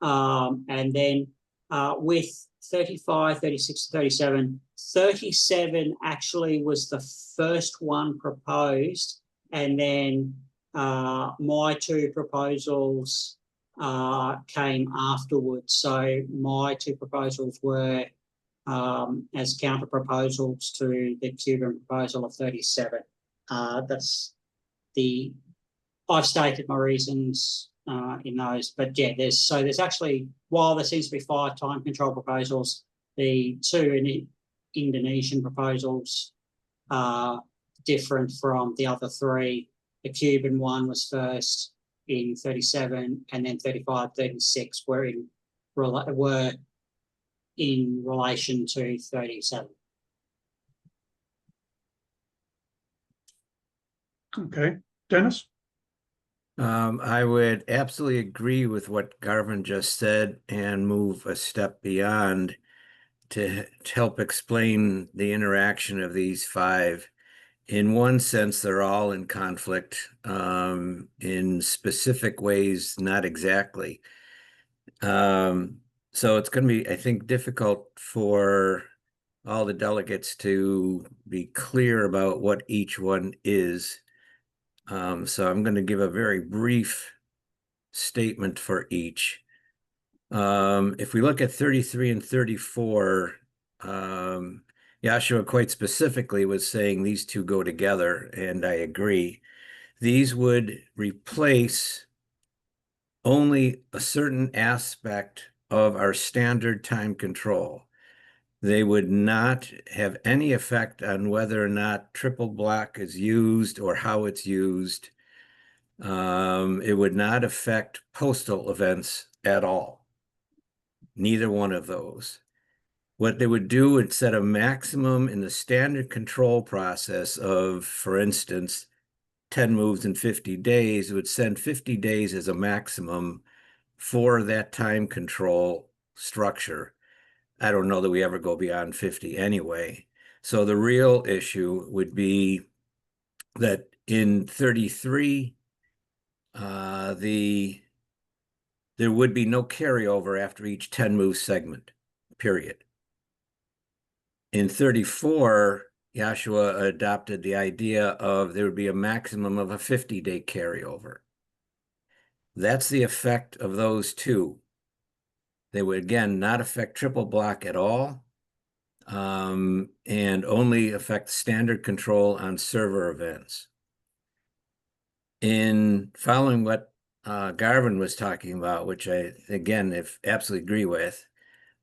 And then with 35, 36, 37, 37 actually was the first one proposed, and then my 2 proposals came afterwards. So my 2 proposals were as counter proposals to the Cuban proposal of 37. I've stated my reasons in those, but yeah, there's actually, while there seems to be 5 time control proposals, the 2 Indonesian proposals are different from the other 3. The Cuban one was first in 37, and then 35, 36 were in relation to 37. Okay, Dennis? I would absolutely agree with what Garvin just said and move a step beyond to help explain the interaction of these 5. In one sense, they're all in conflict, in specific ways, not exactly. So it's going to be, I think, difficult for all the delegates to be clear about what each one is. So I'm going to give a very brief statement for each. If we look at 33 and 34, Yashua quite specifically was saying these 2 go together, and I agree. These would replace only a certain aspect of our standard time control. They would not have any effect on whether or not triple block is used or how it's used. It would not affect postal events at all. Neither one of those. What they would do would set a maximum in the standard control process of, for instance, 10 moves in 50 days. It would send 50 days as a maximum for that time control structure. I don't know that we ever go beyond 50 anyway. So the real issue would be that in 33 there would be no carryover after each 10 move segment, period. In 34, Joshua adopted the idea of there would be a maximum of a 50-day carryover. That's the effect of those two. They would, again, not affect triple block at all, and only affect standard control on server events. In following what Garvin was talking about, which I, again, absolutely agree with,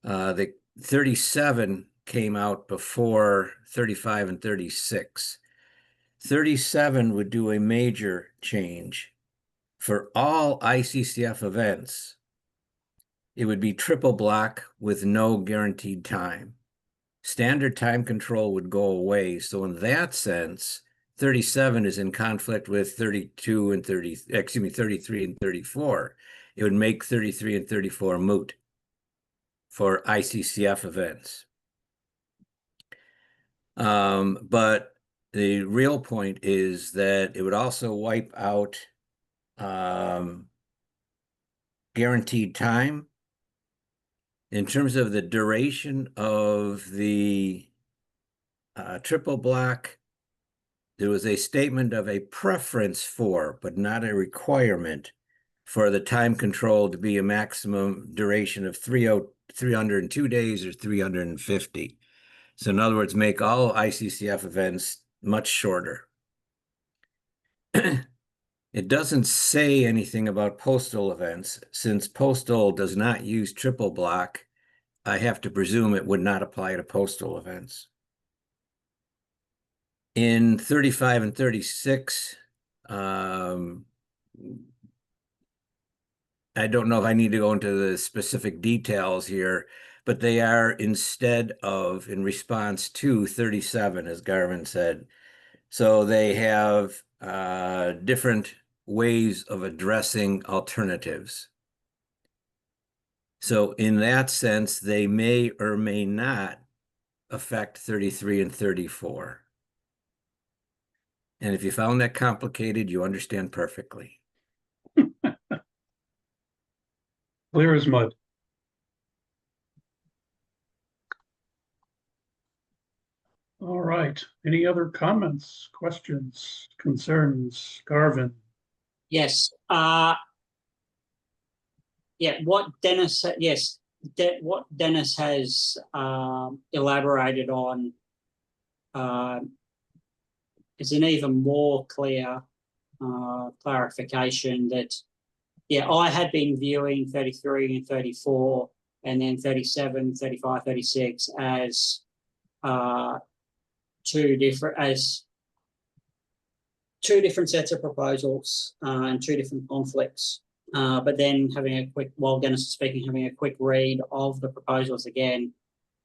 the 37 came out before 35 and 36. 37 would do a major change. For all ICCF events, it would be triple block with no guaranteed time. Standard time control would go away. So in that sense, 37 is in conflict with 32 and 33 and 34. It would make 33 and 34 moot for ICCF events. But the real point is that it would also wipe out guaranteed time. In terms of the duration of the triple block, there was a statement of a preference for, but not a requirement, for the time control to be a maximum duration of 302 days or 350. So in other words, make all ICCF events much shorter. It doesn't say anything about postal events. Since postal does not use triple block, I have to presume it would not apply to postal events. In 35 and 36, I don't know if I need to go into the specific details here, but they are instead of, in response to 37, as Garvin said. So they have different ways of addressing alternatives. So in that sense, they may or may not affect 33 and 34. And if you found that complicated, you understand perfectly. Clear as mud. All right. Any other comments, questions, concerns? Garvin? Yes. Yeah, what Dennis has elaborated on is an even more clear clarification that, yeah, I had been viewing 33 and 34 and then 37, 35, 36 as two different sets of proposals and two different conflicts. But then while Dennis is speaking, having a quick read of the proposals again,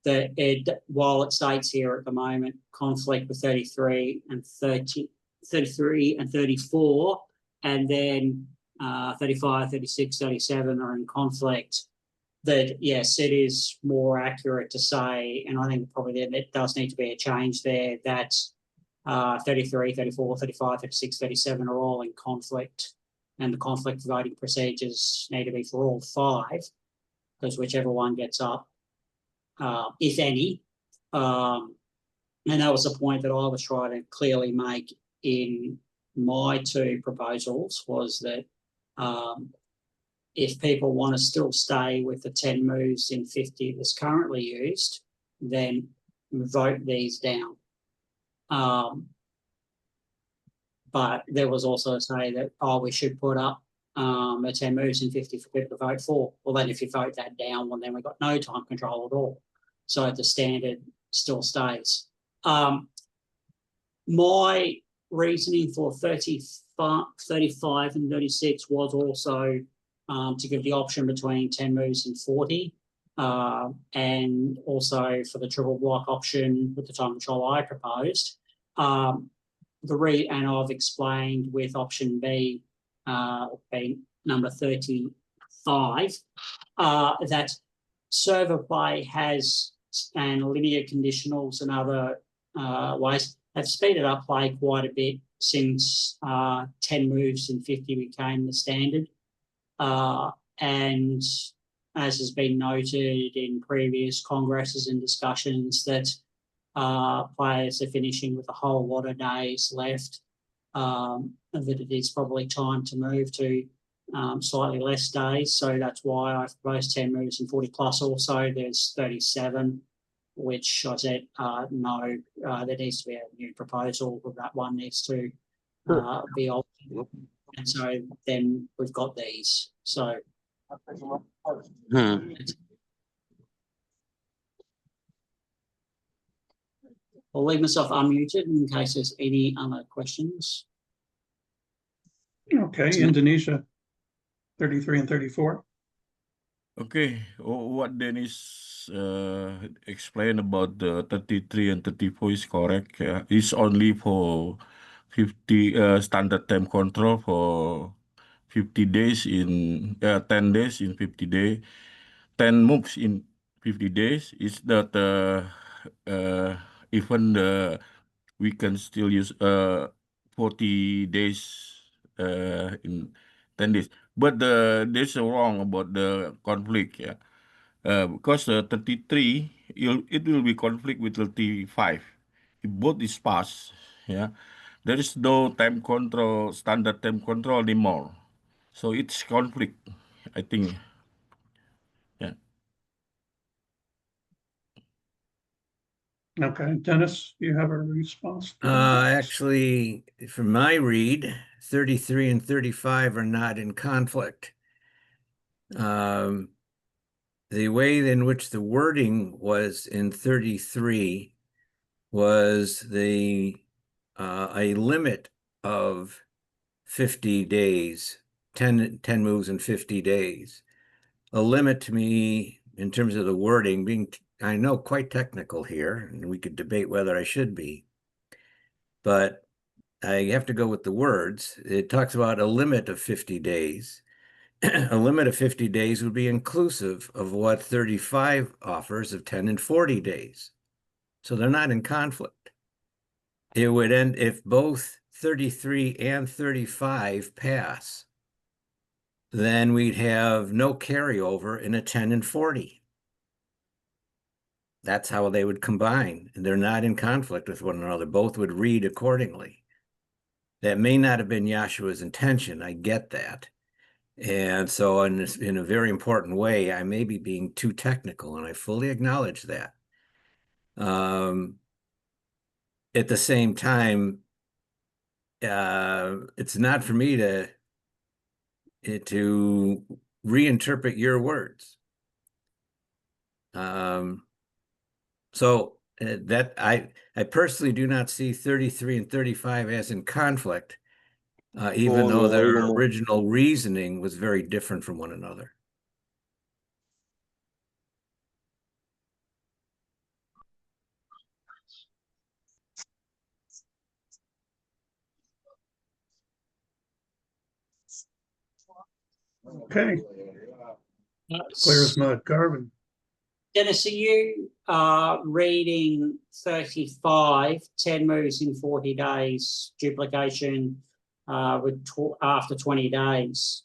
that while it states here at the moment conflict with 33 and 34, and then 35, 36, 37 are in conflict, that yes, it is more accurate to say, and I think probably there does need to be a change there, that 33, 34, 35, 36, 37 are all in conflict, and the conflict voting procedures need to be for all five, because whichever one gets up, if any. And that was the point that I was trying to clearly make in my two proposals, was that if people want to still stay with the 10 moves in 50 that's currently used, then vote these down. But there was also a say that, we should put up a 10 moves in 50 for people to vote for. Well, then if you vote that down, well, then we've got no time control at all. So the standard still stays. My reasoning for 35 and 36 was also to give the option between 10 moves and 40, and also for the triple block option with the time control I proposed. And I've explained with option B, number 35, that server play has, and linear conditionals and other ways have speeded up play quite a bit since 10 moves in 50 became the standard. And as has been noted in previous congresses and discussions, that players are finishing with a whole lot of days left, that it is probably time to move to slightly less days. So that's why I've proposed 10 moves and 40 plus. Also, there's 37, which I said, no, there needs to be a new proposal. That one needs to be altered. And so then we've got these. So I'll leave myself unmuted in case there's any other questions. Okay, Indonesia, 33 and 34. Okay, what Dennis explained about the 33 and 34 is correct. It's only for 50 standard time control for 50 days in 10 days in 50 days, 10 moves in 50 days. Is that even we can still use 40 days in 10 days. But there's a wrong about the conflict, yeah. Because 33, it will be conflict with 35. If both is passed, yeah, there is no time control, standard time control anymore. So it's conflict, I think. Yeah. Okay, Dennis, you have a response? Actually, from my read, 33 and 35 are not in conflict. The way in which the wording was in 33 was a limit of 50 days, 10 moves in 50 days. A limit to me in terms of the wording being, I know, quite technical here, and we could debate whether I should be, but I have to go with the words. It talks about a limit of 50 days. A limit of 50 days would be inclusive of what 35 offers of 10 and 40 days. So they're not in conflict. It would end if both 33 and 35 pass, then we'd have no carryover in a 10 and 40. That's how they would combine. And they're not in conflict with one another. Both would read accordingly. That may not have been Yashua's intention. I get that. And so in a very important way, I may be being too technical, and I fully acknowledge that. At the same time, it's not for me to reinterpret your words. So that I personally do not see 33 and 35 as in conflict, even though their original reasoning was very different from one another. Okay. Clear as mud. Garvin. Dennis, are you reading 35, 10 moves in 40 days, duplication after 20 days,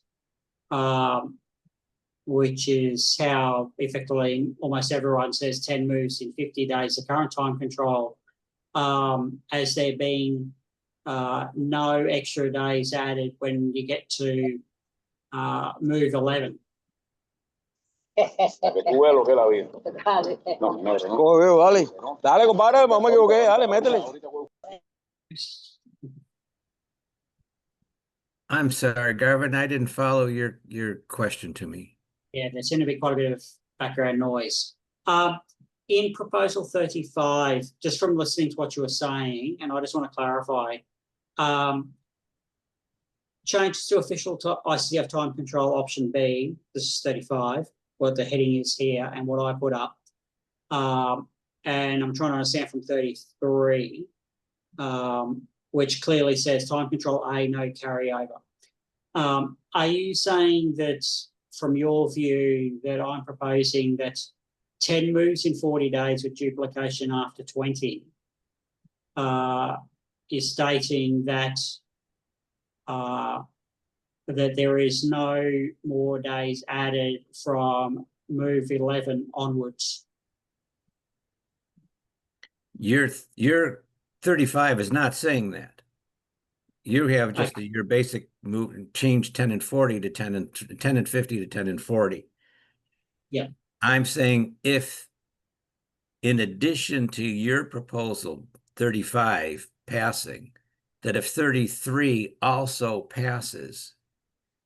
which is how effectively almost everyone says 10 moves in 50 days, the current time control, as there being no extra days added when you get to move 11. Lo que la vida. No, no, dale. Dale, compadre, me equivoqué, dale, métele. I'm sorry, Garvin, I didn't follow your question to me. Yeah, there seemed to be quite a bit of background noise. In proposal 35, just from listening to what you were saying, and I just want to clarify, changes to official ICCF time control option B, this is 35, what the heading is here and what I put up. And I'm trying to understand from 33, which clearly says time control A, no carryover. Are you saying that from your view that I'm proposing that 10 moves in 40 days with duplication after 20 is stating that that there is no more days added from move 11 onwards. Your 35 is not saying that. You have just your basic move, change 10 and 40 to 10 and 50 to 10 and 40. Yeah. I'm saying if, in addition to your proposal, 35 passing, that if 33 also passes,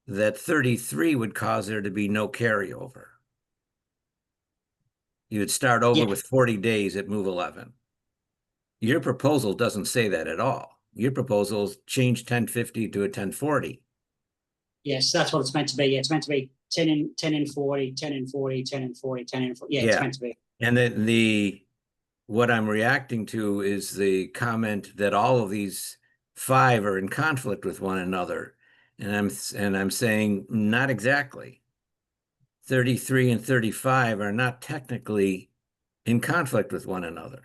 that 33 would cause there to be no carryover. You would start over with 40 days at move 11. Your proposal doesn't say that at all. Your proposal is change 1050 to a 1040. Yes, that's what it's meant to be. Yeah, it's meant to be 10 and 40, 10 and 40, 10 and 40, 10 and 40. Yeah, it's meant to be. And then what I'm reacting to is the comment that all of these 5 are in conflict with one another. And I'm saying not exactly. 33 and 35 are not technically in conflict with one another.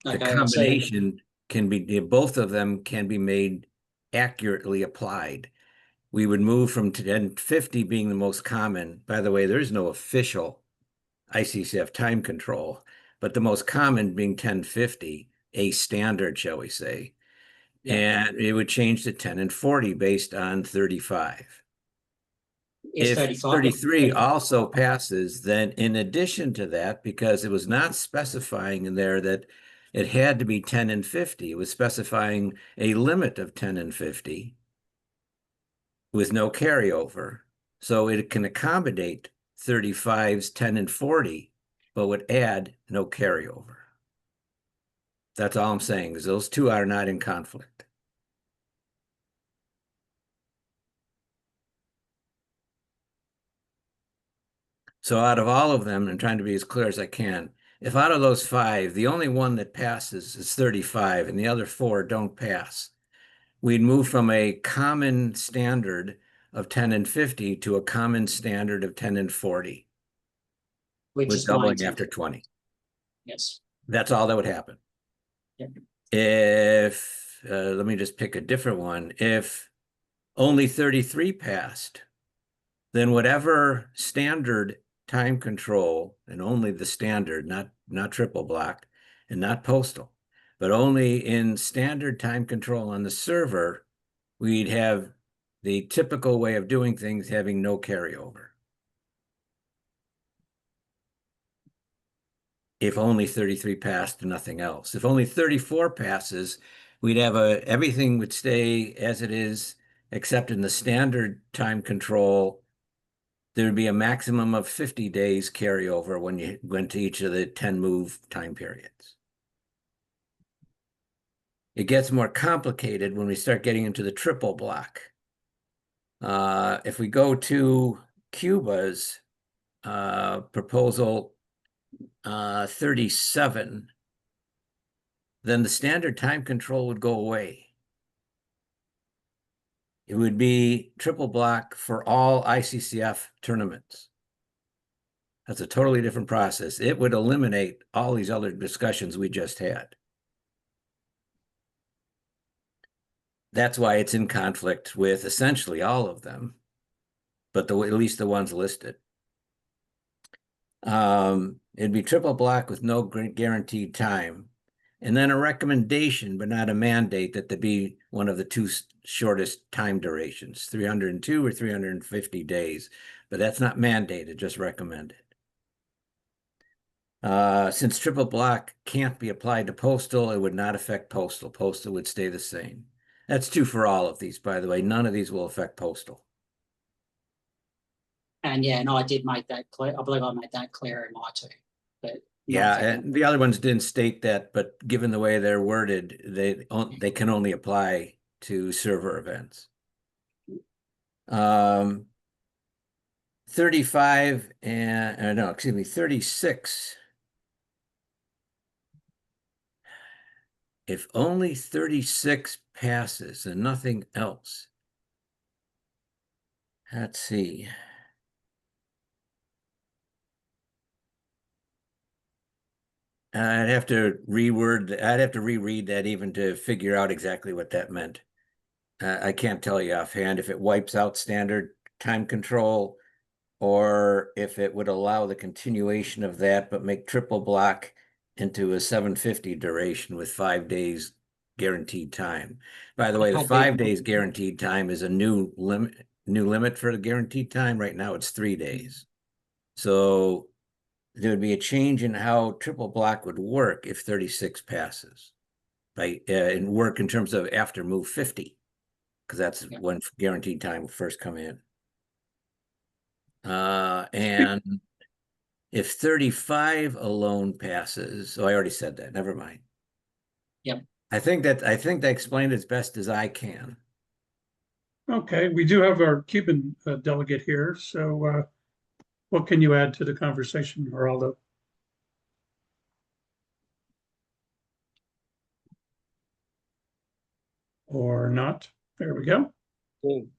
The combination can be, both of them can be made accurately applied. We would move from 1050 being the most common. By the way, there is no official ICCF time control, but the most common being 1050, a standard, shall we say. Yeah. And it would change to 10 and 40 based on 35. If 33 also passes, then in addition to that, because it was not specifying in there that it had to be 10 and 50, it was specifying a limit of 10 and 50 with no carryover. So it can accommodate 35's 10 and 40, but would add no carryover. That's all I'm saying, is those two are not in conflict. So out of all of them, I'm trying to be as clear as I can, if out of those 5, the only one that passes is 35 and the other 4 don't pass, we'd move from a common standard of 10 and 50 to a common standard of 10 and 40. Which is doubling after 20. Yes. That's all that would happen. Yep. If, let me just pick a different one. If only 33 passed, then whatever standard time control, and only the standard, not triple block and not postal, but only in standard time control on the server, we'd have the typical way of doing things having no carryover. If only 33 passed and nothing else. If only 34 passes, we'd have everything would stay as it is, except in the standard time control, there would be a maximum of 50 days carryover when you went to each of the 10 move time periods. It gets more complicated when we start getting into the triple block. If we go to Cuba's proposal 37, then the standard time control would go away. It would be triple block for all ICCF tournaments. That's a totally different process. It would eliminate all these other discussions we just had. That's why it's in conflict with essentially all of them, but at least the ones listed. It'd be triple block with no guaranteed time, and then a recommendation, but not a mandate, that there be one of the 2 shortest time durations, 302 or 350 days, but that's not mandated, just recommended. Since triple block can't be applied to postal, it would not affect postal. Postal would stay the same. That's true for all of these, by the way. None of these will affect postal. And yeah, and I did make that clear. I believe I made that clear in my 2. But yeah, and the other ones didn't state that, but given the way they're worded, they can only apply to server events. 35 and no, excuse me, 36. If only 36 passes and nothing else. Let's see. I'd have to reread that even to figure out exactly what that meant. I can't tell you offhand if it wipes out standard time control or if it would allow the continuation of that, but make triple block into a 750 duration with 5 days guaranteed time. By the way, the 5 days guaranteed time is a new limit for the guaranteed time. Right now it's 3 days. So there would be a change in how triple block would work if 36 passes, right? And work in terms of after move 50, because that's when guaranteed time will first come in. And if 35 alone passes, I already said that, never mind. Yep. I think I explained it as best as I can. Okay, we do have our Cuban delegate here, so what can you add to the conversation, Geraldo? Or not? There we go.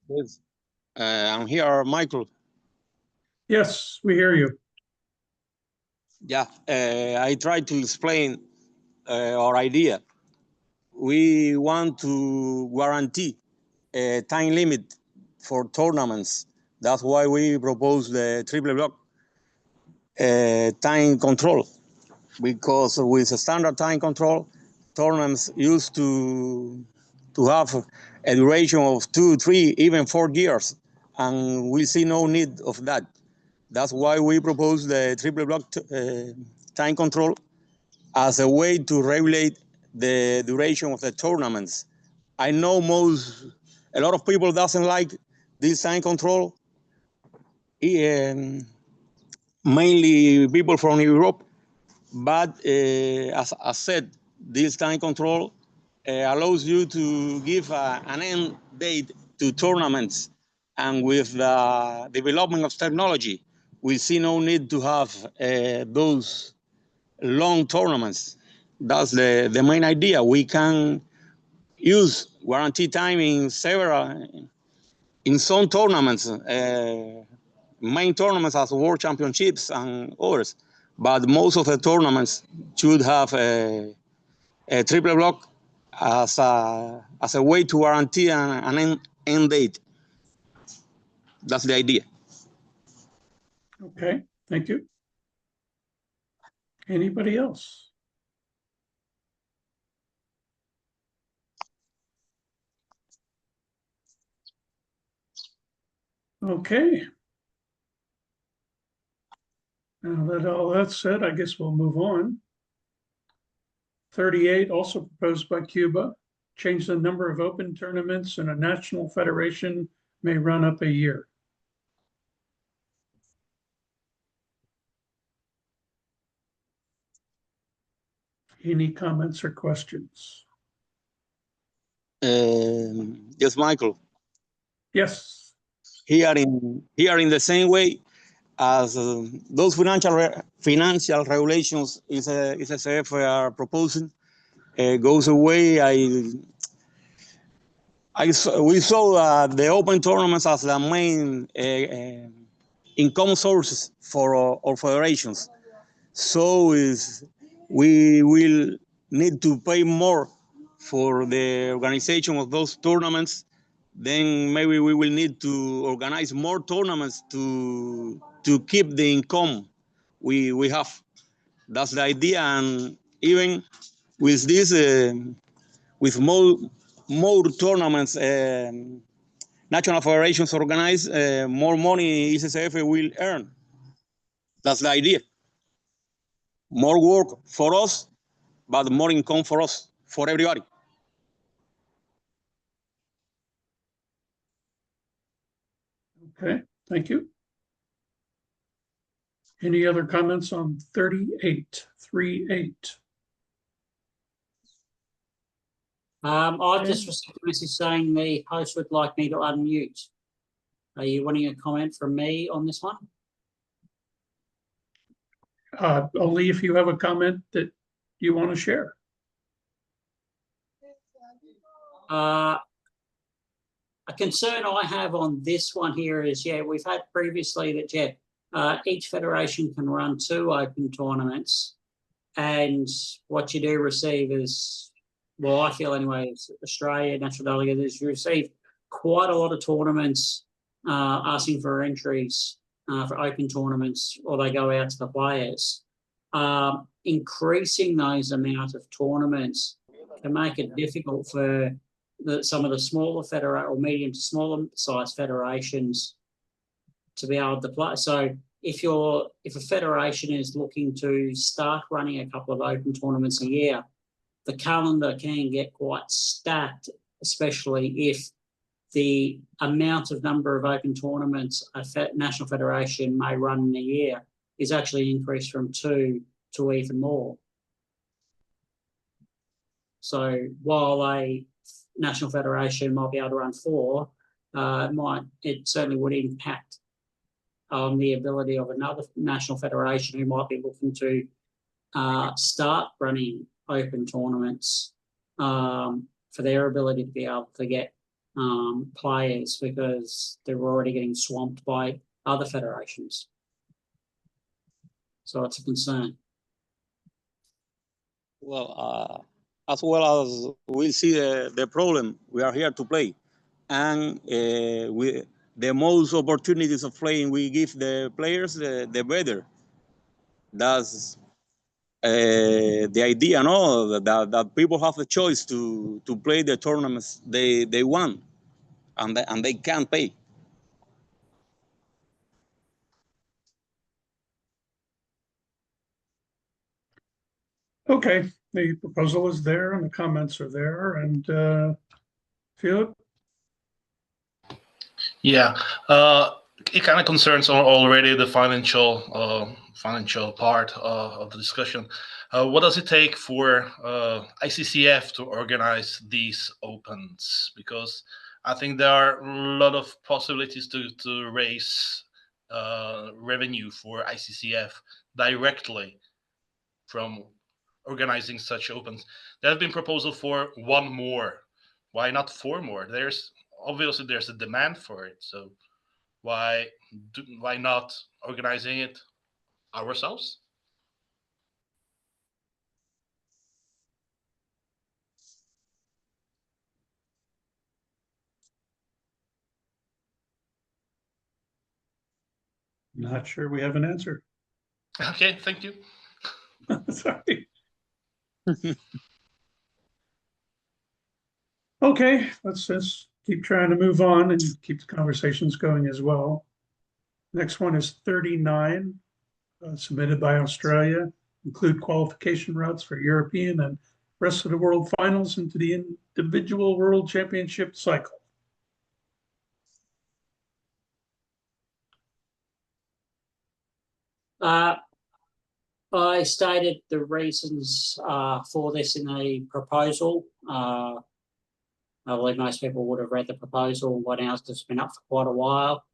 Yes. I'm here, Michael. Yes, we hear you. Yeah, I tried to explain our idea. We want to guarantee a time limit for tournaments. That's why we propose the triple block time control, because with a standard time control, tournaments used to have a duration of 2, 3, even 4 years, and we see no need of that. That's why we propose the triple block time control as a way to regulate the duration of the tournaments. I know a lot of people doesn't like this time control, mainly people from Europe, but as I said, this time control allows you to give an end date to tournaments, and with the development of technology, we see no need to have those long tournaments. That's the main idea. We can use guarantee time in some tournaments, main tournaments as World Championships and others, but most of the tournaments should have a triple block as a way to guarantee an end date. That's the idea. Okay, thank you. Anybody else? Okay. Now that all that's said, I guess we'll move on. 38, also proposed by Cuba, change the number of open tournaments in a national federation may run up a year. Any comments or questions? Yes, Michael. Yes. Here in the same way as those financial regulations ICCF are proposing goes away. We saw the open tournaments as the main income sources for our federations. So we will need to pay more for the organization of those tournaments. Then maybe we will need to organize more tournaments to keep the income we have. That's the idea. And even with this, with more tournaments, national federations organize, more money ICCF will earn. That's the idea. More work for us, but more income for us, for everybody. Okay, thank you. Any other comments on 38, 38? I've just received a message saying the host would like me to unmute. Are you wanting a comment from me on this one? Only if you have a comment that you want to share. A concern I have on this one here is, we've had previously that, each federation can run 2 open tournaments. And what you do receive is, well, I feel anyway, as Australia national delegate, is you receive quite a lot of tournaments asking for entries for open tournaments, or they go out to the players. Increasing those amount of tournaments can make it difficult for some of the smaller or medium to smaller size federations to be able to play. So if a federation is looking to start running a couple of open tournaments a year, the calendar can get quite stacked, especially if the amount of number of open tournaments a national federation may run in a year is actually increased from 2 to even more. So while a national federation might be able to run 4, it certainly would impact on the ability of another national federation who might be looking to start running open tournaments for their ability to be able to get players, because they're already getting swamped by other federations. So it's a concern. Well, as well as we see the problem, we are here to play. And the most opportunities of playing we give the players, the better. That's the idea, no? That people have the choice to play the tournaments they want, and they can pay. Okay, the proposal is there and the comments are there, and Philip? Yeah, it kind of concerns already the financial part of the discussion. What does it take for ICCF to organize these opens? Because I think there are a lot of possibilities to raise revenue for ICCF directly from organizing such opens. There have been proposals for 1 more. Why not 4 more? Obviously there's a demand for it. So why not organizing it ourselves? Not sure we have an answer. Okay, thank you. Sorry. Okay, let's just keep trying to move on and keep the conversations going as well. Next one is 39, submitted by Australia. Include qualification routes for European and rest of the world finals into the individual world championship cycle. I stated the reasons for this in a proposal. I believe most people would have read the proposal. What else has been up for quite a while.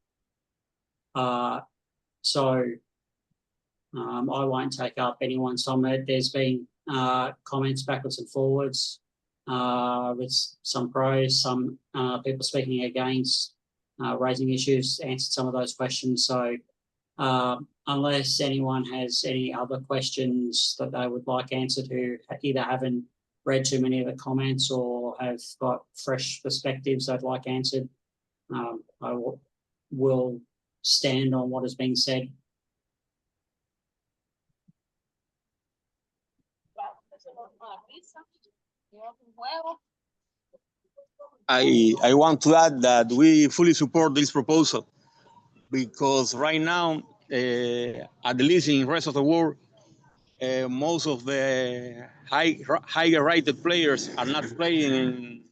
So I won't take up anyone's time. There's been comments backwards and forwards with some pros, some people speaking against, raising issues, answered some of those questions. So unless anyone has any other questions that they would like answered, who either haven't read too many of the comments or have got fresh perspectives they'd like answered, I will stand on what has been said. I want to add that we fully support this proposal, because right now, at least in the rest of the world, most of the higher rated players are not playing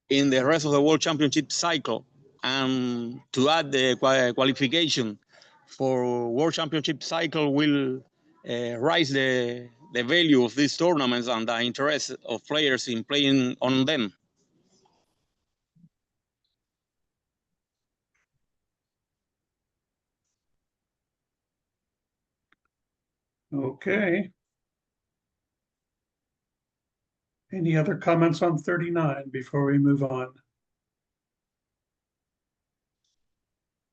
in the rest of the world championship cycle. And to add the qualification for world championship cycle will raise the value of these tournaments and the interest of players in playing on them. Okay. Any other comments on 39 before we move on?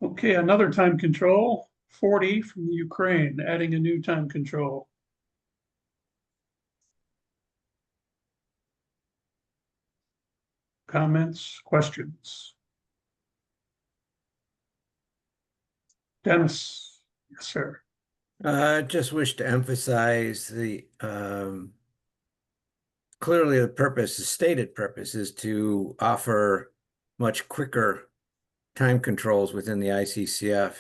Okay, another time control, 40 from the Ukraine, adding a new time control. comments, questions? Dennis, yes, sir. I just wish to emphasize the clearly the stated purpose is to offer much quicker time controls within the ICCF.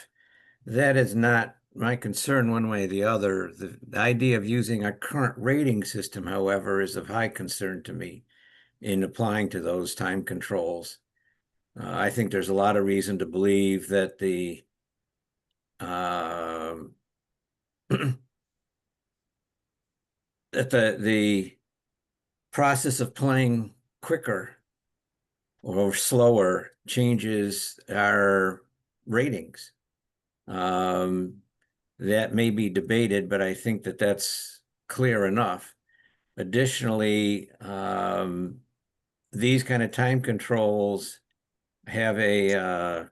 That is not my concern one way or the other. The idea of using our current rating system, however, is of high concern to me in applying to those time controls. I think there's a lot of reason to believe that the the process of playing quicker or slower changes our ratings. That may be debated, but I think that that's clear enough. Additionally, these kind of time controls have a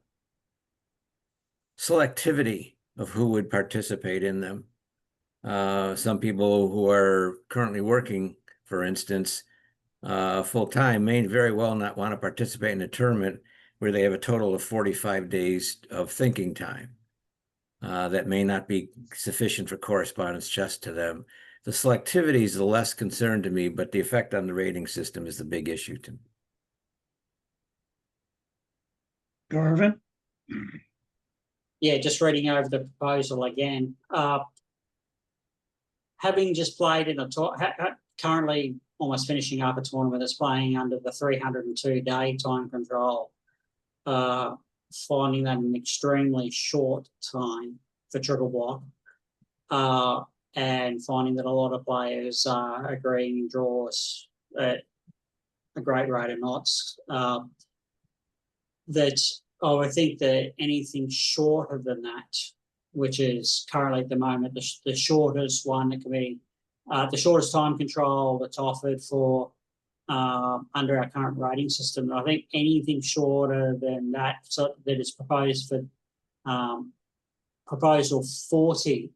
selectivity of who would participate in them. Some people who are currently working, for instance, full-time may very well not want to participate in a tournament where they have a total of 45 days of thinking time. That may not be sufficient for correspondence chess to them. The selectivity is the less concern to me, but the effect on the rating system is the big issue to me. Garvin? Yeah, just reading over the proposal again. Having just played in a currently almost finishing up a tournament that's playing under the 302-day time control, finding that an extremely short time for triple block, and finding that a lot of players are agreeing draws at a great rate of knots. That I would think that anything shorter than that, which is currently at the moment the shortest one that can be the shortest time control that's offered for under our current rating system. I think anything shorter than that, so that is proposed for proposal 40,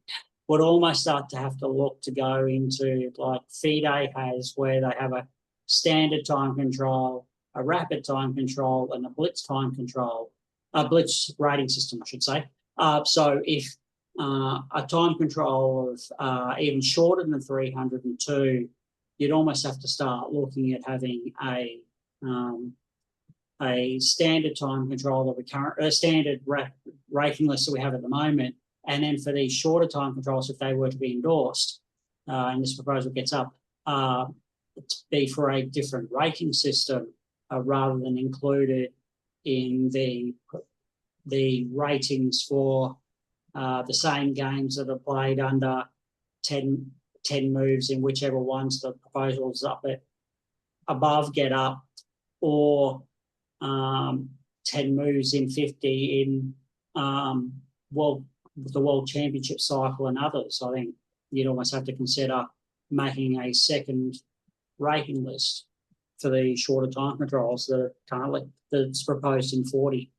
would almost start to have to look to go into like FIDE has, where they have a standard time control, a rapid time control, and a blitz time control, a blitz rating system, I should say. So if a time control of even shorter than 302, you'd almost have to start looking at having a standard time control that we currently, a standard rating list that we have at the moment, and then for these shorter time controls, if they were to be endorsed, and this proposal gets up, to be for a different rating system rather than included in the ratings for the same games that are played under 10 moves in whichever ones the proposals up at above get up, or 10 moves in 50 in the World Championship cycle and others. I think you'd almost have to consider making a second rating list for the shorter time controls that are currently that's proposed in 40.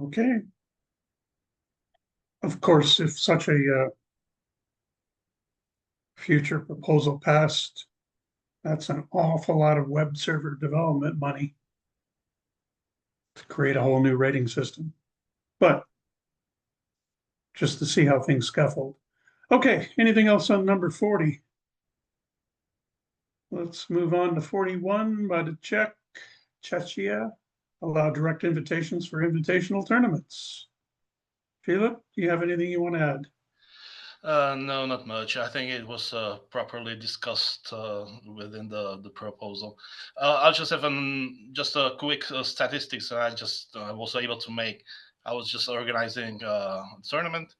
Okay. Of course, if such a future proposal passed, that's an awful lot of web server development money to create a whole new rating system. But just to see how things scaffold. Okay, anything else on number 40? Let's move on to 41 by the Czechia. Allow direct invitations for invitational tournaments. Philip, do you have anything you want to add? No, not much. I think it was properly discussed within the proposal. I'll just have just a quick statistics. I was able to make. I was just organizing a tournament,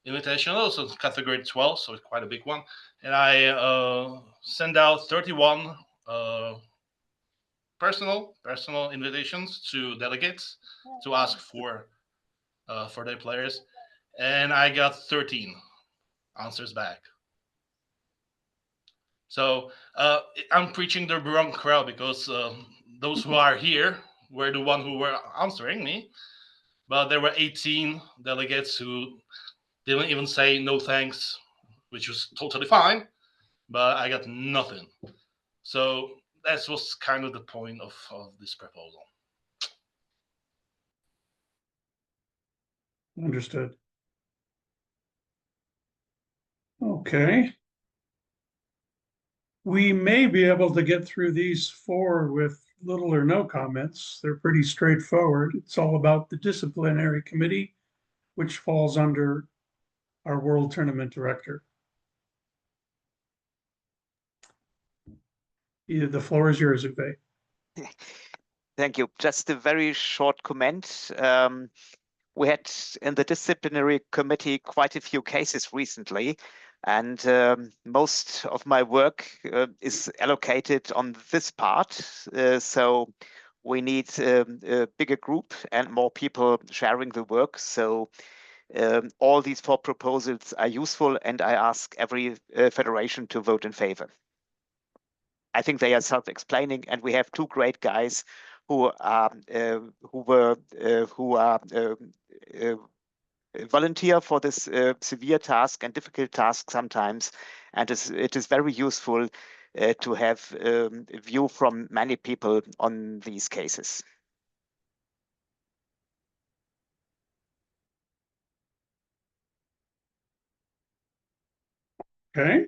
invitational, so category 12, so it's quite a big one, and I send out 31 personal invitations to delegates to ask for their players, and I got 13 answers back. So I'm preaching the wrong crowd, because those who are here were the one who were answering me, but there were 18 delegates who didn't even say no thanks, which was totally fine, but I got nothing. So that was kind of the point of this proposal. Understood. Okay. We may be able to get through these four with little or no comments. They're pretty straightforward. It's all about the disciplinary committee, which falls under our World Tournament Director. The floor is yours, Uwe. Thank you. Just a very short comment. We had in the disciplinary committee quite a few cases recently, and most of my work is allocated on this part. So we need a bigger group and more people sharing the work. So all these four proposals are useful, and I ask every federation to vote in favor. I think they are self-explaining, and we have two great guys who volunteer for this severe task and difficult task sometimes, and it is very useful to have a view from many people on these cases. Okay,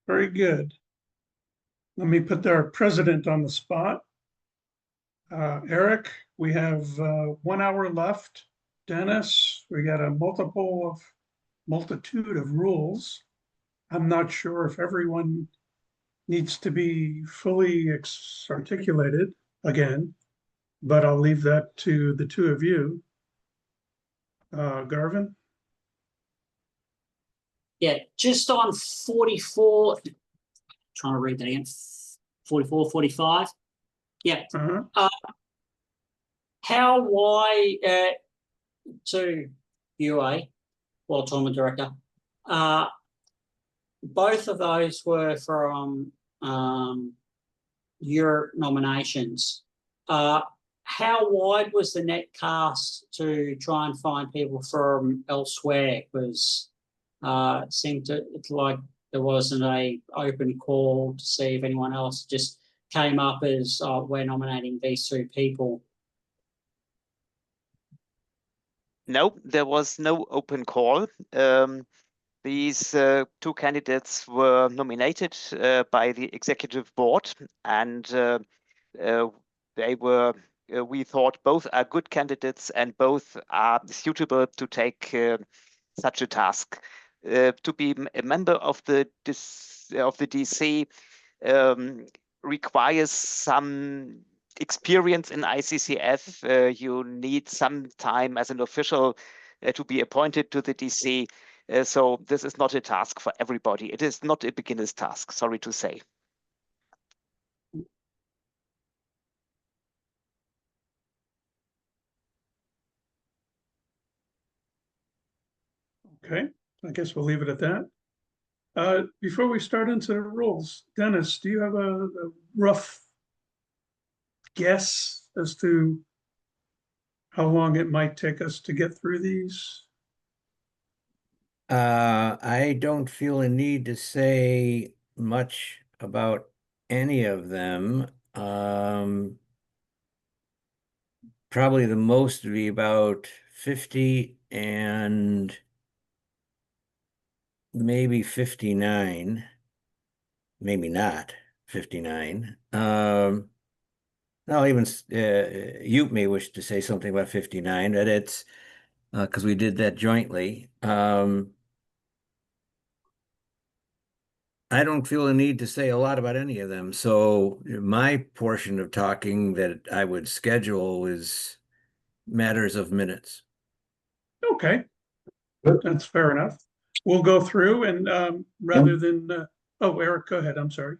very good. Let me put our president on the spot. Eric, we have 1 hour left. Dennis, we got a multitude of rules. I'm not sure if everyone needs to be fully articulated again, but I'll leave that to the two of you. Garvin? Yeah, just on 44, trying to read that again, 44, 45. Yeah. How, why, to UA, World Tournament Director, both of those were from your nominations. How wide was the net cast to try and find people from elsewhere? Because it seemed like there wasn't a open call to see if anyone else just came up as we're nominating these two people. No, there was no open call. These two candidates were nominated by the executive board, and they were, we thought both are good candidates and both are suitable to take such a task. To be a member of the DC requires some experience in ICCF. You need some time as an official to be appointed to the DC. So this is not a task for everybody. It is not a beginner's task, sorry to say. Okay, I guess we'll leave it at that. Before we start into the rules, Dennis, do you have a rough guess as to how long it might take us to get through these? I don't feel a need to say much about any of them. Probably the most would be about 50 and maybe 59. Maybe not 59. I'll even Ute may wish to say something about 59, but it's because we did that jointly. I don't feel a need to say a lot about any of them. So my portion of talking that I would schedule is matters of minutes. Okay, that's fair enough. We'll go through and rather than, oh, Eric, go ahead. I'm sorry.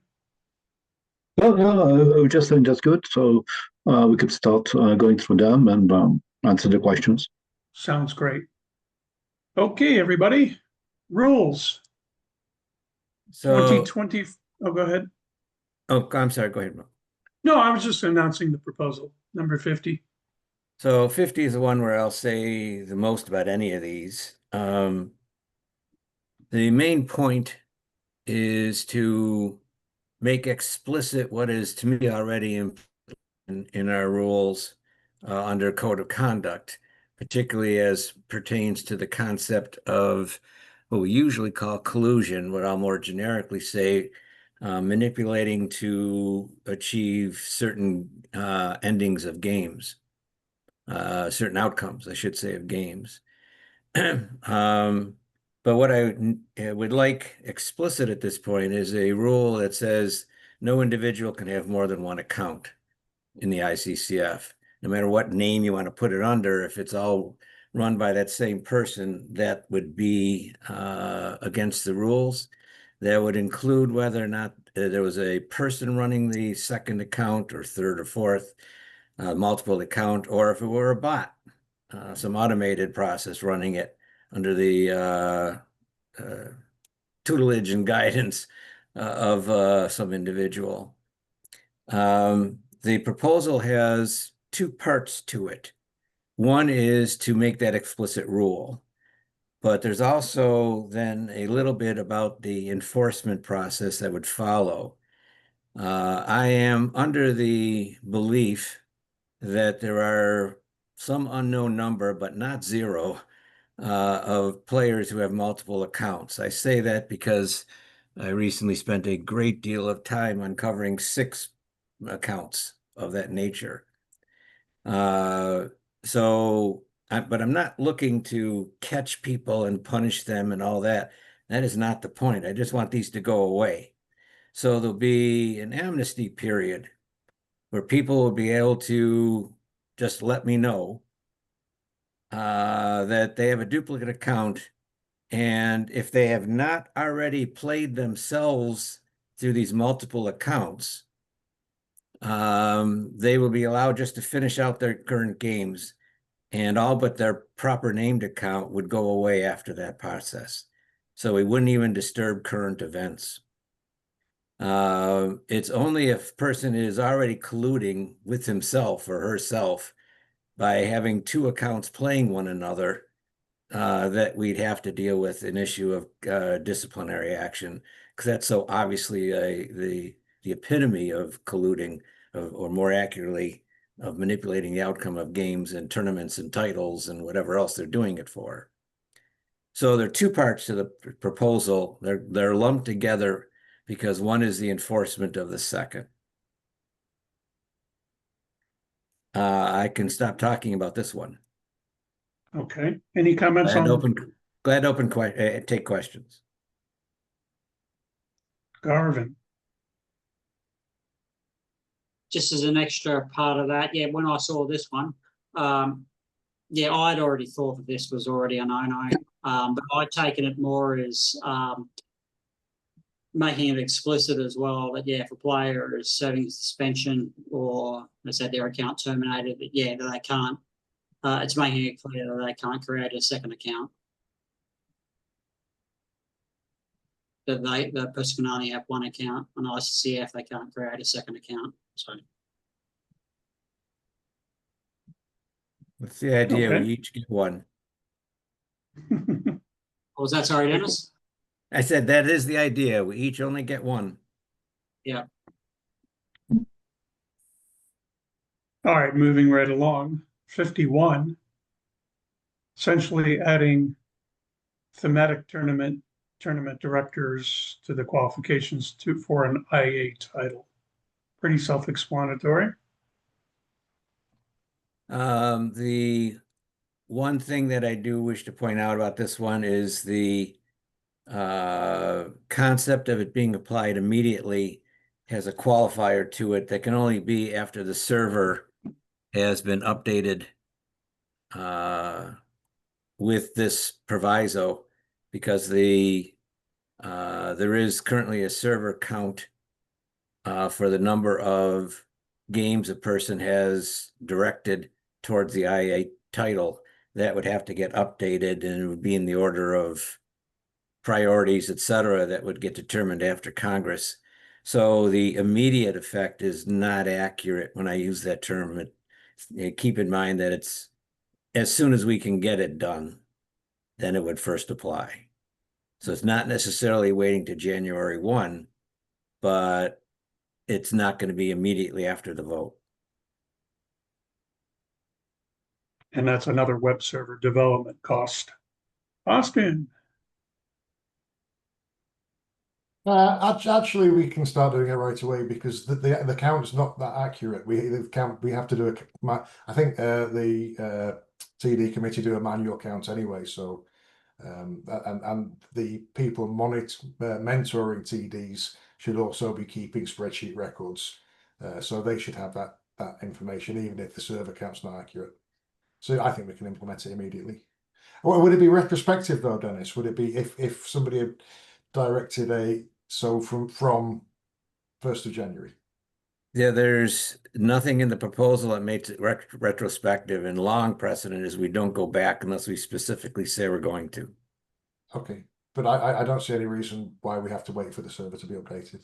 Well, just think that's good. So we could start going through them and answer the questions. Sounds great. Okay, everybody, rules. So 2020, oh, go ahead. Oh, I'm sorry, go ahead. No, I was just announcing the proposal, number 50. So 50 is the one where I'll say the most about any of these. The main point is to make explicit what is to me already in our rules under code of conduct, particularly as pertains to the concept of what we usually call collusion, what I'll more generically say, manipulating to achieve certain endings of games, certain outcomes, I should say, of games. But what I would like explicit at this point is a rule that says no individual can have more than one account in the ICCF. No matter what name you want to put it under, if it's all run by that same person, that would be against the rules. That would include whether or not there was a person running the second account or third or fourth multiple account, or if it were a bot, some automated process running it under the tutelage and guidance of some individual. The proposal has two parts to it. One is to make that explicit rule, but there's also then a little bit about the enforcement process that would follow. I am under the belief that there are some unknown number, but not zero, of players who have multiple accounts. I say that because I recently spent a great deal of time uncovering 6 accounts of that nature. But I'm not looking to catch people and punish them and all that. That is not the point. I just want these to go away. So there'll be an amnesty period where people will be able to just let me know that they have a duplicate account, and if they have not already played themselves through these multiple accounts, they will be allowed just to finish out their current games, and all but their proper named account would go away after that process. So we wouldn't even disturb current events. It's only if a person is already colluding with himself or herself by having 2 accounts playing one another that we'd have to deal with an issue of disciplinary action, because that's so obviously the epitome of colluding, or more accurately, of manipulating the outcome of games and tournaments and titles and whatever else they're doing it for. So there are 2 parts to the proposal. They're lumped together because one is the enforcement of the second. I can stop talking about this one. Okay. Any comments on Glad to take questions. Garvin? Just as an extra part of that, yeah, when I saw this one, yeah, I'd already thought that this was already a no-no, but I'd taken it more as making it explicit as well that, yeah, if a player is serving suspension or, as I said, their account terminated, that, yeah, that they can't, it's making it clear that they can't create a second account. That the person can only have one account. On ICCF, they can't create a second account. So What's the idea? Okay. We each get one. what was that? Sorry, Dennis? I said that is the idea. We each only get one. Yeah. All right, moving right along. 51, essentially adding thematic tournament directors to the qualifications for an IA title. Pretty self-explanatory. The one thing that I do wish to point out about this one is the concept of it being applied immediately has a qualifier to it that can only be after the server has been updated with this proviso, because there is currently a server count for the number of games a person has directed towards the IA title. That would have to get updated, and it would be in the order of priorities, et cetera, that would get determined after Congress. So the immediate effect is not accurate when I use that term. Keep in mind that it's as soon as we can get it done, then it would first apply. So it's not necessarily waiting to January 1, but it's not going to be immediately after the vote. And that's another web server development cost. Austin. Actually, we can start doing it right away because the count's not that accurate. We have to do I think the TD committee do a manual count anyway. So and the people mentoring TDs should also be keeping spreadsheet records. So they should have that information, even if the server count's not accurate. So I think we can implement it immediately. Would it be retrospective though, Dennis? Would it be if somebody had directed from 1st of January? Yeah, there's nothing in the proposal that makes it retrospective, and long precedent is we don't go back unless we specifically say we're going to. Okay, but I don't see any reason why we have to wait for the server to be updated.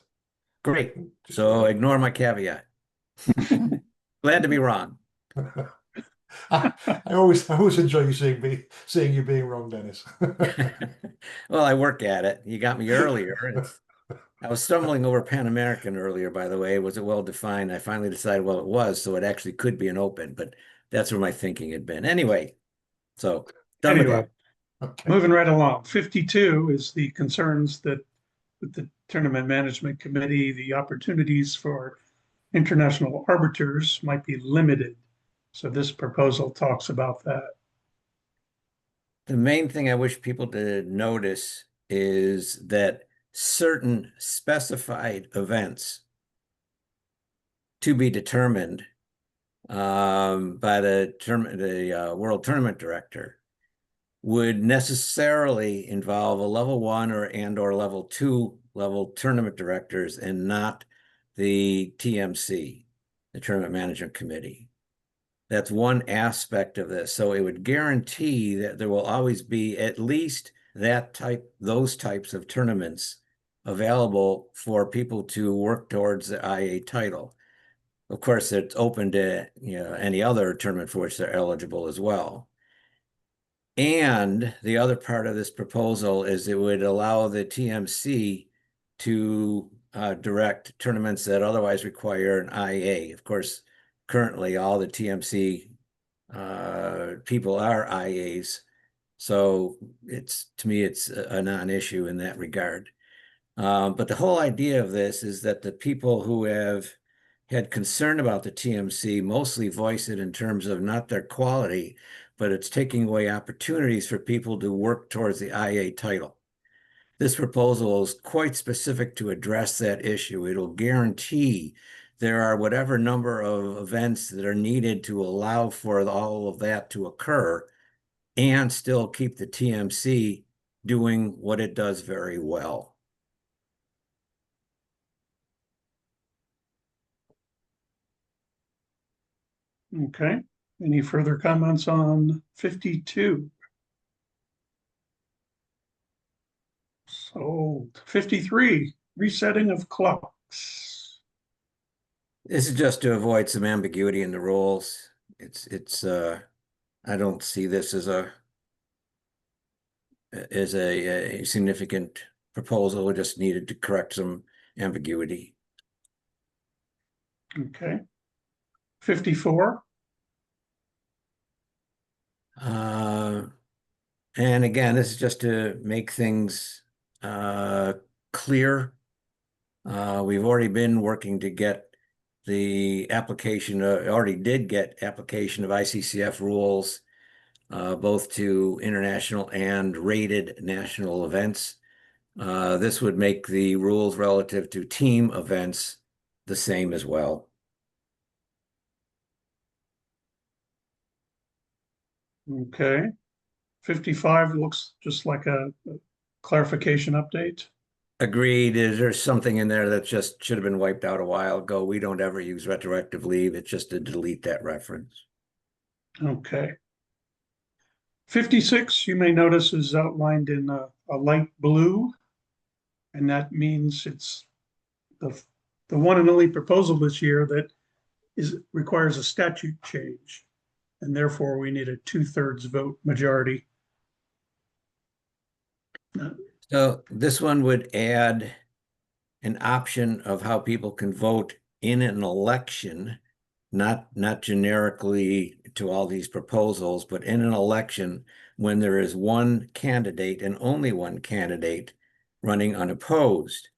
Great. So ignore my caveat. Glad to be wrong. I always enjoy seeing you being wrong, Dennis. Well, I work at it. You got me earlier. I was stumbling over Pan American earlier, by the way. Was it well defined? I finally decided, well, it was, so it actually could be an open, but that's where my thinking had been. Anyway, so done with that. Okay. Moving right along. 52 is the concerns that with the Tournament Management Committee, the opportunities for international arbiters might be limited. So this proposal talks about that. The main thing I wish people to notice is that certain specified events to be determined by the World Tournament Director would necessarily involve a level 1 or level 2 tournament directors and not the TMC, the Tournament Management Committee. That's one aspect of this. So it would guarantee that there will always be at least those types of tournaments available for people to work towards the IA title. Of course, it's open to any other tournament for which they're eligible as well. And the other part of this proposal is it would allow the TMC to direct tournaments that otherwise require an IA. Of course, currently all the TMC people are IAs. So to me, it's a non-issue in that regard. But the whole idea of this is that the people who have had concern about the TMC mostly voice it in terms of not their quality, but it's taking away opportunities for people to work towards the IA title. This proposal is quite specific to address that issue. It'll guarantee there are whatever number of events that are needed to allow for all of that to occur and still keep the TMC doing what it does very well. Okay. Any further comments on 52? So 53, resetting of clocks. This is just to avoid some ambiguity in the rules. I don't see this as a significant proposal. We just needed to correct some ambiguity. Okay. 54. And again, this is just to make things clear. We've already been working to get the application, already did get application of ICCF rules, both to international and rated national events. This would make the rules relative to team events the same as well. Okay. 55 looks just like a clarification update. Agreed. There's something in there that just should have been wiped out a while ago. We don't ever use retroactive leave. It's just to delete that reference. Okay. 56, you may notice, is outlined in a light blue, and that means it's the one and only proposal this year that requires a statute change, and therefore we need a 2/3 vote majority. So this one would add an option of how people can vote in an election, not generically to all these proposals, but in an election when there is one candidate and only one candidate running unopposed.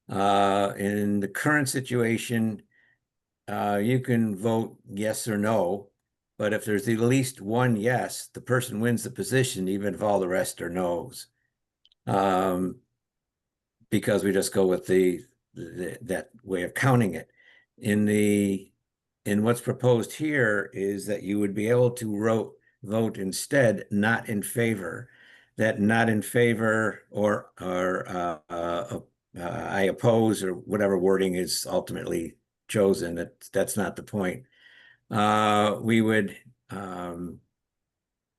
In the current situation, you can vote yes or no, but if there's at least one yes, the person wins the position, even if all the rest are no's. Because we just go with that way of counting it. In what's proposed here is that you would be able to vote instead not in favor. That not in favor or I oppose or whatever wording is ultimately chosen. That's not the point. We would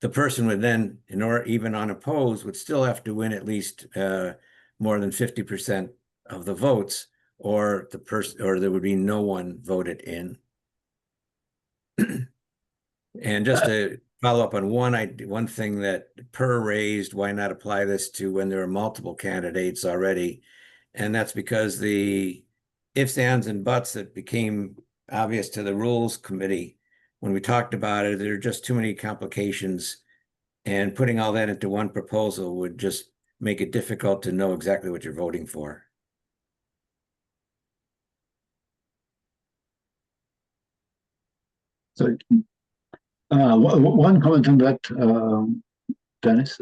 the person would then, in order even unopposed, would still have to win at least more than 50% of the votes, or there would be no one voted in. And just to follow up on one thing that Per raised, why not apply this to when there are multiple candidates already? And that's because the ifs, ands, and buts that became obvious to the Rules Committee when we talked about it, there are just too many complications, and putting all that into one proposal would just make it difficult to know exactly what you're voting for. So one comment on that, Dennis.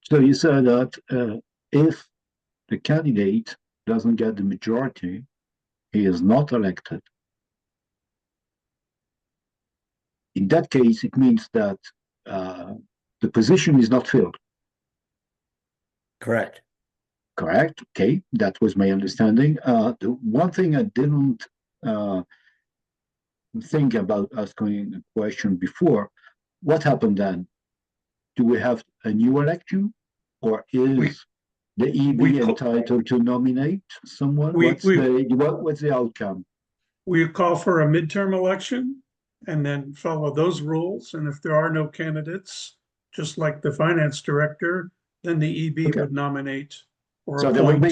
So you said that if the candidate doesn't get the majority, he is not elected. In that case, it means that the position is not filled. Correct. Correct. Okay, that was my understanding. The one thing I didn't think about asking a question before, what happened then? Do we have a new election, or is the EB entitled to nominate someone? What's the outcome? We call for a midterm election and then follow those rules. And if there are no candidates, just like the finance director, then the EB would nominate or so appoint.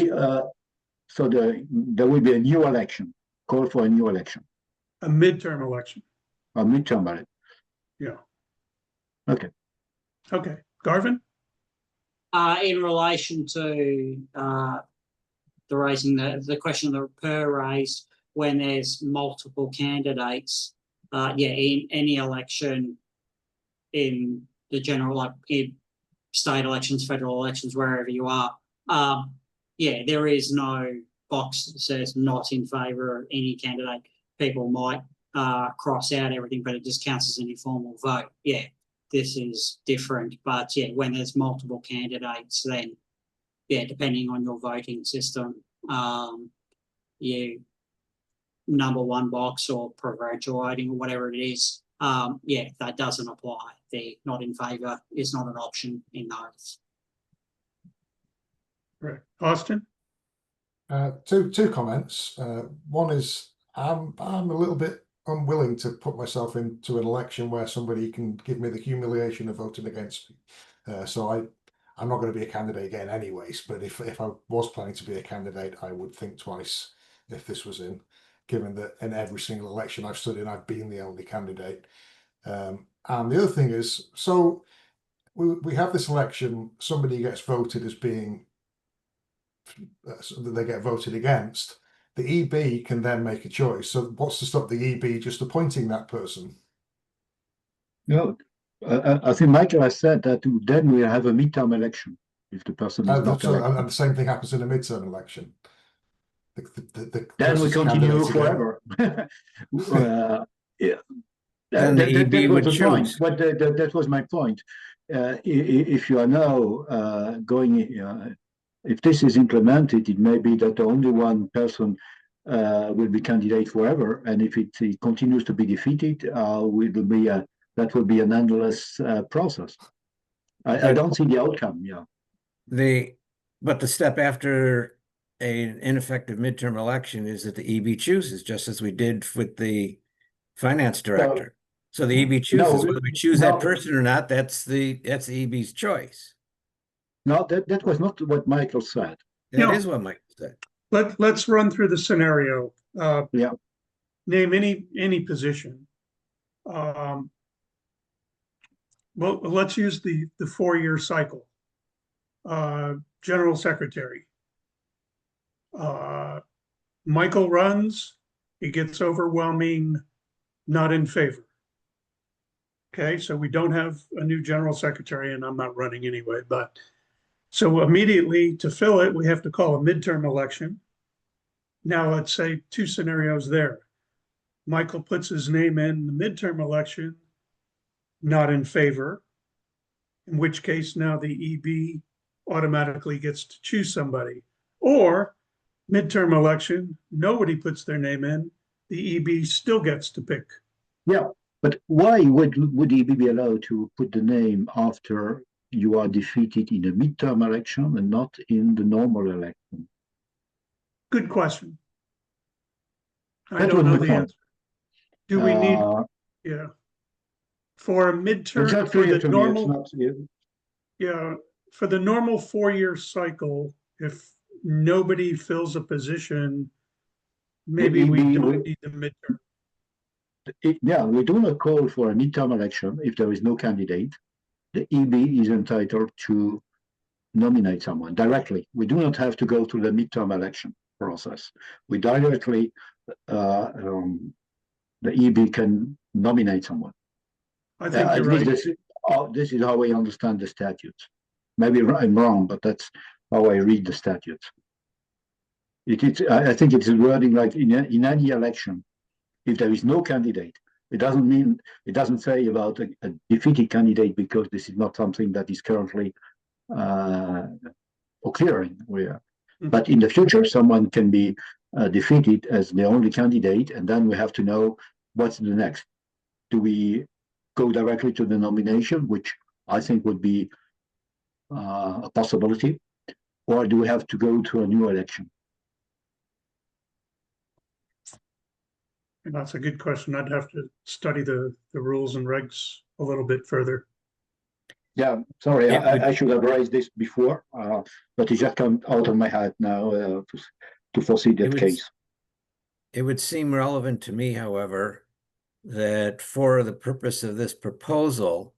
There will be a new election. Call for a new election. A midterm election. A midterm election. Yeah. Okay. Okay. Garvin? In relation to the question that Per raised, when there's multiple candidates, in any election, in the general, like in state elections, federal elections, wherever you are, there is no box that says not in favour of any candidate. People might cross out everything, but it just counts as an informal vote. Yeah, this is different. But when there's multiple candidates, then depending on your voting system, you number one box or preferential voting or whatever it is, that doesn't apply. The not in favour is not an option in those. Right. Austin? Two comments. One is I'm a little bit unwilling to put myself into an election where somebody can give me the humiliation of voting against me. So I'm not going to be a candidate again anyways, but if I was planning to be a candidate, I would think twice if this was given that in every single election I've stood in, I've been the only candidate. And the other thing is, so we have this election, somebody gets voted as being, they get voted against. The EB can then make a choice. So what's to stop the EB just appointing that person? No, I think Michael has said that then we have a midterm election if the person is not elected. And the same thing happens in a midterm election. Then we continue forever. Then the EB would choose. But that was my point. If you are now going, if this is implemented, it may be that only one person will be candidate forever, and if it continues to be defeated, that will be an endless process. I don't see the outcome. Yeah. But the step after an ineffective midterm election is that the EB chooses, just as we did with the finance director. So, the EB chooses whether we choose that person or not. That's the EB's choice. No, that was not what Michael said. That is what Michael said. Let's run through the scenario. Yeah. Name any position. Well, let's use the 4-year cycle. General Secretary. Michael runs, he gets overwhelming not in favor. Okay, so we don't have a new General Secretary, and I'm not running anyway, but so immediately to fill it, we have to call a midterm election. Now let's say 2 scenarios there. Michael puts his name in the midterm election, not in favor, in which case now the EB automatically gets to choose somebody. Or midterm election, nobody puts their name in, the EB still gets to pick. Yeah, but why would EB be allowed to put the name after you are defeated in a midterm election and not in the normal election? Good question. I don't know the answer. Do we need, yeah, for a midterm, it's not for clear the to normal, me. It's not, yeah, for the normal 4-year cycle, if nobody fills a position, maybe we don't need the midterm. Yeah, we do not call for a midterm election if there is no candidate. The EB is entitled to nominate someone directly. We do not have to go through the midterm election process. We directly, the EB can nominate someone. I think you're right. This is how I understand the statutes. Maybe I'm wrong, but that's how I read the statutes. I think it's wording like in any election, if there is no candidate, it doesn't say about a defeated candidate, because this is not something that is currently occurring. But in the future, someone can be defeated as the only candidate, and then we have to know what's the next. Do we go directly to the nomination, which I think would be a possibility, or do we have to go to a new election? And that's a good question. I'd have to study the rules and regs a little bit further. Yeah, sorry, I should have raised this before, but it just come out of my head now to foresee that case. It would seem relevant to me, however, that for the purpose of this proposal,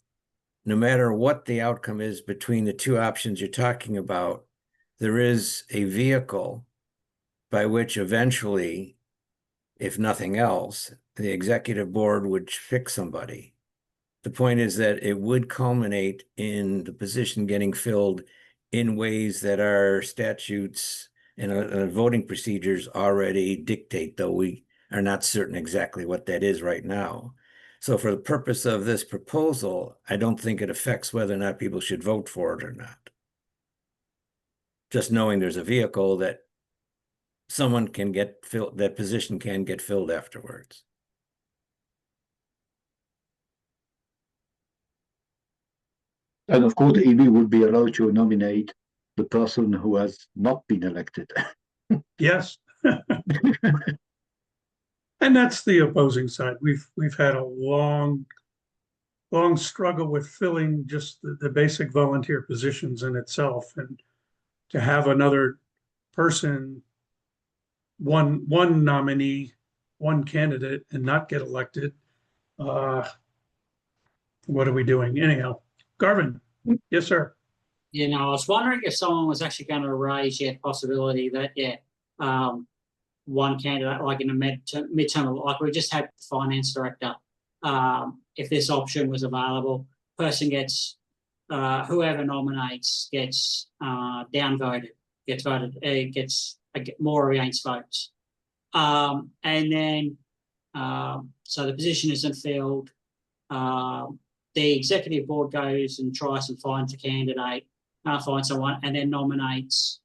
no matter what the outcome is between the 2 options you're talking about, there is a vehicle by which eventually, if nothing else, the executive board would pick somebody. The point is that it would culminate in the position getting filled in ways that our statutes and voting procedures already dictate, though we are not certain exactly what that is right now. So for the purpose of this proposal, I don't think it affects whether or not people should vote for it or not. Just knowing there's a vehicle that someone can get filled, that position can get filled afterwards. And of course, the EB would be allowed to nominate the person who has not been elected. Yes. And that's the opposing side. We've had a long struggle with filling just the basic volunteer positions in itself, and to have another person, one nominee, one candidate, and not get elected. What are we doing anyhow? Garvin, yes, sir. You know, I was wondering if someone was actually going to raise the possibility that, one candidate, like in a midterm, like we just had the finance director, if this option was available, person gets, whoever nominates gets downvoted, gets voted, gets more against votes. And then, so the position isn't filled. The executive board goes and tries and finds a candidate, finds someone, and then nominates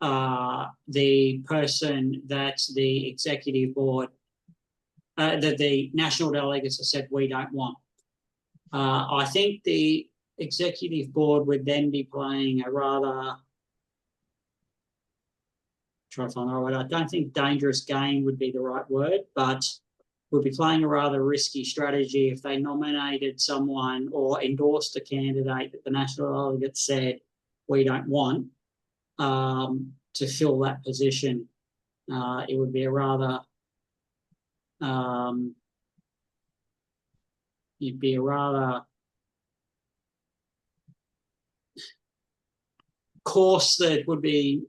the person that the executive board, that the national delegates have said we don't want. I think the executive board would then be playing a rather, try to find the right word, I don't think dangerous game would be the right word, but would be playing a rather risky strategy if they nominated someone or endorsed a candidate that the national delegate said we don't want to fill that position. It would be a rather course that would be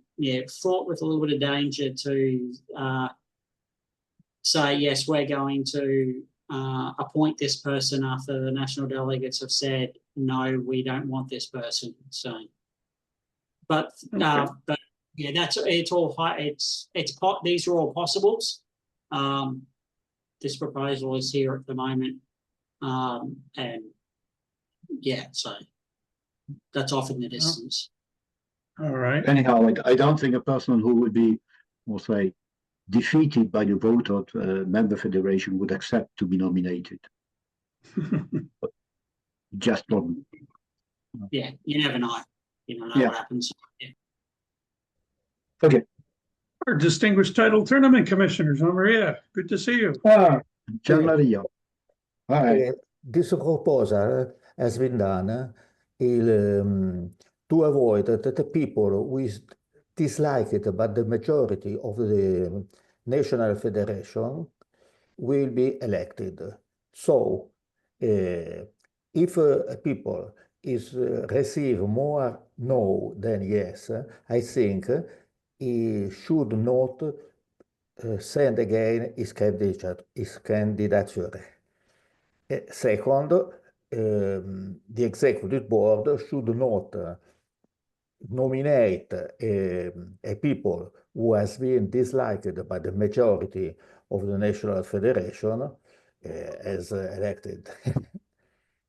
fraught with a little bit of danger to say, yes, we're going to appoint this person after the national delegates have said, no, we don't want this person. So, but yeah, it's all high. These are all possibles. This proposal is here at the moment, and yeah, so that's off in the distance. All right. Anyhow, I don't think a person who would be, we'll say, defeated by the vote of member federation would accept to be nominated. Just problem. Yeah, you never know. You don't know what happens. Yeah. Okay. Our distinguished title tournament commissioners, Maria, good to see you. Gian Maria. Hi. This proposal has been done to avoid that the people with dislike it, but the majority of the national federation will be elected. So if people receive more no than yes, I think he should not send again his candidature. Second, the executive board should not nominate a people who has been disliked by the majority of the national federation as elected.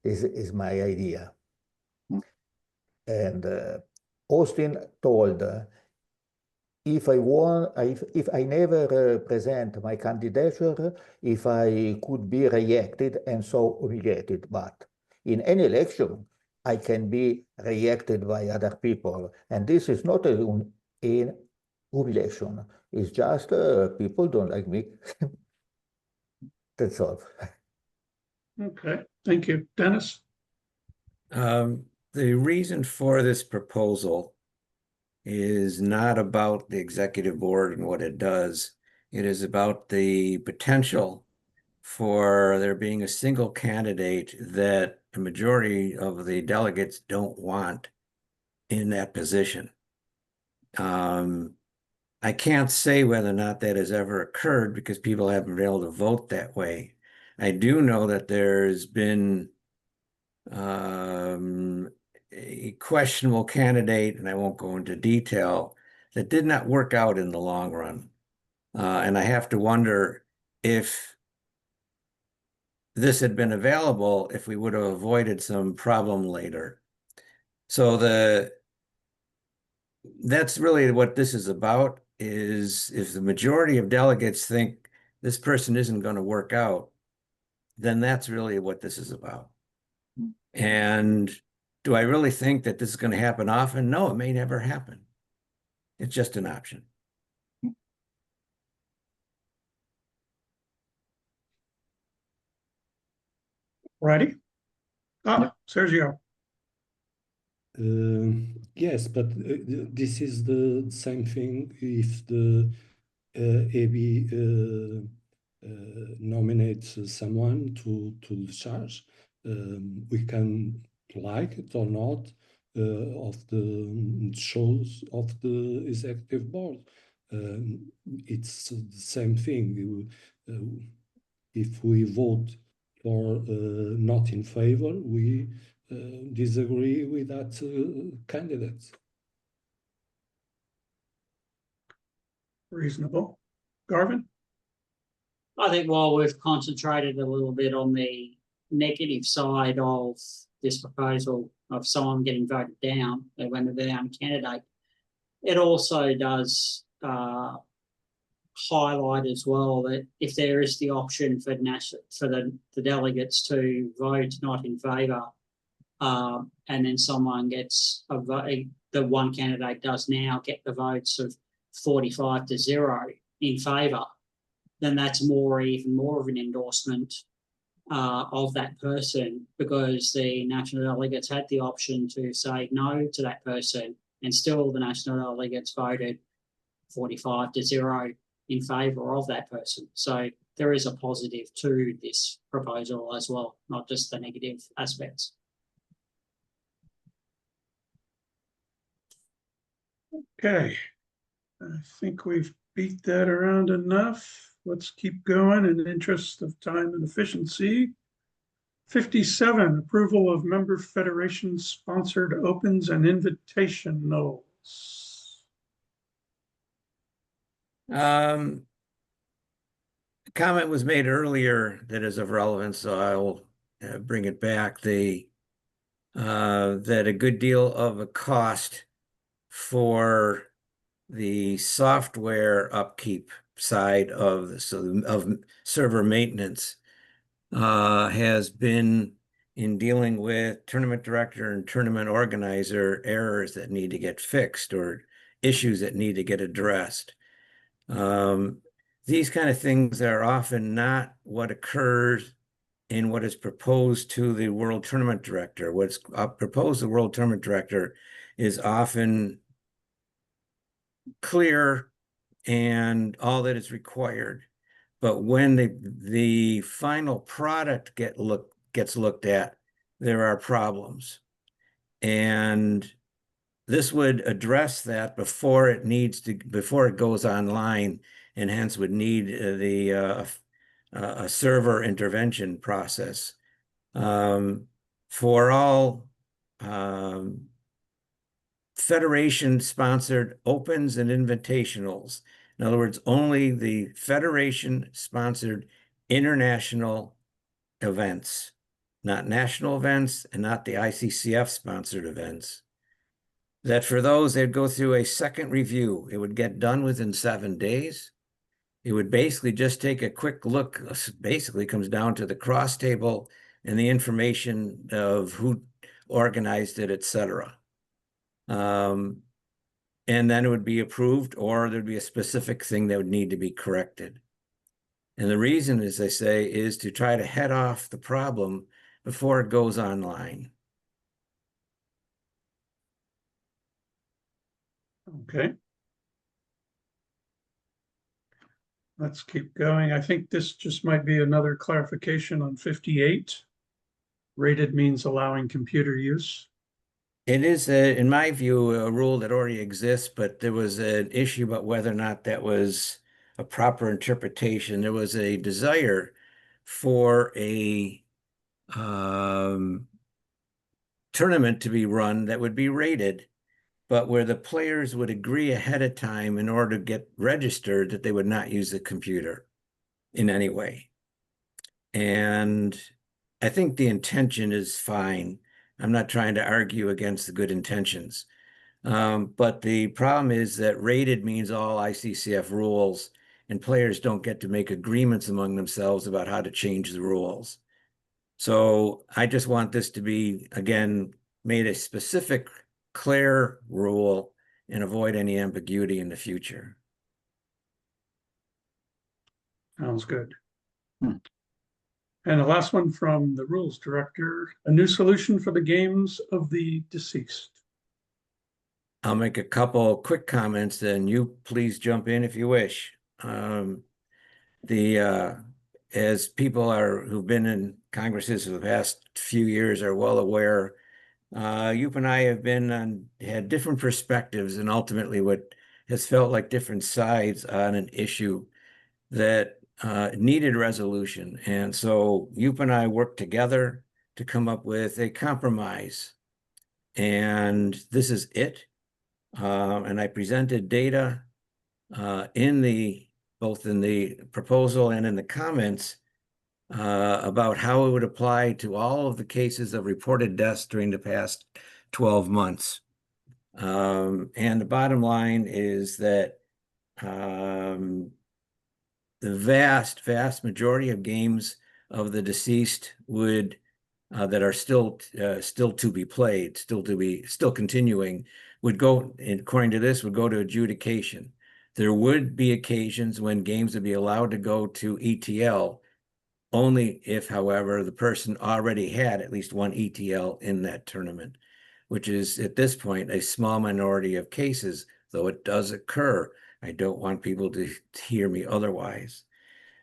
This is my idea. And Austin told, if I never present my candidature, if I could be rejected and so humiliated, but in any election, I can be rejected by other people. And this is not an humiliation. It's just people don't like me. That's all. Okay, thank you. Dennis? The reason for this proposal is not about the executive board and what it does. It is about the potential for there being a single candidate that a majority of the delegates don't want in that position. I can't say whether or not that has ever occurred because people haven't been able to vote that way. I do know that there's been a questionable candidate, and I won't go into detail, that did not work out in the long run. And I have to wonder if this had been available, if we would have avoided some problem later. So that's really what this is about, is if the majority of delegates think this person isn't going to work out, then that's really what this is about. And do I really think that this is going to happen often? No, it may never happen. It's just an option. Righty? Sergio. Yes, but this is the same thing if the AB nominates someone to the charge. We can like it or not of the choice of the executive board. It's the same thing. If we vote for not in favor, we disagree with that candidate. Reasonable. Garvin? I think while we've concentrated a little bit on the negative side of this proposal of someone getting voted down, they went a down candidate, it also does highlight as well that if there is the option for the delegates to vote not in favour, and then someone gets a vote, the one candidate does now get the votes of 45-0 in favour, then that's even more of an endorsement of that person, because the national delegates had the option to say no to that person and still the national delegates voted 45-0 in favour of that person. So there is a positive to this proposal as well, not just the negative aspects. Okay, I think we've beat that around enough. Let's keep going in the interest of time and efficiency. 57, approval of member federation sponsored opens and invitationals. A comment was made earlier that is of relevance, so I will bring it back. That a good deal of a cost for the software upkeep side of server maintenance has been in dealing with tournament director and tournament organizer errors that need to get fixed or issues that need to get addressed. These kind of things are often not what occurs in what is proposed to the World Tournament Director. What's proposed to the World Tournament Director is often clear and all that is required. But when the final product gets looked at, there are problems. And this would address that before it goes online, and hence would need a server intervention process. For all federation-sponsored opens and invitationals, in other words, only the federation-sponsored international events, not national events and not the ICCF-sponsored events, that for those, they'd go through a second review. It would get done within 7 days. It would basically just take a quick look. Basically comes down to the cross table and the information of who organized it, etc. And then it would be approved, or there'd be a specific thing that would need to be corrected. And the reason, as I say, is to try to head off the problem before it goes online. Okay. Let's keep going. I think this just might be another clarification on 58. Rated means allowing computer use. It is, in my view, a rule that already exists, but there was an issue about whether or not that was a proper interpretation. There was a desire for a tournament to be run that would be rated, but where the players would agree ahead of time in order to get registered that they would not use the computer in any way. And I think the intention is fine. I'm not trying to argue against the good intentions. But the problem is that rated means all ICCF rules, and players don't get to make agreements among themselves about how to change the rules. So I just want this to be, again, made a specific, clear rule and avoid any ambiguity in the future. Sounds good. And the last one from the rules director, a new solution for the games of the deceased. I'll make a couple quick comments, then you please jump in if you wish. As people who've been in Congresses for the past few years are well aware, Yoop and I have had different perspectives, and ultimately what has felt like different sides on an issue that needed resolution. And so Yoop and I worked together to come up with a compromise. And this is it. And I presented data both in the proposal and in the comments about how it would apply to all of the cases of reported deaths during the past 12 months. And the bottom line is that the vast majority of games of the deceased that are still to be played, still continuing, would go, according to this, would go to adjudication. There would be occasions when games would be allowed to go to ETL, only if, however, the person already had at least one ETL in that tournament. which is at this point a small minority of cases, though it does occur. I don't want people to hear me otherwise.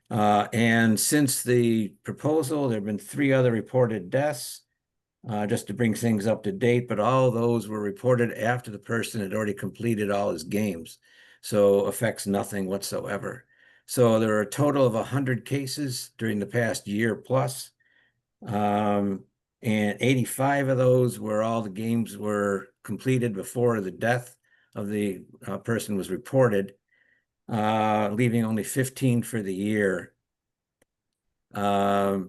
And since the proposal, there have been 3 other reported deaths, just to bring things up to date, but all those were reported after the person had already completed all his games, so affects nothing whatsoever. So there are a total of 100 cases during the past year plus, and 85 of those where all the games were completed before the death of the person was reported, leaving only 15 for the year. And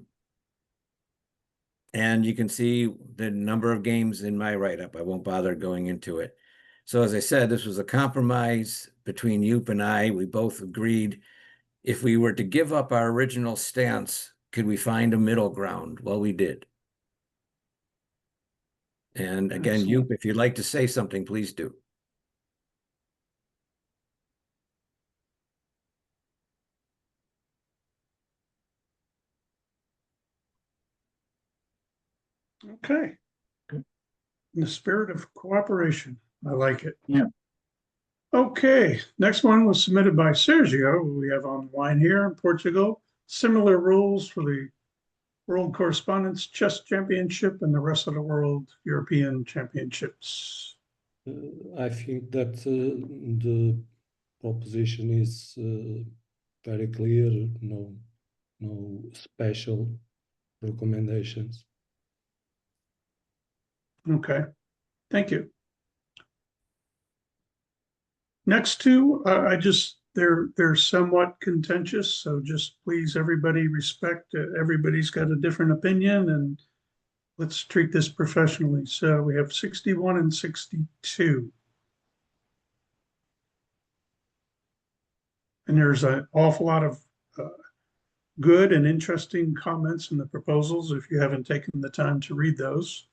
you can see the number of games in my write-up. I won't bother going into it. So as I said, this was a compromise between Joop and I. We both agreed if we were to give up our original stance, could we find a middle ground? Well, we did. And again, Joop, if you'd like to say something, please do. Okay. In the spirit of cooperation, I like it. Yeah. Okay, next one was submitted by Sergio, who we have online here in Portugal. Similar rules for the World Correspondence Chess Championship and the rest of the world European Championships. I think that the proposition is very clear. No special recommendations. Okay, thank you. Next two, they're somewhat contentious, so just please everybody respect, everybody's got a different opinion, and let's treat this professionally. So we have 61 and 62. And there's an awful lot of good and interesting comments in the proposals if you haven't taken the time to read those.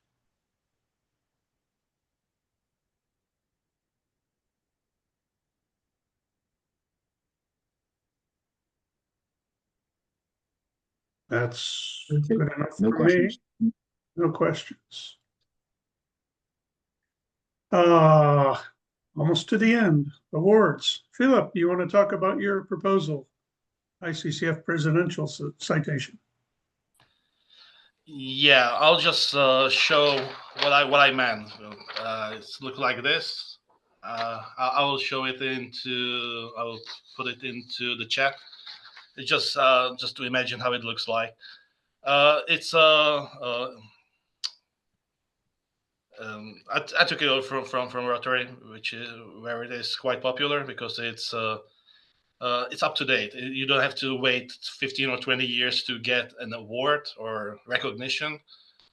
That's good enough No for questions. me. No questions. Almost to the end. Awards. Philip, you want to talk about your proposal? ICCF presidential citation. Yeah, I'll just show what I meant. It's look like this. I will show it into. I will put it into the chat. It's just to imagine how it looks like. It's I took it over from Rotary, which is where it is quite popular because it's up to date. You don't have to wait 15 or 20 years to get an award or recognition.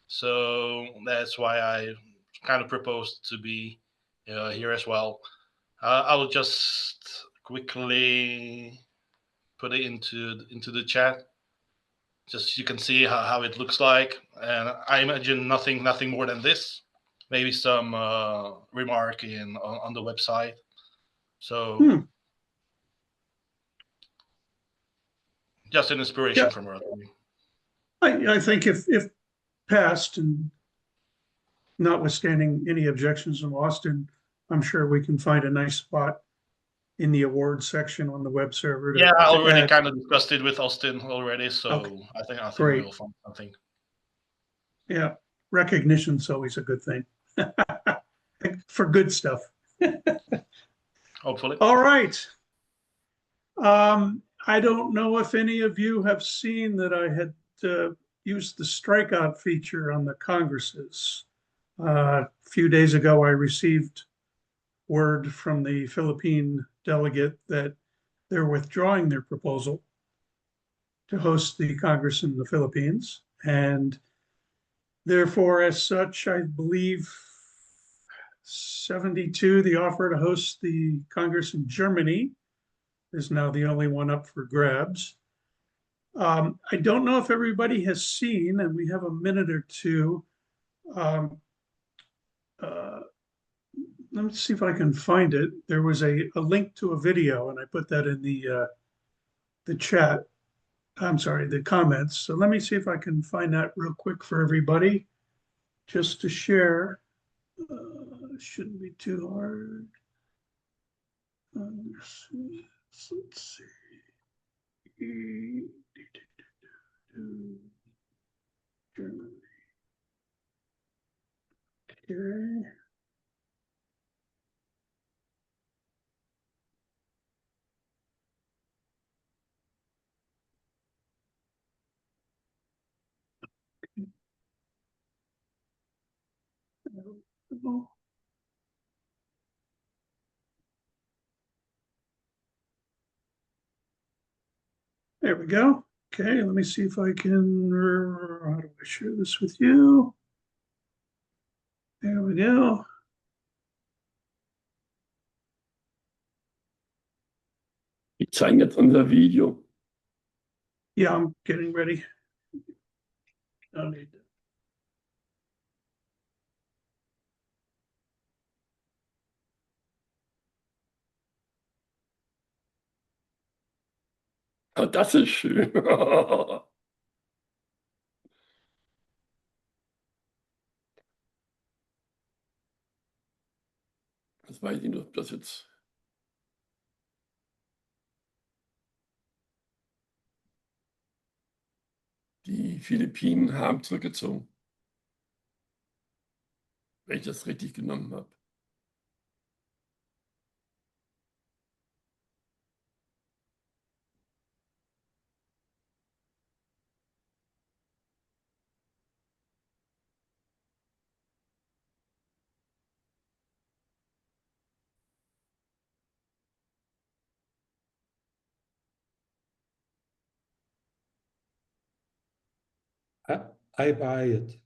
So that's why I kind of proposed to be here as well. I will just quickly put it into the chat. Just so you can see how it looks like, and I imagine nothing more than this. Maybe some remark on the website. So just an inspiration from Rotary. I think if passed and notwithstanding any objections from Austin, I'm sure we can find a nice spot in the awards section on the web server. Yeah, I already kind of discussed it with Austin already, so okay. I think we'll find something. Yeah, recognition's always a good thing for good stuff. Hopefully. All right. I don't know if any of you have seen that I had used the strikeout feature on the congresses. A few days ago, I received word from the Philippine delegate that they're withdrawing their proposal to host the Congress in the Philippines. And therefore, as such, I believe 72, the offer to host the Congress in Germany is now the only one up for grabs. I don't know if everybody has seen, and we have a minute or two. Let me see if I can find it. There was a link to a video, and I put that in the chat. I'm sorry, the comments. So let me see if I can find that real quick for everybody, just to share. Shouldn't be too hard. Let's see. Germany. Okay. There we go. Okay, let me see if I can, how do I share this with you? There we go. Wir zeigen jetzt unser Video. Yeah, I'm getting ready. I need to. Oh, das ist schön. Das weiß ich nicht, ob das jetzt. Die Philippinen haben zurückgezogen. Wenn ich das richtig genommen habe. I buy it.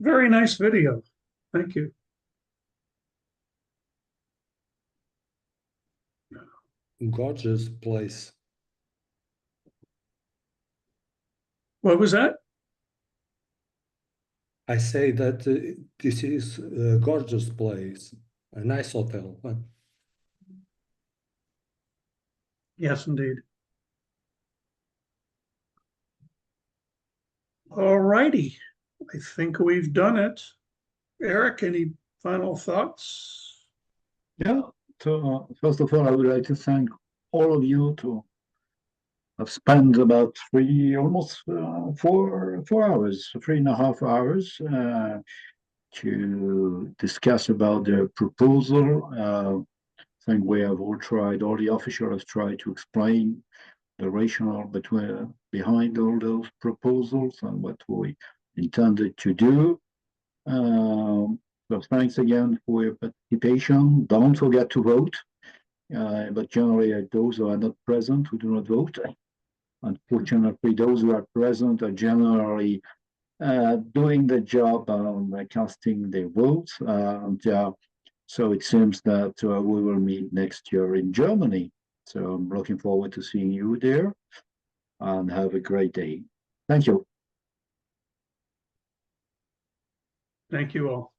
Very nice video. Thank you. Gorgeous place. What was that? I say that this is a gorgeous place, a nice hotel. Yes, indeed. All righty. I think we've done it. Eric, any final thoughts? Yeah. So first of all, I would like to thank all of you to have spent about almost 4 hours, 3.5 hours to discuss about the proposal. I think we have all the officials have tried to explain the rationale behind all those proposals and what we intended to do. So thanks again for your participation. Don't forget to vote. but generally those who are not present who do not vote. Unfortunately, those who are present are generally doing the job by casting their votes. So it seems that we will meet next year in Germany. So I'm looking forward to seeing you there, and have a great day. Thank you. Thank you all.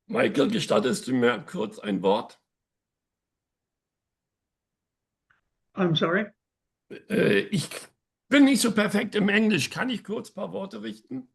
Michael, gestattest du mir kurz ein Wort? I'm sorry? Ich bin nicht so perfekt im Englisch. Kann ich kurz ein paar Worte richten?